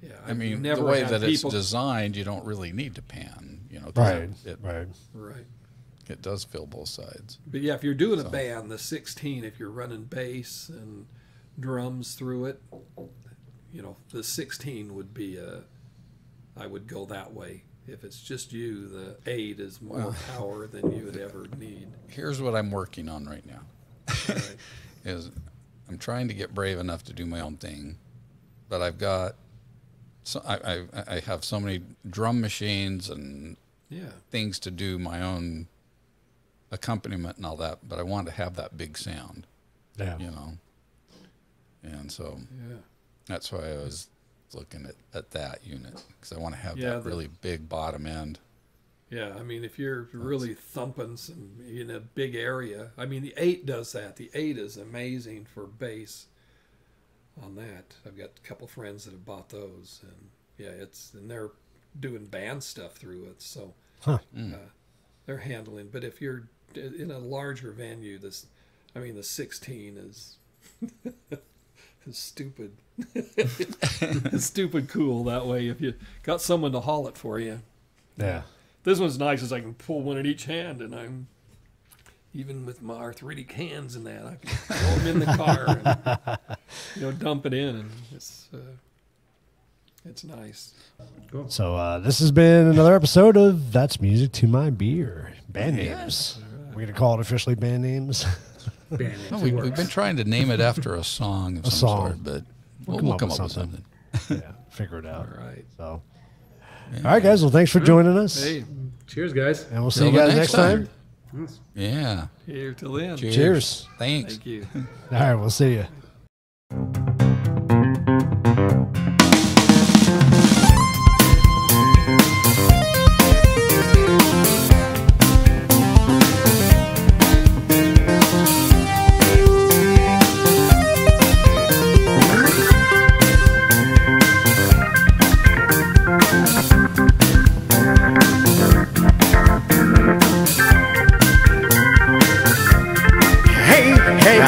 yeah. I I've mean, the never way had that it's people- designed, you don't really need to pan. 'Cause Right. It, Right. right. it does fill both sides. But yeah, if you're doing a band, the 16, if you're running bass and drums through it, the 16 would be I would go that way. If it's just you, the 8 is more power than you would ever need. Here's what I'm working on right now. All right. Is I'm trying to get brave enough to do my own thing, but I've got I have so many drum machines and Yeah. things to do my own accompaniment and all that, but I want to have that big sound, Yeah. and so Yeah. that's why I was looking at that unit, because I want to have Yeah, that really big bottom end. Yeah, I mean, if you're really thumping some in a big area, I mean, the 8 does that. The 8 is amazing for bass on that. I've got a couple friends that have bought those, and and they're doing band stuff through it, so they're handling. But if you're in a larger venue, the 16 is is stupid. It's stupid cool that way if you got someone to haul it for you. Yeah. This one's nice as I can pull one in each hand, and I'm even with my arthritic hands and that I can throw them in the car and dump it in, and it's nice. So this has been another episode of That's Music to My Beer. Band names. We're gonna call it officially band names. Band No, names, it we've works. been trying to name it after a song of some song. sort, but we'll come come up up with with something. Yeah, figure it out. All right. So, all right, guys. Well, thanks for joining us, Hey, Cheers, guys. and we'll see Till you the guys next next time. Yeah. here till then. Cheers. Cheers. Thanks. Thank you. All right, we'll see you.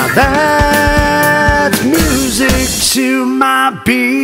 Now that's music to my beat.